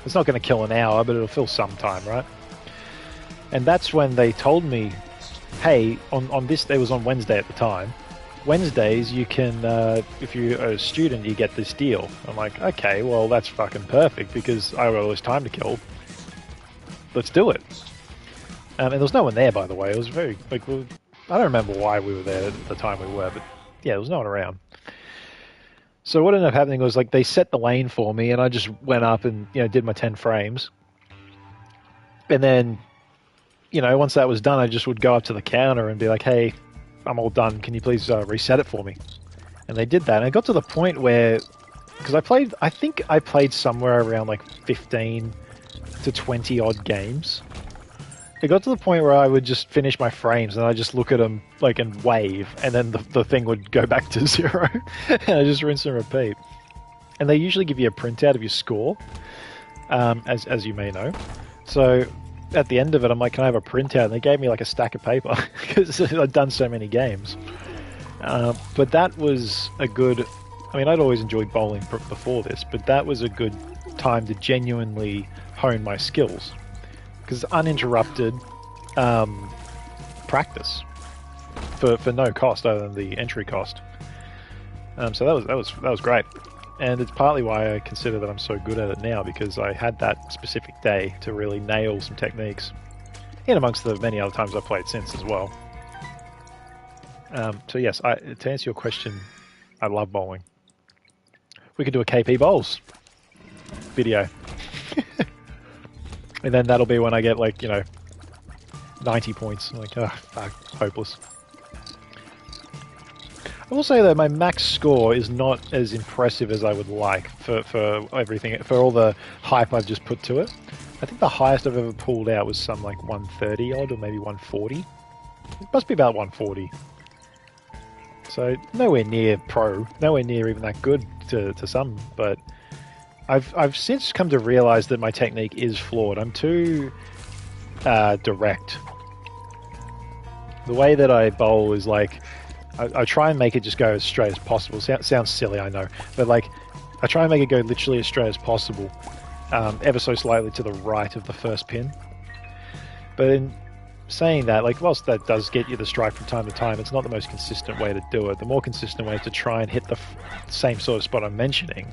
It's not going to kill an hour, but it'll fill some time, right? And that's when they told me, hey, on this, it was on Wednesday at the time. Wednesdays, you can, if you're a student, you get this deal. I'm like, okay, well, that's fucking perfect because I got all this time to kill. Let's do it. And there was no one there, by the way. It was very, like, I don't remember why we were there at the time we were, but yeah, there was no one around. So what ended up happening was, like, they set the lane for me, and I just went up and, did my 10 frames. And then, once that was done, I just would go up to the counter and be like, hey, I'm all done. Can you please reset it for me? And they did that. And it got to the point where, because I think I played somewhere around like 15 to 20 odd games. It got to the point where I would just finish my frames and I just look at them like and wave, and then the thing would go back to 0, and I just rinse and repeat. And they usually give you a printout of your score, as you may know. So at the end of it, I'm like, can I have a printout? And they gave me like a stack of paper because I'd done so many games. But that was a good... I mean, I'd always enjoyed bowling before this, but that was a good time to genuinely hone my skills. Because uninterrupted practice for no cost other than the entry cost. So that was great. And it's partly why I consider that I'm so good at it now, because I had that specific day to really nail some techniques, in amongst the many other times I've played since as well. So yes, to answer your question, I love bowling. We could do a KP Bowls video. And then that'll be when I get, like, 90 points. I'm like, oh, fuck, hopeless. I will say, though, my max score is not as impressive as I would like for everything, for all the hype I've just put to it. I think the highest I've ever pulled out was some, like, 130 odd, or maybe 140. It must be about 140. So, nowhere near pro, nowhere near even that good to some, but I've since come to realize that my technique is flawed. I'm too direct. The way that I bowl is like, I try and make it just go as straight as possible. Sounds silly, I know, but like, I try and make it go literally as straight as possible, ever so slightly to the right of the first pin. But in saying that, like, whilst that does get you the strike from time to time, it's not the most consistent way to do it. The more consistent way is to try and hit the same sort of spot I'm mentioning,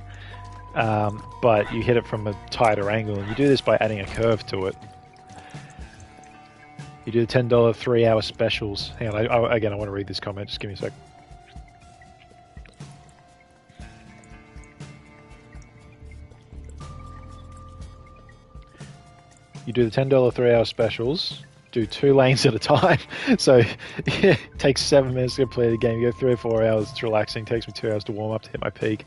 but you hit it from a tighter angle, and you do this by adding a curve to it. You do the $10 3-hour specials. Hang on, again, I want to read this comment. Just give me a sec. You do the $10 3-hour specials. Do 2 lanes at a time. So it takes 7 minutes to complete the game. You go 3 or 4 hours. It's relaxing. It takes me 2 hours to warm up to hit my peak.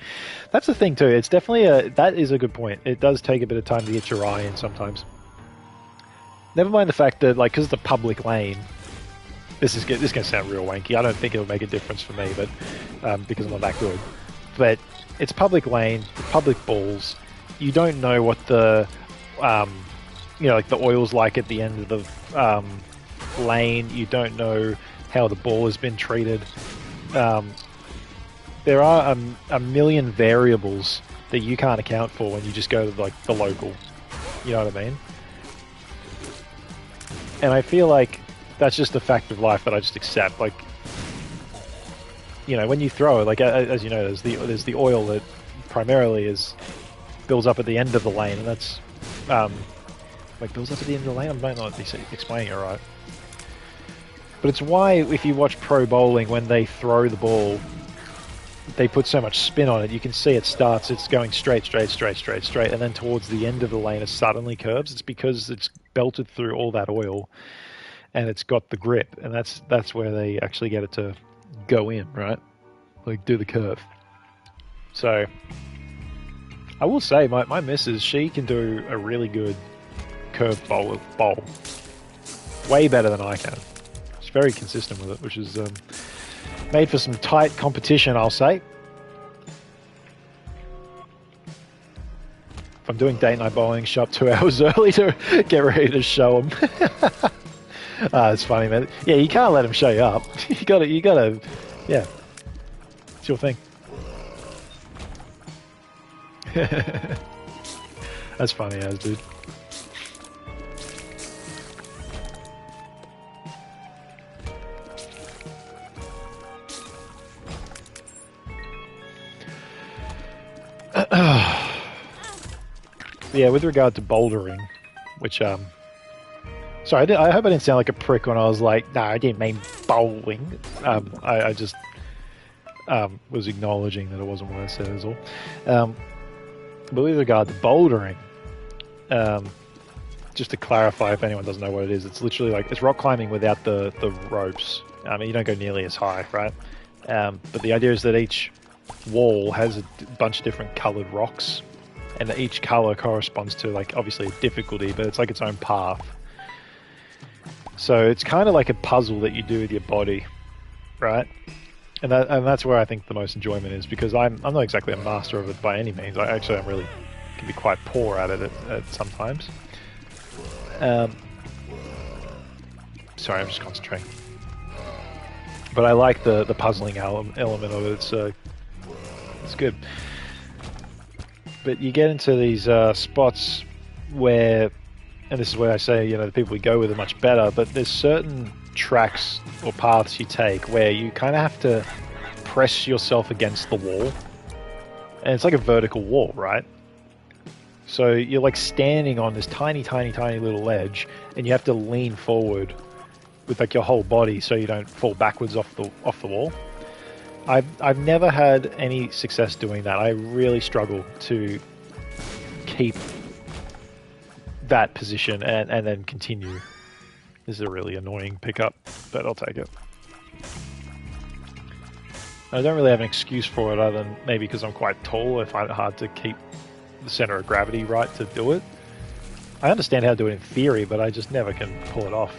That's the thing too. It's definitely that is a good point. It does take a bit of time to get your eye in sometimes. Never mind the fact that, like, because it's a public lane, this is going to sound real wanky. I don't think it'll make a difference for me, but because I'm not that good. But it's public lane, public balls. You don't know what the like the oil's like at the end of the lane. You don't know how the ball has been treated. There are a million variables that you can't account for when you just go to, like, the local. You know what I mean? And I feel like that's just a fact of life that I just accept. Like, when you throw it, like, as you know, there's the oil that primarily builds up at the end of the lane, and that's builds up at the end of the lane. I might not be explaining it right, but it's why if you watch pro bowling, when they throw the ball, they put so much spin on it. You can see it's going straight, and then towards the end of the lane, it suddenly curves. It's because it's belted through all that oil, and it's got the grip, and that's where they actually get it to go in, right? Like, do the curve. So I will say, my missus, she can do a really good curved bowl. Way better than I can. She's very consistent with it, which is made for some tight competition, I'll say. If I'm doing date night bowling, show up 2 hours early to get ready to show them. It's funny, man. Yeah, you can't let them show you up. You gotta, yeah. It's your thing. That's funny as, dude. yeah, with regard to bouldering, which sorry, I hope I didn't sound like a prick when I was like, no, I didn't mean bowling. I just was acknowledging that it wasn't what I said is all. But with regard to bouldering, just to clarify if anyone doesn't know what it is, it's literally like, it's rock climbing without the ropes. You don't go nearly as high, right? But the idea is that each wall has a bunch of different coloured rocks, and that each colour corresponds to, like, obviously a difficulty, but it's like its own path. So it's kind of like a puzzle that you do with your body, right? And that's where I think the most enjoyment is, because I'm not exactly a master of it by any means. I'm really can be quite poor at it at sometimes. Sorry, I'm just concentrating. But I like the puzzling element of it. It's good. But you get into these spots where, and this is where I say, the people we go with are much better, but there's certain tracks or paths you take where you kind of have to press yourself against the wall. And it's like a vertical wall, right? So you're like standing on this tiny, tiny, tiny little ledge, and you have to lean forward with like your whole body so you don't fall backwards off the wall. I've never had any success doing that. I really struggle to keep that position and then continue. This is a really annoying pickup, but I'll take it. I don't really have an excuse for it other than maybe because I'm quite tall. I find it hard to keep the center of gravity right to do it. I understand how to do it in theory, but I just never can pull it off.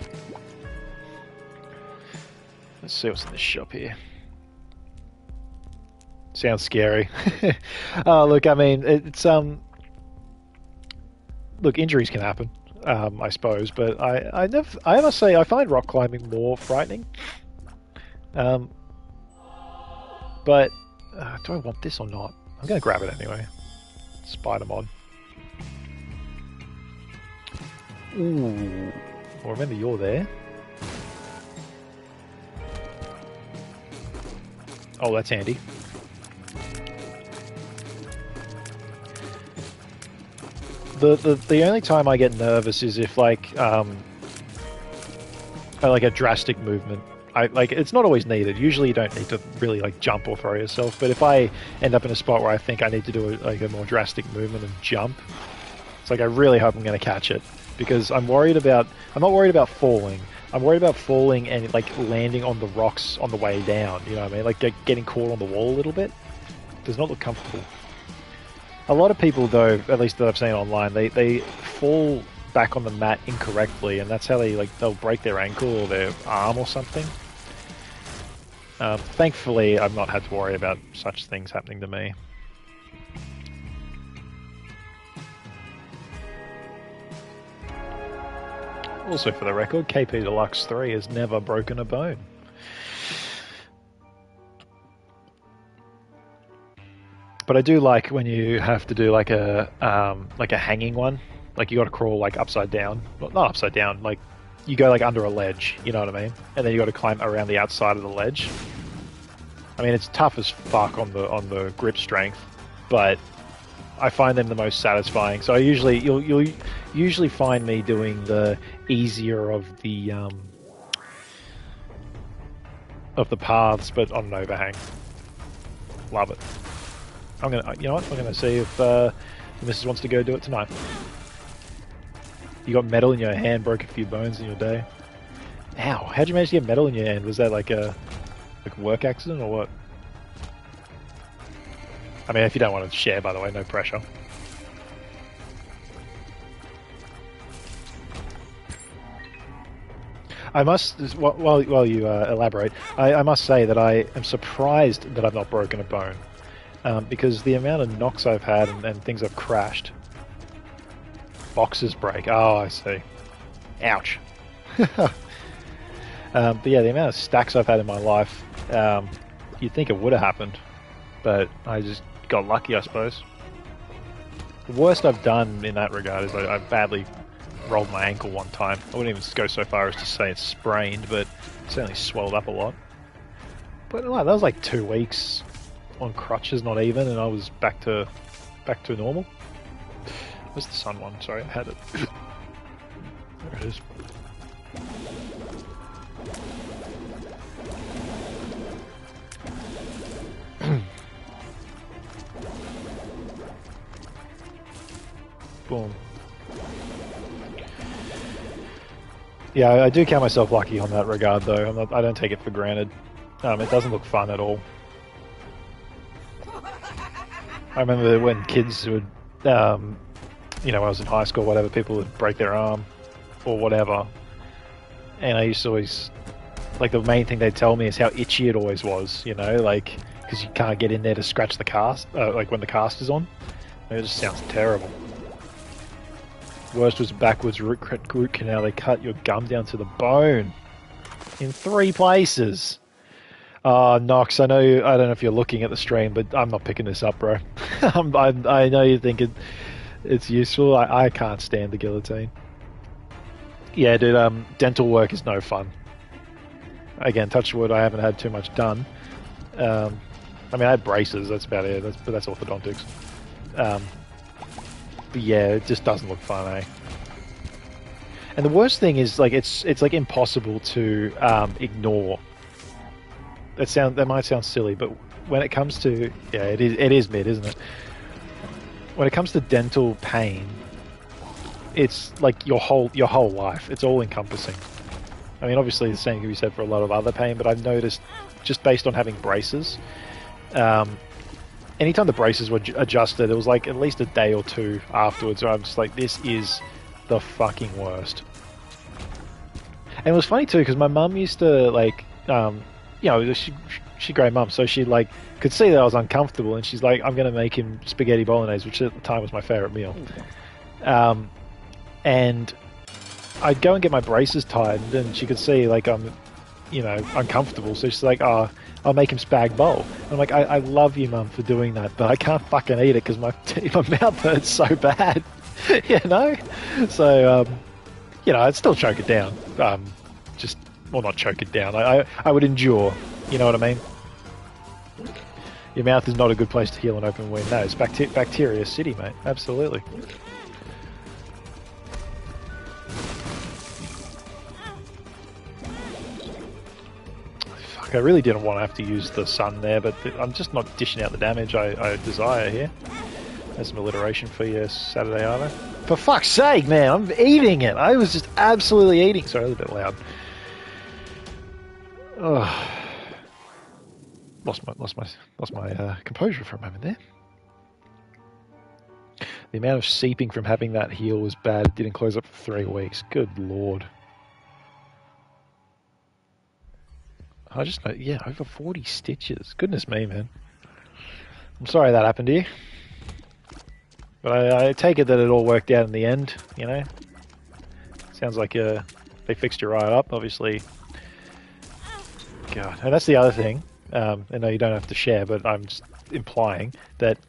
Let's see what's in this shop here. Sounds scary. Oh, look, I mean, it's look, injuries can happen, I suppose, but I must say I find rock climbing more frightening. But do I want this or not? I'm going to grab it anyway. Spider mod. Ooh. Well, remember you're there. Oh, that's handy. The only time I get nervous is if like a drastic movement. It's not always needed. Usually you don't need to really like jump or throw yourself. But if I end up in a spot where I think I need to do a more drastic movement and jump, it's like I really hope I'm going to catch it, because I'm not worried about falling. I'm worried about falling and like landing on the rocks on the way down. You know what I mean? Like getting caught on the wall a little bit. Does not look comfortable. A lot of people, though, at least that I've seen online, they fall back on the mat incorrectly, and that's how they'll break their ankle or their arm or something. Thankfully, I've not had to worry about such things happening to me. Also, for the record, KP Deluxe 3 has never broken a bone. But I do like when you have to do like a hanging one. Like you got to crawl like upside down. Not upside down. Like you go like under a ledge. You know what I mean? And then you got to climb around the outside of the ledge. I mean, it's tough as fuck on the grip strength, but I find them the most satisfying. So you'll usually find me doing the easier of the paths, but on an overhang. Love it. You know what? I'm gonna see if the missus wants to go do it tonight. You got metal in your hand, broke a few bones in your day. Ow! How'd you manage to get metal in your hand? Was that like a work accident or what? I mean, if you don't want to share, by the way, no pressure. I must, while you elaborate, I must say that I am surprised that I've not broken a bone. Because the amount of knocks I've had and things I've crashed. Boxes break. Oh, I see. Ouch. But yeah, the amount of stacks I've had in my life, you'd think it would have happened. But I just got lucky, I suppose. The worst I've done in that regard is I badly rolled my ankle one time. I wouldn't even go so far as to say it's sprained, but it certainly swelled up a lot. But that was like 2 weeks on crutches, not even, and I was back to normal. Where's the sun one? Sorry, I had it. There it is. Boom. Yeah, I do count myself lucky on that regard, though. I don't take it for granted. It doesn't look fun at all. I remember when kids would, you know, when I was in high school, whatever, people would break their arm or whatever, and I used to always, like, the main thing they'd tell me is how itchy it always was, you know, like, because you can't get in there to scratch the cast, like when the cast is on. It just sounds terrible. Worst was backwards root canal. They cut your gum down to the bone in 3 places. Nox, I don't know if you're looking at the stream, but I'm not picking this up, bro. I know you think it's useful. I can't stand the guillotine. Yeah, dude. Dental work is no fun. Again, touch wood. I haven't had too much done. I mean, I had braces. That's about it. But that's orthodontics. But yeah, it just doesn't look fun, eh? And the worst thing is, like, it's like impossible to ignore. That might sound silly, but when it comes to, yeah, it is mid, isn't it? When it comes to dental pain, it's like your whole life. It's all encompassing. I mean, obviously the same can be said for a lot of other pain, but I've noticed, just based on having braces, anytime the braces were adjusted, it was like at least a day or two afterwards where I'm just like, this is the fucking worst. And it was funny too, because my mum used to, like, you know, she great mum, so she, like, could see that I was uncomfortable, and she's like, I'm going to make him spaghetti bolognese, which at the time was my favourite meal. And I'd go and get my braces tightened, and she could see, like, I'm, you know, uncomfortable, so she's like, oh, I'll make him spag bowl. And I'm like, I love you, mum, for doing that, but I can't fucking eat it because my mouth hurts so bad, you know? So, you know, I'd still choke it down. Well, not choke it down. I would endure. You know what I mean? Your mouth is not a good place to heal an open wound. No, it's bacteria city, mate. Absolutely. Fuck, I really didn't want to have to use the sun there, but I'm just not dishing out the damage I desire here. There's some alliteration for you, Saturday Arvo. For fuck's sake, man! I'm eating it! I was just absolutely eating. Sorry, a little bit loud. Oh, lost my composure for a moment there. The amount of seeping from having that heal was bad. It didn't close up for 3 weeks. Good lord. I just know, yeah, over 40 stitches. Goodness me, man. I'm sorry that happened to you. But I take it that it all worked out in the end, you know? Sounds like they fixed you right up, obviously. God, and that's the other thing. I know you don't have to share, but I'm just implying that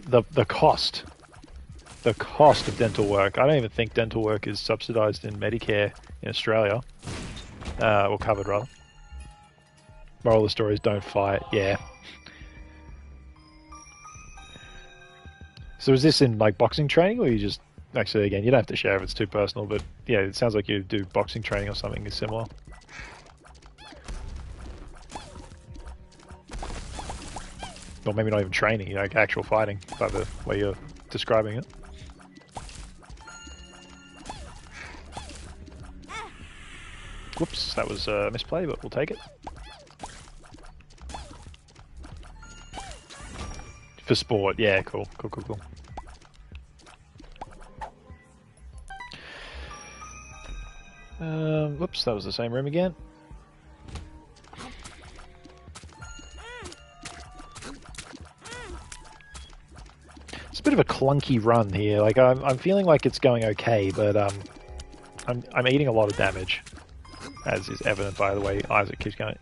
the cost of dental work. I don't even think dental work is subsidised in Medicare in Australia, or covered rather. Moral of the story is don't fight. Yeah. So is this in like boxing training, or you just actually again you don't have to share if it's too personal, but yeah, it sounds like you do boxing training or something similar. Or maybe not even training, you know, like actual fighting, by the way you're describing it. Whoops, that was a misplay, but we'll take it. For sport, yeah, cool. Whoops, that was the same room again. It's a bit of a clunky run here. Like I'm feeling like it's going okay, but I'm eating a lot of damage, as is evident by the way Isaac keeps going.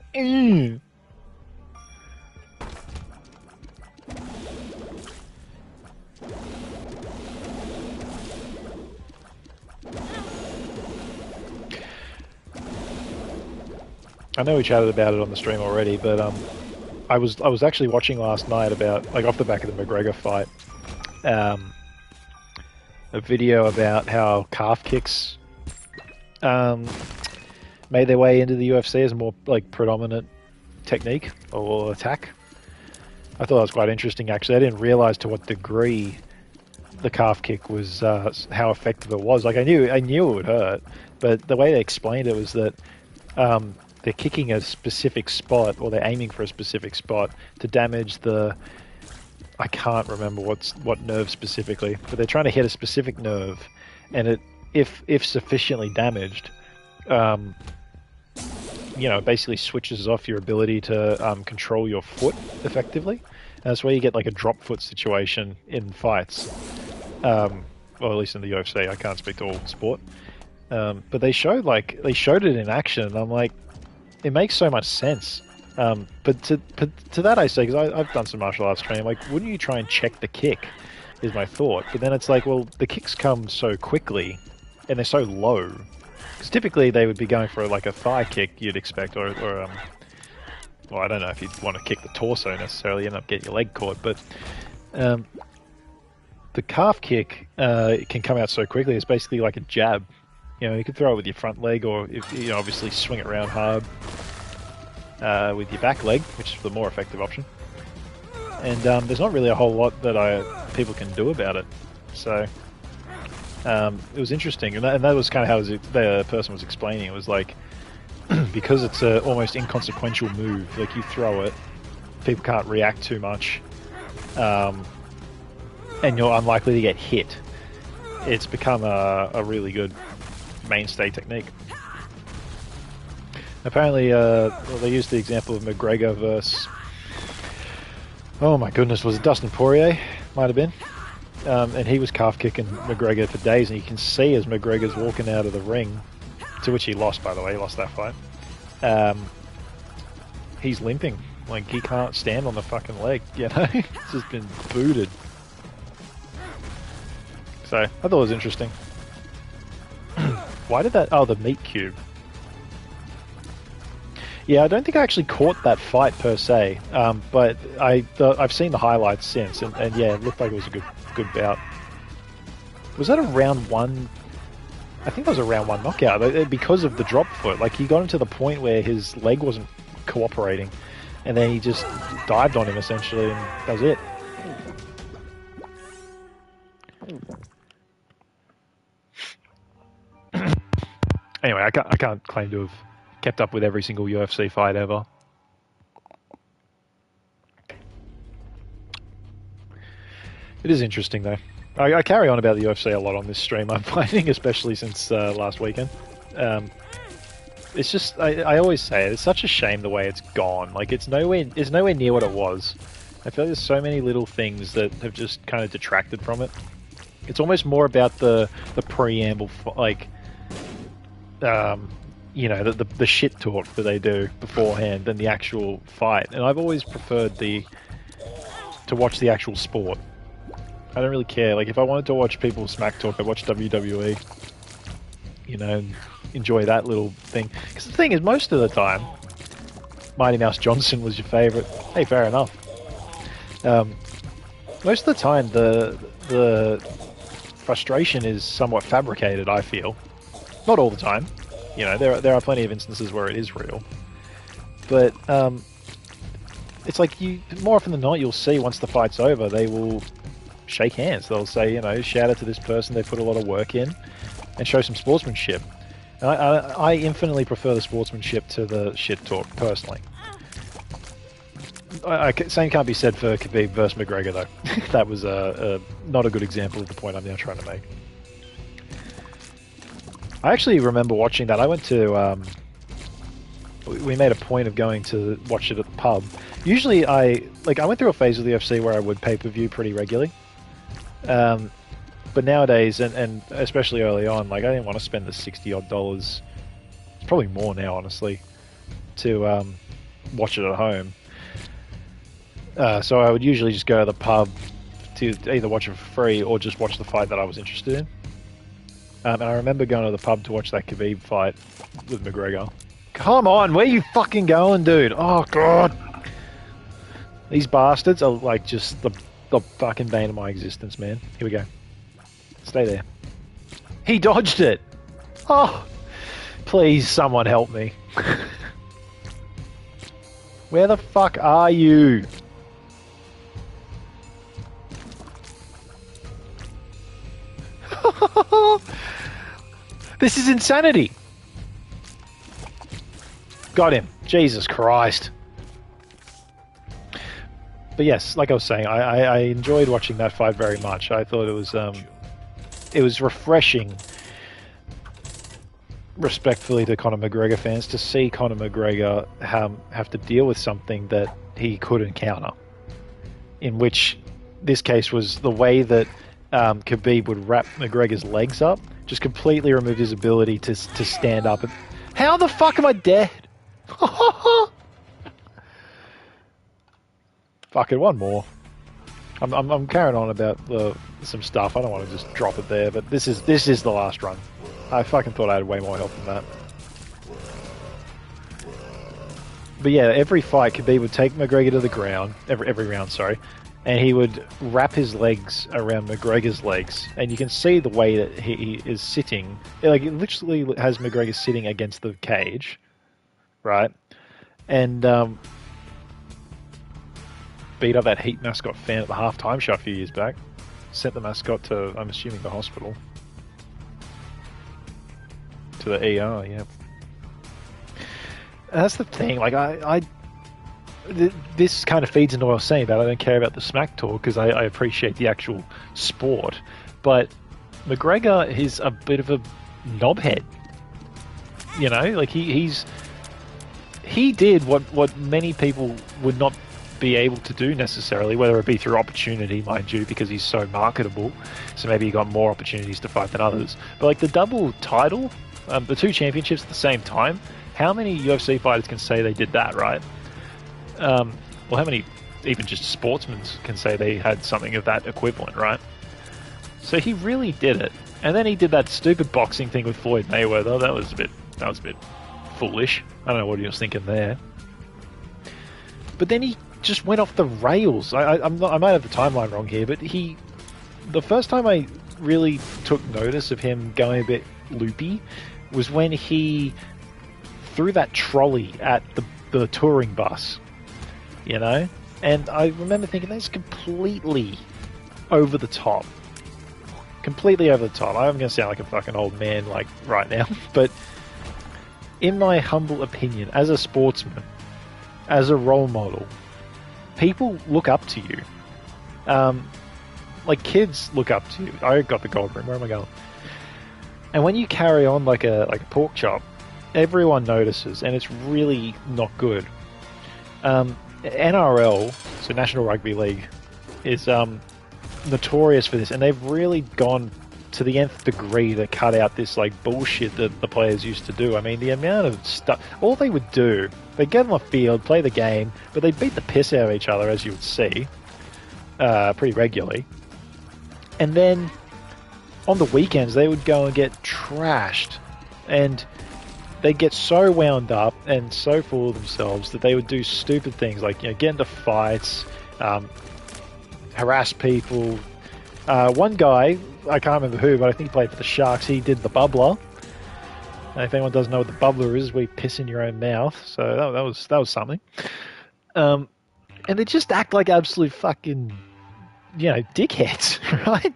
I know we chatted about it on the stream already, but I was actually watching last night about, like, off the back of the McGregor fight, a video about how calf kicks made their way into the UFC as a more like predominant technique or attack. I thought that was quite interesting, actually. I didn't realize to what degree the calf kick was, how effective it was. Like I knew it would hurt, but the way they explained it was that they're kicking a specific spot, or they're aiming for a specific spot to damage the. I can't remember what nerve specifically, but they're trying to hit a specific nerve, and if sufficiently damaged, it basically switches off your ability to control your foot effectively. And that's where you get like a drop foot situation in fights. Well, at least in the UFC. I can't speak to all sport, but they showed it in action, and I'm like, it makes so much sense. But to that I say, because I've done some martial arts training, like, wouldn't you try and check the kick? Is my thought. But then it's like, well, the kicks come so quickly, and they're so low. Because typically they would be going for like a thigh kick, you'd expect, or well, I don't know if you'd want to kick the torso necessarily, end up getting your leg caught, but the calf kick can come out so quickly. It's basically like a jab. You could throw it with your front leg, or if, obviously swing it around hard with your back leg, which is the more effective option. And there's not really a whole lot that people can do about it. So it was interesting, and that was kind of how the person was explaining. It was like, because it's a almost inconsequential move, like you throw it, people can't react too much, and you're unlikely to get hit. It's become a really good mainstay technique. Apparently, they used the example of McGregor versus, oh my goodness, was it Dustin Poirier? Might have been. And he was calf kicking McGregor for days, and you can see as McGregor's walking out of the ring, to which he lost, by the way, he lost that fight. He's limping, like he can't stand on the fucking leg, He's just been booted. So I thought it was interesting. Why did that? Oh, the meat cube. Yeah, I don't think I actually caught that fight per se, but I've seen the highlights since, and yeah, it looked like it was a good bout. Was that a round one? I think that was a round one knockout because of the drop foot. Like he got him to the point where his leg wasn't cooperating, and then he just dived on him essentially, and that was it. Anyway, I can't claim to have kept up with every single UFC fight ever. It is interesting though. I carry on about the UFC a lot on this stream, I'm finding, especially since last weekend. It's just, I always say it, it's such a shame the way it's gone. Like it's nowhere near what it was. I feel like there's so many little things that have just kind of detracted from it. It's almost more about the preamble, like, the shit talk that they do beforehand than the actual fight. And I've always preferred to watch the actual sport. I don't really care. Like, if I wanted to watch people smack talk, I'd watch WWE. And enjoy that little thing. Because the thing is, most of the time, Mighty Mouse Johnson was your favourite. Hey, fair enough. Most of the time, the frustration is somewhat fabricated, I feel. Not all the time. There are plenty of instances where it is real. But it's like more often than not, you'll see once the fight's over, they will shake hands. They'll say, shout out to this person, they put a lot of work in, and show some sportsmanship. And I infinitely prefer the sportsmanship to the shit talk, personally. Same can't be said for Khabib versus McGregor, though. That was not a good example of the point I'm now trying to make. I actually remember watching that. I went to... we made a point of going to watch it at the pub. Usually I went through a phase of the UFC where I would pay-per-view pretty regularly. But nowadays, and especially early on, I didn't want to spend the $60-odd. It's probably more now, honestly, to watch it at home. So I would usually just go to the pub to either watch it for free or just watch the fight that I was interested in. And I remember going to the pub to watch that Khabib fight with McGregor. Come on, where you fucking going, dude? Oh, God. These bastards are just the fucking bane of my existence, man. Here we go. Stay there. He dodged it! Oh! Please, someone help me. Where the fuck are you? This is insanity! Got him. Jesus Christ. But yes, like I was saying, I enjoyed watching that fight very much. I thought it was refreshing, respectfully to Conor McGregor fans, to see Conor McGregor have to deal with something that he couldn't counter. In which this case was the way that Khabib would wrap McGregor's legs up, just completely removed his ability to stand up. How the fuck am I dead? Fuck it, one more. I'm carrying on about some stuff. I don't want to just drop it there, but this is the last run. I fucking thought I had way more help than that. But yeah, every fight, Khabib would take McGregor to the ground, every round, sorry, and he would wrap his legs around McGregor's legs, and you can see the way that he is sitting. Like, it literally has McGregor sitting against the cage, right? And beat up that Heat mascot fan at the halftime show a few years back. Sent the mascot to, I'm assuming, the hospital. To the ER, yeah. And that's the thing, like, this kind of feeds into what I was saying about I don't care about the smack talk because I appreciate the actual sport. But McGregor is a bit of a knobhead. You know, like he did what many people would not be able to do necessarily, whether it be through opportunity, mind you, because he's so marketable, so maybe he got more opportunities to fight than others. But like the double title, the two championships at the same time, how many UFC fighters can say they did that, right? Well, how many even just sportsmen can say they had something of that equivalent, right? So he really did it. And then he did that stupid boxing thing with Floyd Mayweather. That was a bit foolish. I don't know what he was thinking there. But then he just went off the rails. I might have the timeline wrong here, but the first time I really took notice of him going a bit loopy was when he threw that trolley at the touring bus, you know? And I remember thinking, that's completely over the top. Completely over the top. I'm going to sound like a fucking old man, like, right now, but in my humble opinion, as a sportsman, as a role model, people look up to you. Like kids look up to you. I got the gold ring. Where am I going? And when you carry on like a pork chop, everyone notices, and it's really not good. NRL, so National Rugby League, is notorious for this, and they've really gone to the nth degree to cut out this like bullshit that the players used to do. I mean, the amount of stuff, all they would do, they'd get on the field, play the game, but they'd beat the piss out of each other, as you would see, pretty regularly. And then on the weekends, they would go and get trashed, and they'd get so wound up and so full of themselves that they would do stupid things like, you know, get into fights, harass people. One guy, I can't remember who, but I think he played for the Sharks. He did the bubbler. And if anyone doesn't know what the bubbler is, we piss in your own mouth. So that was something. And they just act like absolute fucking, you know, dickheads, right?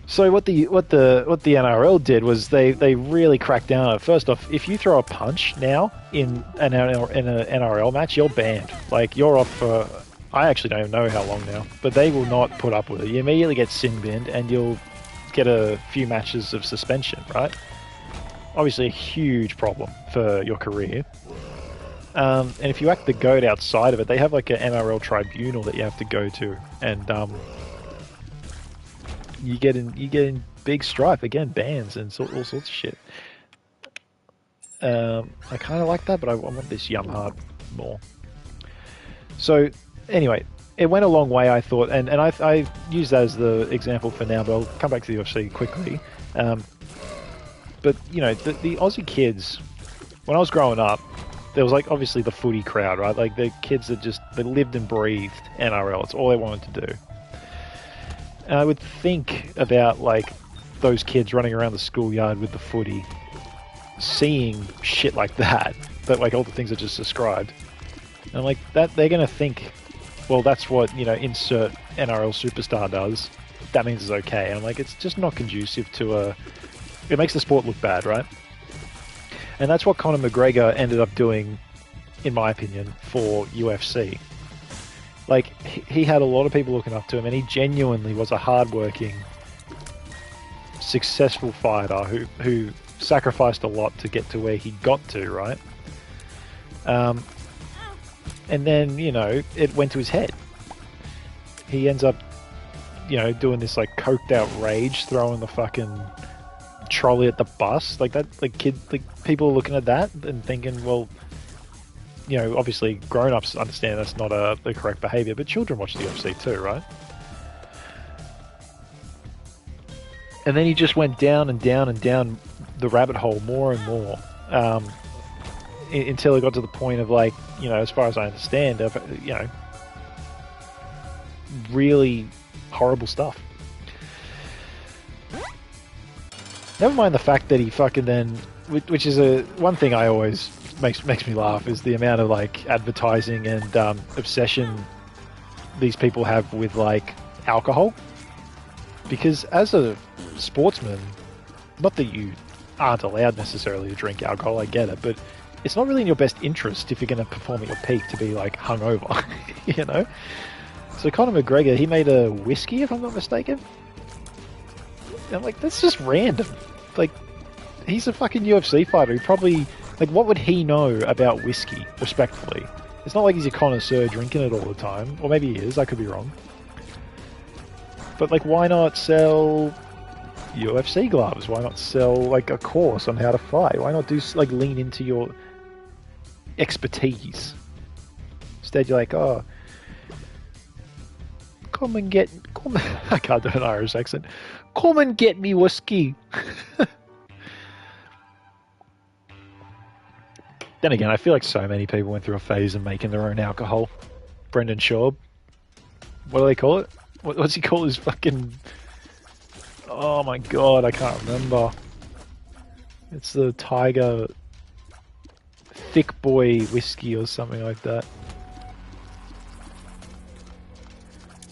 So what the NRL did was they really cracked down on it. First off, if you throw a punch now in an NRL match, you're banned. Like, you're off for, I actually don't even know how long now, but they will not put up with it. You immediately get sin binned, and you'll get a few matches of suspension, right? Obviously a huge problem for your career. And if you act the goat outside of it, they have like an NRL tribunal that you have to go to, and you get in big strife, again, bans and all sorts of shit. I kind of like that, but I want this yum hard more. So anyway, it went a long way, I thought, and I use that as the example for now, but I'll come back to the UFC quickly. But you know, the Aussie kids, when I was growing up, there was like obviously the footy crowd, right? Like the kids that they lived and breathed NRL. It's all they wanted to do. And I would think about like those kids running around the schoolyard with the footy, seeing shit like that, but like all the things I just described. And I'm like, that they're gonna think, well, that's what, you know, insert NRL superstar does. That means it's okay. And I'm like, it's just not conducive to a. It makes the sport look bad, right? And that's what Conor McGregor ended up doing, in my opinion, for UFC. Like, he had a lot of people looking up to him, and he genuinely was a hardworking, successful fighter who sacrificed a lot to get to where he got to, right? And then, you know, it went to his head. He ends up, you know, doing this, like, coked out rage, throwing the fucking trolley at the bus. Like, that, like, people are looking at that and thinking, well, you know, obviously grown-ups understand that's not the correct behaviour, but children watch the UFC too, right? And then he just went down and down and down the rabbit hole more and more, until it got to the point of, like, you know, as far as I understand, of, you know, really horrible stuff. Never mind the fact that he fucking then, which is one thing I always makes me laugh, is the amount of, like, advertising and obsession these people have with, like, alcohol. Because as a sportsman, not that you aren't allowed necessarily to drink alcohol, I get it, but it's not really in your best interest if you're going to perform at your peak to be, like, hungover, you know? So Conor McGregor, he made a whiskey, if I'm not mistaken. And I'm like, that's just random. Like, he's a fucking UFC fighter. He probably, like, what would he know about whiskey, respectfully? It's not like he's a connoisseur drinking it all the time. Or maybe he is, I could be wrong. But, like, why not sell UFC gloves? Why not sell, like, a course on how to fight? Why not do, like, lean into your expertise? Instead, you're like, oh, I can't do an Irish accent. Come and get me whiskey. Then again, I feel like so many people went through a phase of making their own alcohol. Brendan Schaub. What do they call it? What's he call his fucking... Oh my god, I can't remember. It's the Tiger Thick Boy whiskey or something like that.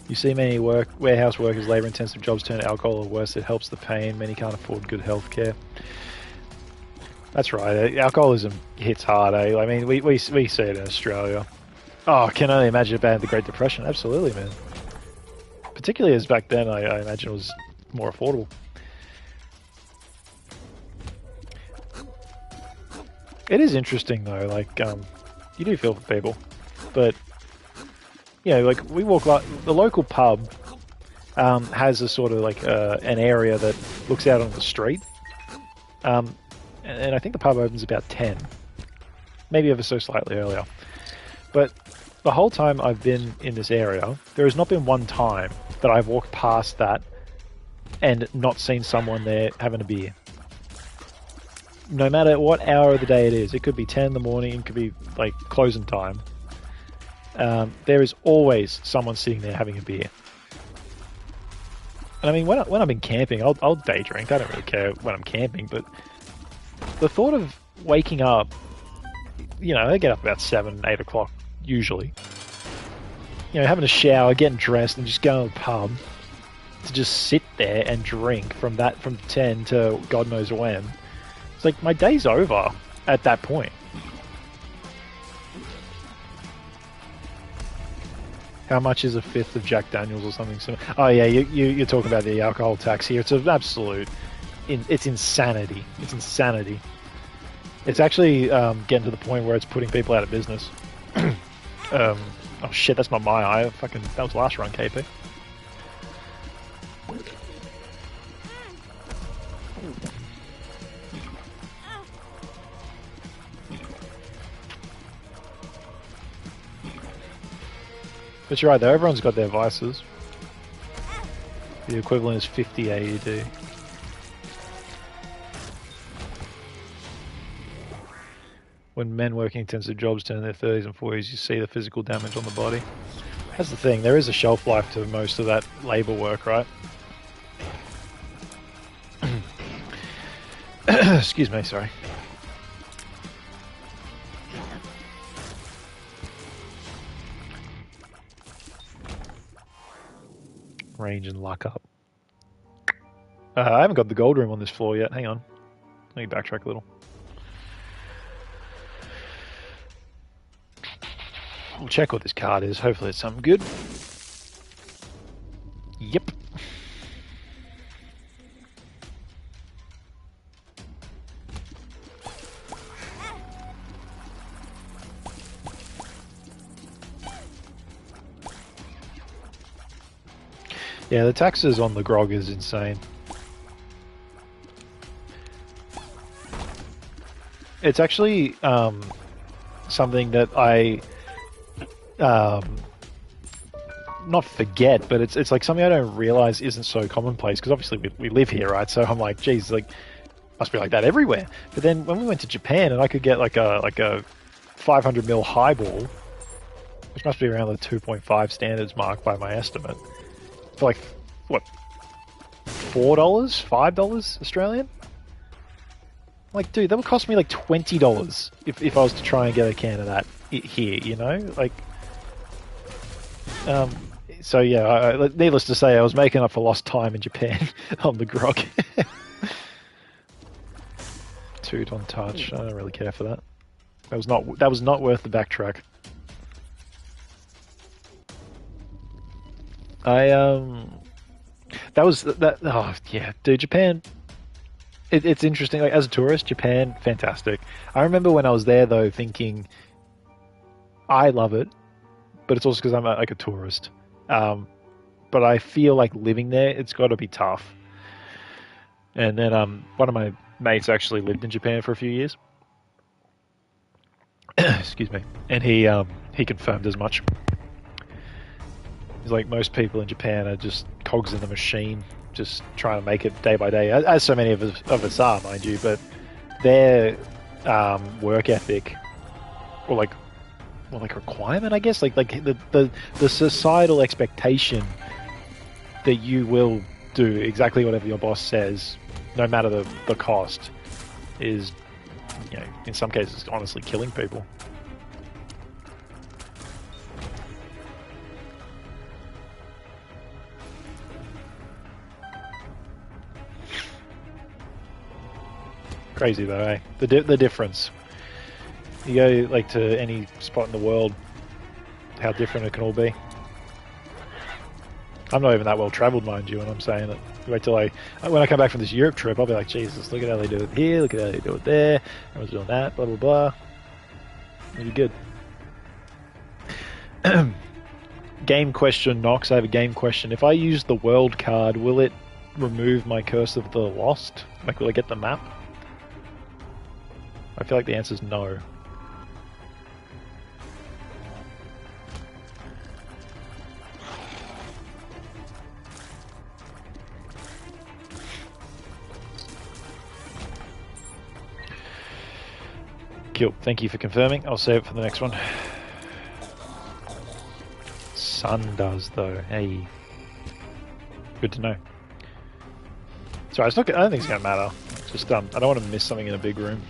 You see many warehouse workers, labour-intensive jobs turn to alcohol or worse. It helps the pain. Many can't afford good health care. That's right. Alcoholism hits hard, eh? I mean, we see it in Australia. Oh, I can only imagine about the Great Depression. Absolutely, man. Particularly as back then, I imagine it was more affordable. It is interesting, though. Like, you do feel for people. But, you know, like, we walk like the local pub has a sort of like an area that looks out on the street. And I think the pub opens about 10. Maybe ever so slightly earlier. But the whole time I've been in this area, there has not been one time that I've walked past that and not seen someone there having a beer. No matter what hour of the day it is, it could be 10 in the morning, it could be like closing time. There is always someone sitting there having a beer. And I mean, when I've been camping, I'll day drink. I don't really care when I'm camping, but the thought of waking up, you know, I get up about 7, 8 o'clock usually. You know, having a shower, getting dressed, and just going to the pub to just sit there and drink from 10 to God knows when. It's like my day's over at that point. How much is a fifth of Jack Daniels or something similar? Oh yeah, you're talking about the alcohol tax here. It's an absolute, it's insanity. It's insanity. It's actually getting to the point where it's putting people out of business. Oh shit, that's not my eye. That was last run, KP. But you're right though, everyone's got their vices. The equivalent is 50 AUD. When men working intensive jobs turn in their 30s and 40s, you see the physical damage on the body. That's the thing, there is a shelf life to most of that labour work, right? Excuse me, sorry. Range and luck up. I haven't got the gold room on this floor yet. Hang on. Let me backtrack a little. We'll check what this card is. Hopefully it's something good. Yep. Yeah, the taxes on the grog is insane. It's actually something that I not forget, but it's like something I don't realize isn't so commonplace, because obviously we live here, right? So I'm like, geez, like must be like that everywhere. But then when we went to Japan and I could get like a 500ml highball, which must be around the 2.5 standards mark by my estimate, for like what, $4, $5 Australian? Like, dude, that would cost me like $20 if I was to try and get a can of that here, you know? Like, so yeah, needless to say, I was making up for lost time in Japan on the grog. Toot on touch. I don't really care for that. That was not worth the backtrack. Oh yeah, dude, Japan. It's interesting. Like, as a tourist, Japan, fantastic. I remember when I was there though, thinking, I love it, but it's also because I'm like a tourist. But I feel like living there, it's got to be tough. And then one of my mates actually lived in Japan for a few years. Excuse me, and he confirmed as much. He's like, most people in Japan are just cogs in the machine, just trying to make it day by day, as so many of us are, mind you. But their work ethic, or like requirement, I guess, like the societal expectation that you will do exactly whatever your boss says, no matter the cost, is, you know, in some cases, honestly killing people. Crazy though, eh? The difference. You go like to any spot in the world, how different it can all be. I'm not even that well travelled, mind you, and I'm saying that. Wait till when I come back from this Europe trip, I'll be like, Jesus, look at how they do it here, look at how they do it there, everyone's doing that, blah blah blah. Really good. Game question, Nox. I have a game question. If I use the world card, will it remove my Curse of the Lost? Like, will I get the map? I feel like the answer is no. Cool. Thank you for confirming. I'll save it for the next one. Sun does though. Hey. Good to know. Sorry, it's not. I don't think it's gonna matter. It's just I don't want to miss something in a big room.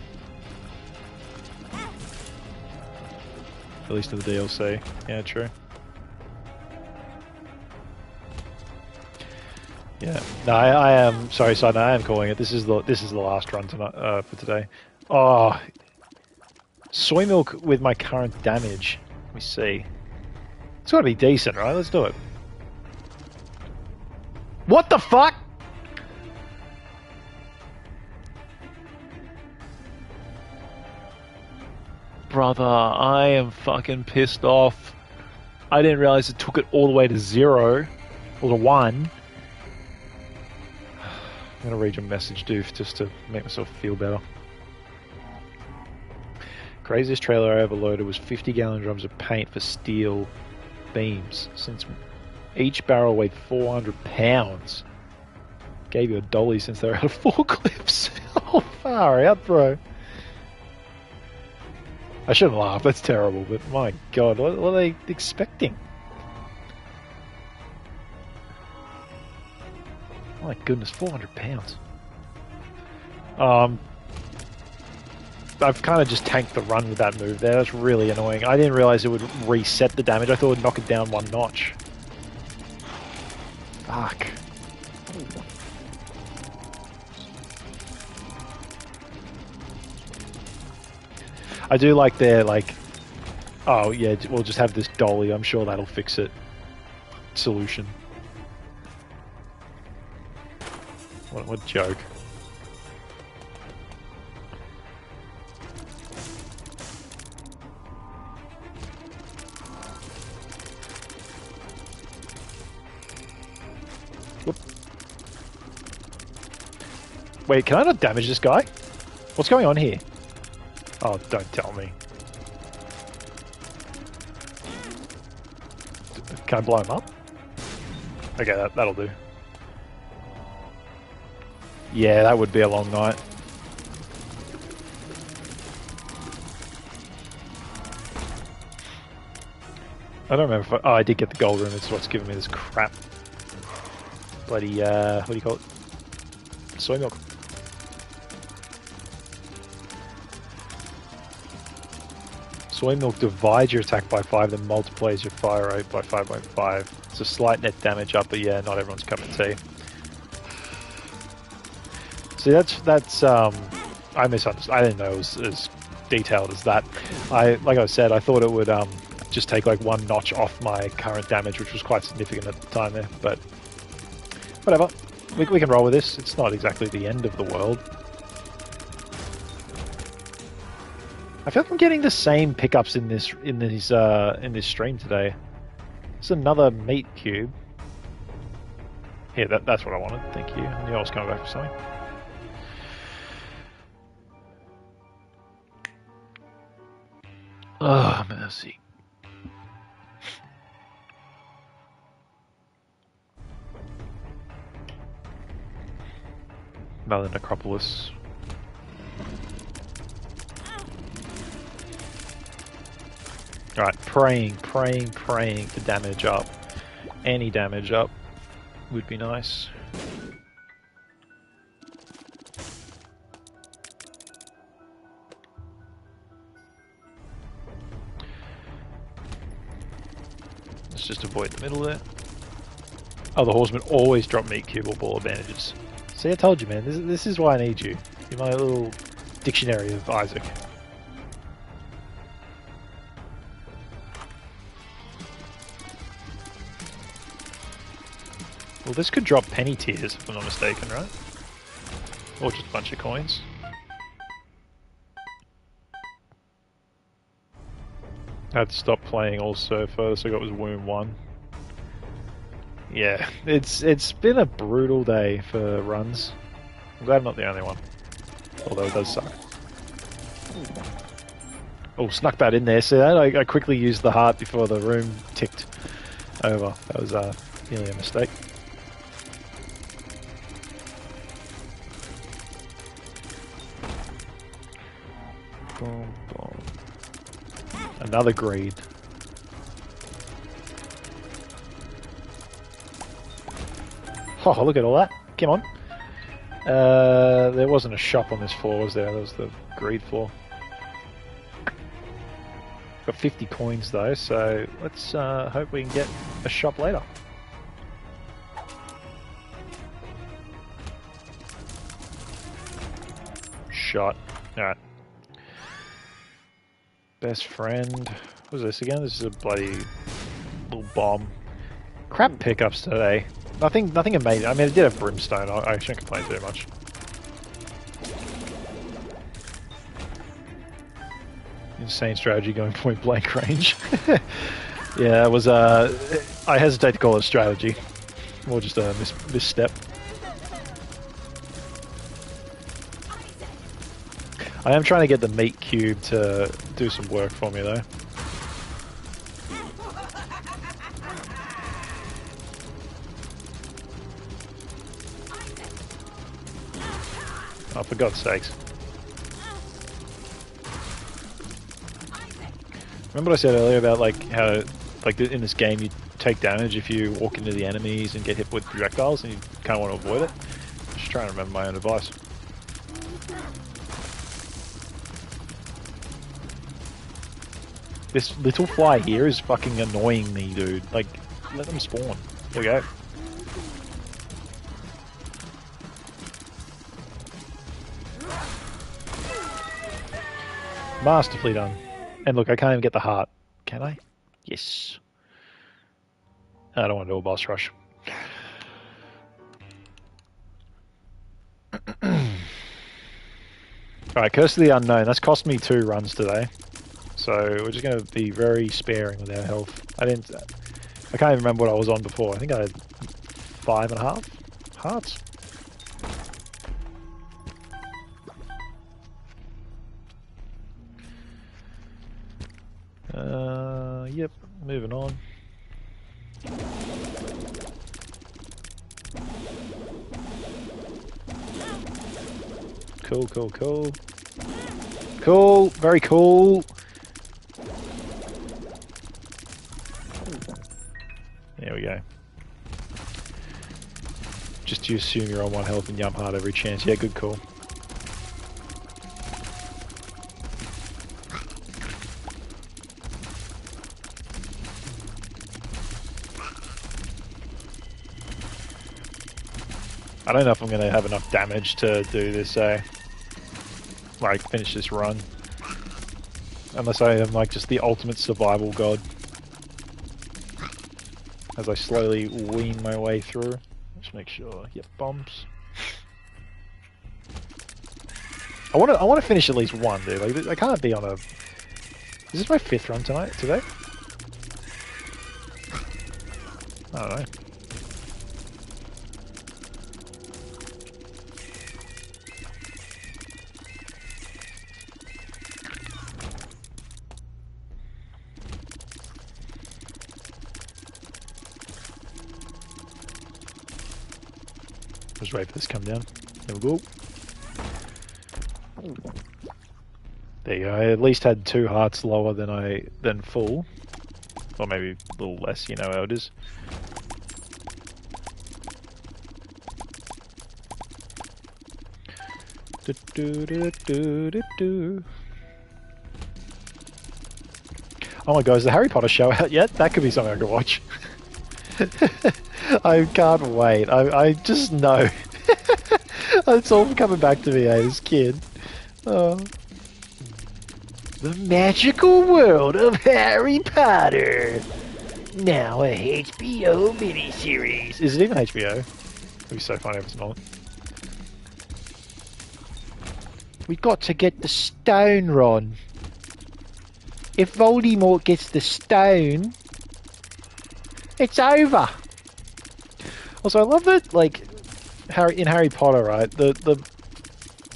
At least in the DLC. Yeah, true. Yeah. No, I am sorry, side. I am calling it. This is the last run tonight for today. Oh, soy milk with my current damage. Let me see. It's got to be decent, right? Let's do it. What the fuck? Brother, I am fucking pissed off. I didn't realize it took it all the way to 0, or to 1. I'm gonna read your message, Doof, just to make myself feel better. Craziest trailer I ever loaded was 50-gallon drums of paint for steel beams, since each barrel weighed 400 pounds. Gave you a dolly since they were out of forklifts. Oh, far out, bro. I shouldn't laugh, that's terrible, but my god, what are they expecting? Oh my goodness, 400 pounds. I've kind of just tanked the run with that move there. That's really annoying. I didn't realize it would reset the damage. I thought it would knock it down one notch. Fuck. I do like their, like, oh yeah, we'll just have this dolly. I'm sure that'll fix it. Solution. What a joke. Whoop. Wait, can I not damage this guy? What's going on here? Oh, don't tell me. Can I blow him up? Okay, that'll do. Yeah, that would be a long night. I don't remember if oh, I did get the gold room. It's what's giving me this crap. Bloody, what do you call it? Soy milk. Soy milk divides your attack by 5, then multiplies your fire rate by 5.5. It's a slight net damage up, but yeah, not everyone's cup of tea. See, that's I misunderstood. I didn't know it was as detailed as that. Like I said, I thought it would just take like one notch off my current damage, which was quite significant at the time there. But whatever, we can roll with this. It's not exactly the end of the world. I feel like I'm getting the same pickups in this stream today. It's another meat cube. Here, that's what I wanted. Thank you. I knew I was coming back for something. Oh, mercy. Another necropolis. Alright, praying for damage up. Any damage up would be nice. Let's just avoid the middle there. Oh, the horsemen always drop meat cube or ball of bandages. See, I told you, man. This is why I need you. You're my little dictionary of Isaac. Well, this could drop penny tiers, if I'm not mistaken, right? Or just a bunch of coins. I had to stop playing also. First I got was Womb 1. Yeah, it's been a brutal day for runs. I'm glad I'm not the only one. Although it does suck. Oh, snuck that in there. See that? I quickly used the heart before the room ticked over. That was nearly a mistake. Boom, boom. Another greed. Oh, look at all that. Come on. There wasn't a shop on this floor, was there? That was the greed floor. Got 50 coins though, so let's hope we can get a shop later. Shot. Alright. Best friend. What was this again? This is a bloody little bomb. Crap pickups today. Nothing amazing. I mean, it did have brimstone. I shouldn't complain too much. Insane strategy going point blank range. Yeah, it was I hesitate to call it a strategy. More just a misstep. I am trying to get the meat cube to do some work for me though. Oh, for God's sakes. Remember what I said earlier about like how, like in this game you take damage if you walk into the enemies and get hit with projectiles, and you kind of want to avoid it. Just trying to remember my own advice. This little fly here is fucking annoying me, dude. Like, let them spawn. There we go. Masterfully done. And look, I can't even get the heart. Can I? Yes. I don't want to do a boss rush. Alright, Curse of the Unknown. That's cost me 2 runs today. So we're just going to be very sparing with our health. I can't even remember what I was on before. I think I had 5.5 hearts. Yep, moving on. Cool, cool, cool. Cool, very cool. There we go. Just to assume you're on 1 health and jump hard every chance. Yeah, good call. I don't know if I'm going to have enough damage to do this, like, finish this run. Unless I am, like, just the ultimate survival god. As I slowly wean my way through. Just make sure. Yep, bombs. I want to finish at least one, dude. Like, I can't be on a... Is this my 5th run today? I don't know. Just wait for this to come down. There we go. There you go. I at least had 2 hearts lower than full. Or maybe a little less, you know how it is. Do, do, do, do, do, do. Oh my god, is the Harry Potter show out yet? That could be something I could watch. I can't wait. I just know. It's all coming back to me as a kid. Oh. The magical world of Harry Potter. Now a HBO miniseries. Is it even HBO? It'd be so funny if it's not. We got to get the stone, Ron. If Voldemort gets the stone, it's over. Also, I love that, like, in Harry Potter, right? The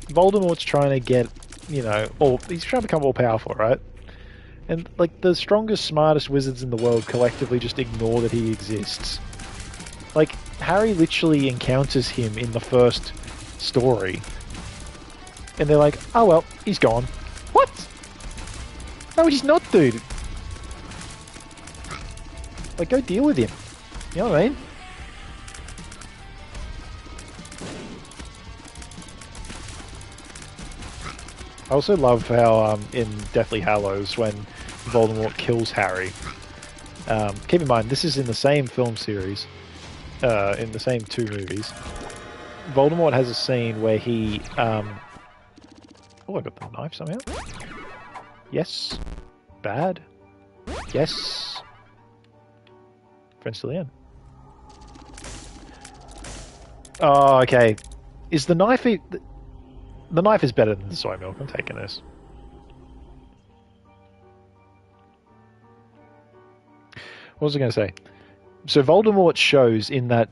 Voldemort's trying to get, you know, he's trying to become all powerful, right? And like the strongest, smartest wizards in the world collectively just ignore that he exists. Like Harry literally encounters him in the first story, and they're like, "Oh well, he's gone." What? No, he's not, dude. Like, go deal with him. You know what I mean? I also love how in Deathly Hallows, when Voldemort kills Harry, keep in mind this is in the same film series, in the same 2 movies. Voldemort has a scene where he oh, I got the knife somehow. Yes. Bad. Yes. Friends to the end. Oh, okay. Is the knife... The knife is better than the soy milk. I'm taking this. What was I going to say? So Voldemort shows in that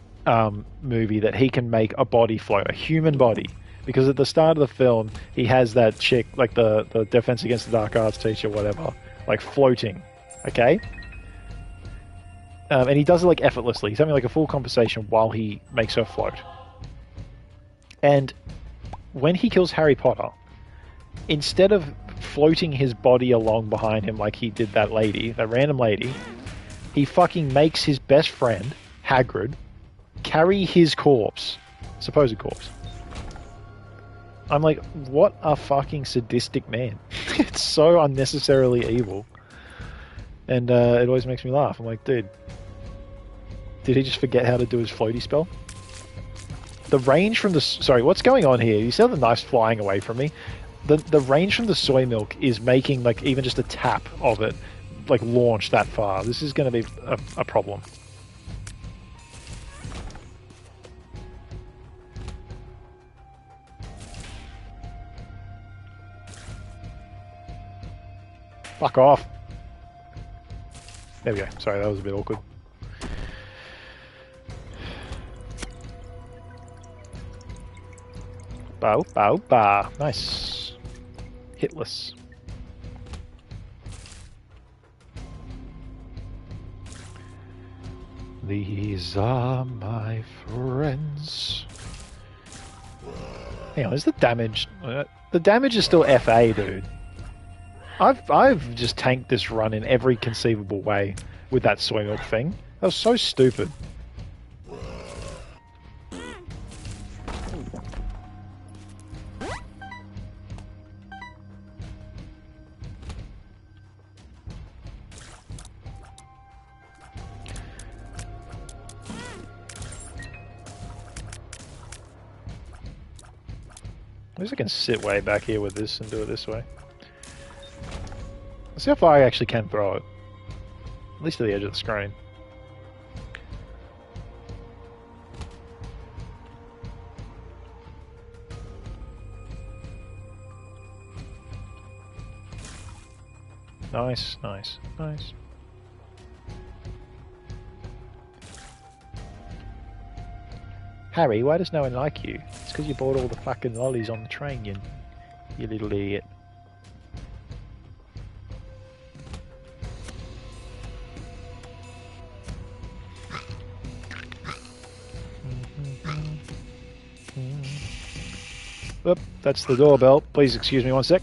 movie that he can make a body float, a human body. Because at the start of the film, he has that chick, like the Defense Against the Dark Arts teacher, whatever, like floating. Okay? And he does it like effortlessly. He's having like a full conversation while he makes her float. And when he kills Harry Potter, instead of floating his body along behind him like he did that lady, that random lady, he fucking makes his best friend, Hagrid, carry his corpse. Supposed corpse. I'm like, what a fucking sadistic man. It's so unnecessarily evil. And it always makes me laugh. I'm like, dude, did he just forget how to do his floaty spell? The range from the... Sorry, what's going on here? You see the knife's flying away from me? The range from the soy milk is making, like, even just a tap of it, like, launch that far. This is going to be a problem. Fuck off. There we go. Sorry, that was a bit awkward. Bow, bow, bow. Nice. Hitless. These are my friends. Hang on, is the damage... the damage is still FA, dude. I've just tanked this run in every conceivable way with that soy milk thing. That was so stupid. At least I can sit way back here with this and do it this way. Let's see how far I actually can throw it. At least to the edge of the screen. Nice, nice, nice. Harry, why does no one like you? It's because you bought all the fucking lollies on the train, you little idiot. Oop, that's the doorbell. Please excuse me one sec.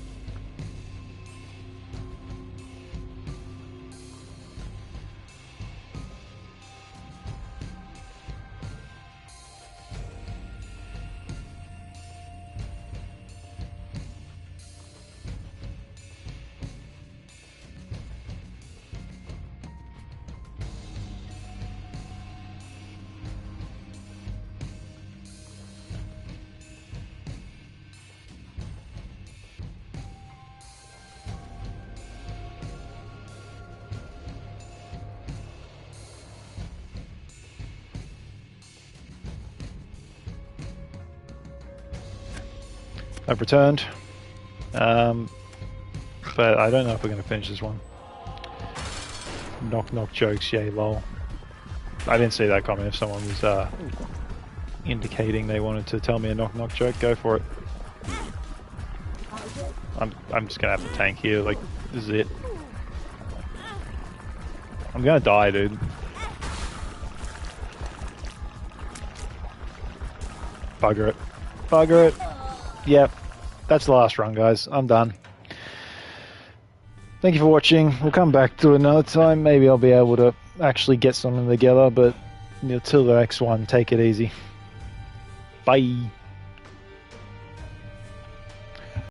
I've returned, but I don't know if we're going to finish this one. Knock knock jokes, yay lol. I didn't see that comment. If someone was indicating they wanted to tell me a knock knock joke, go for it. I'm just going to have to tank here, like, this is it. I'm going to die, dude. Bugger it. Bugger it. Yep, that's the last run, guys. I'm done. Thank you for watching. We'll come back to another time. Maybe I'll be able to actually get something together, but until the next one, take it easy. Bye.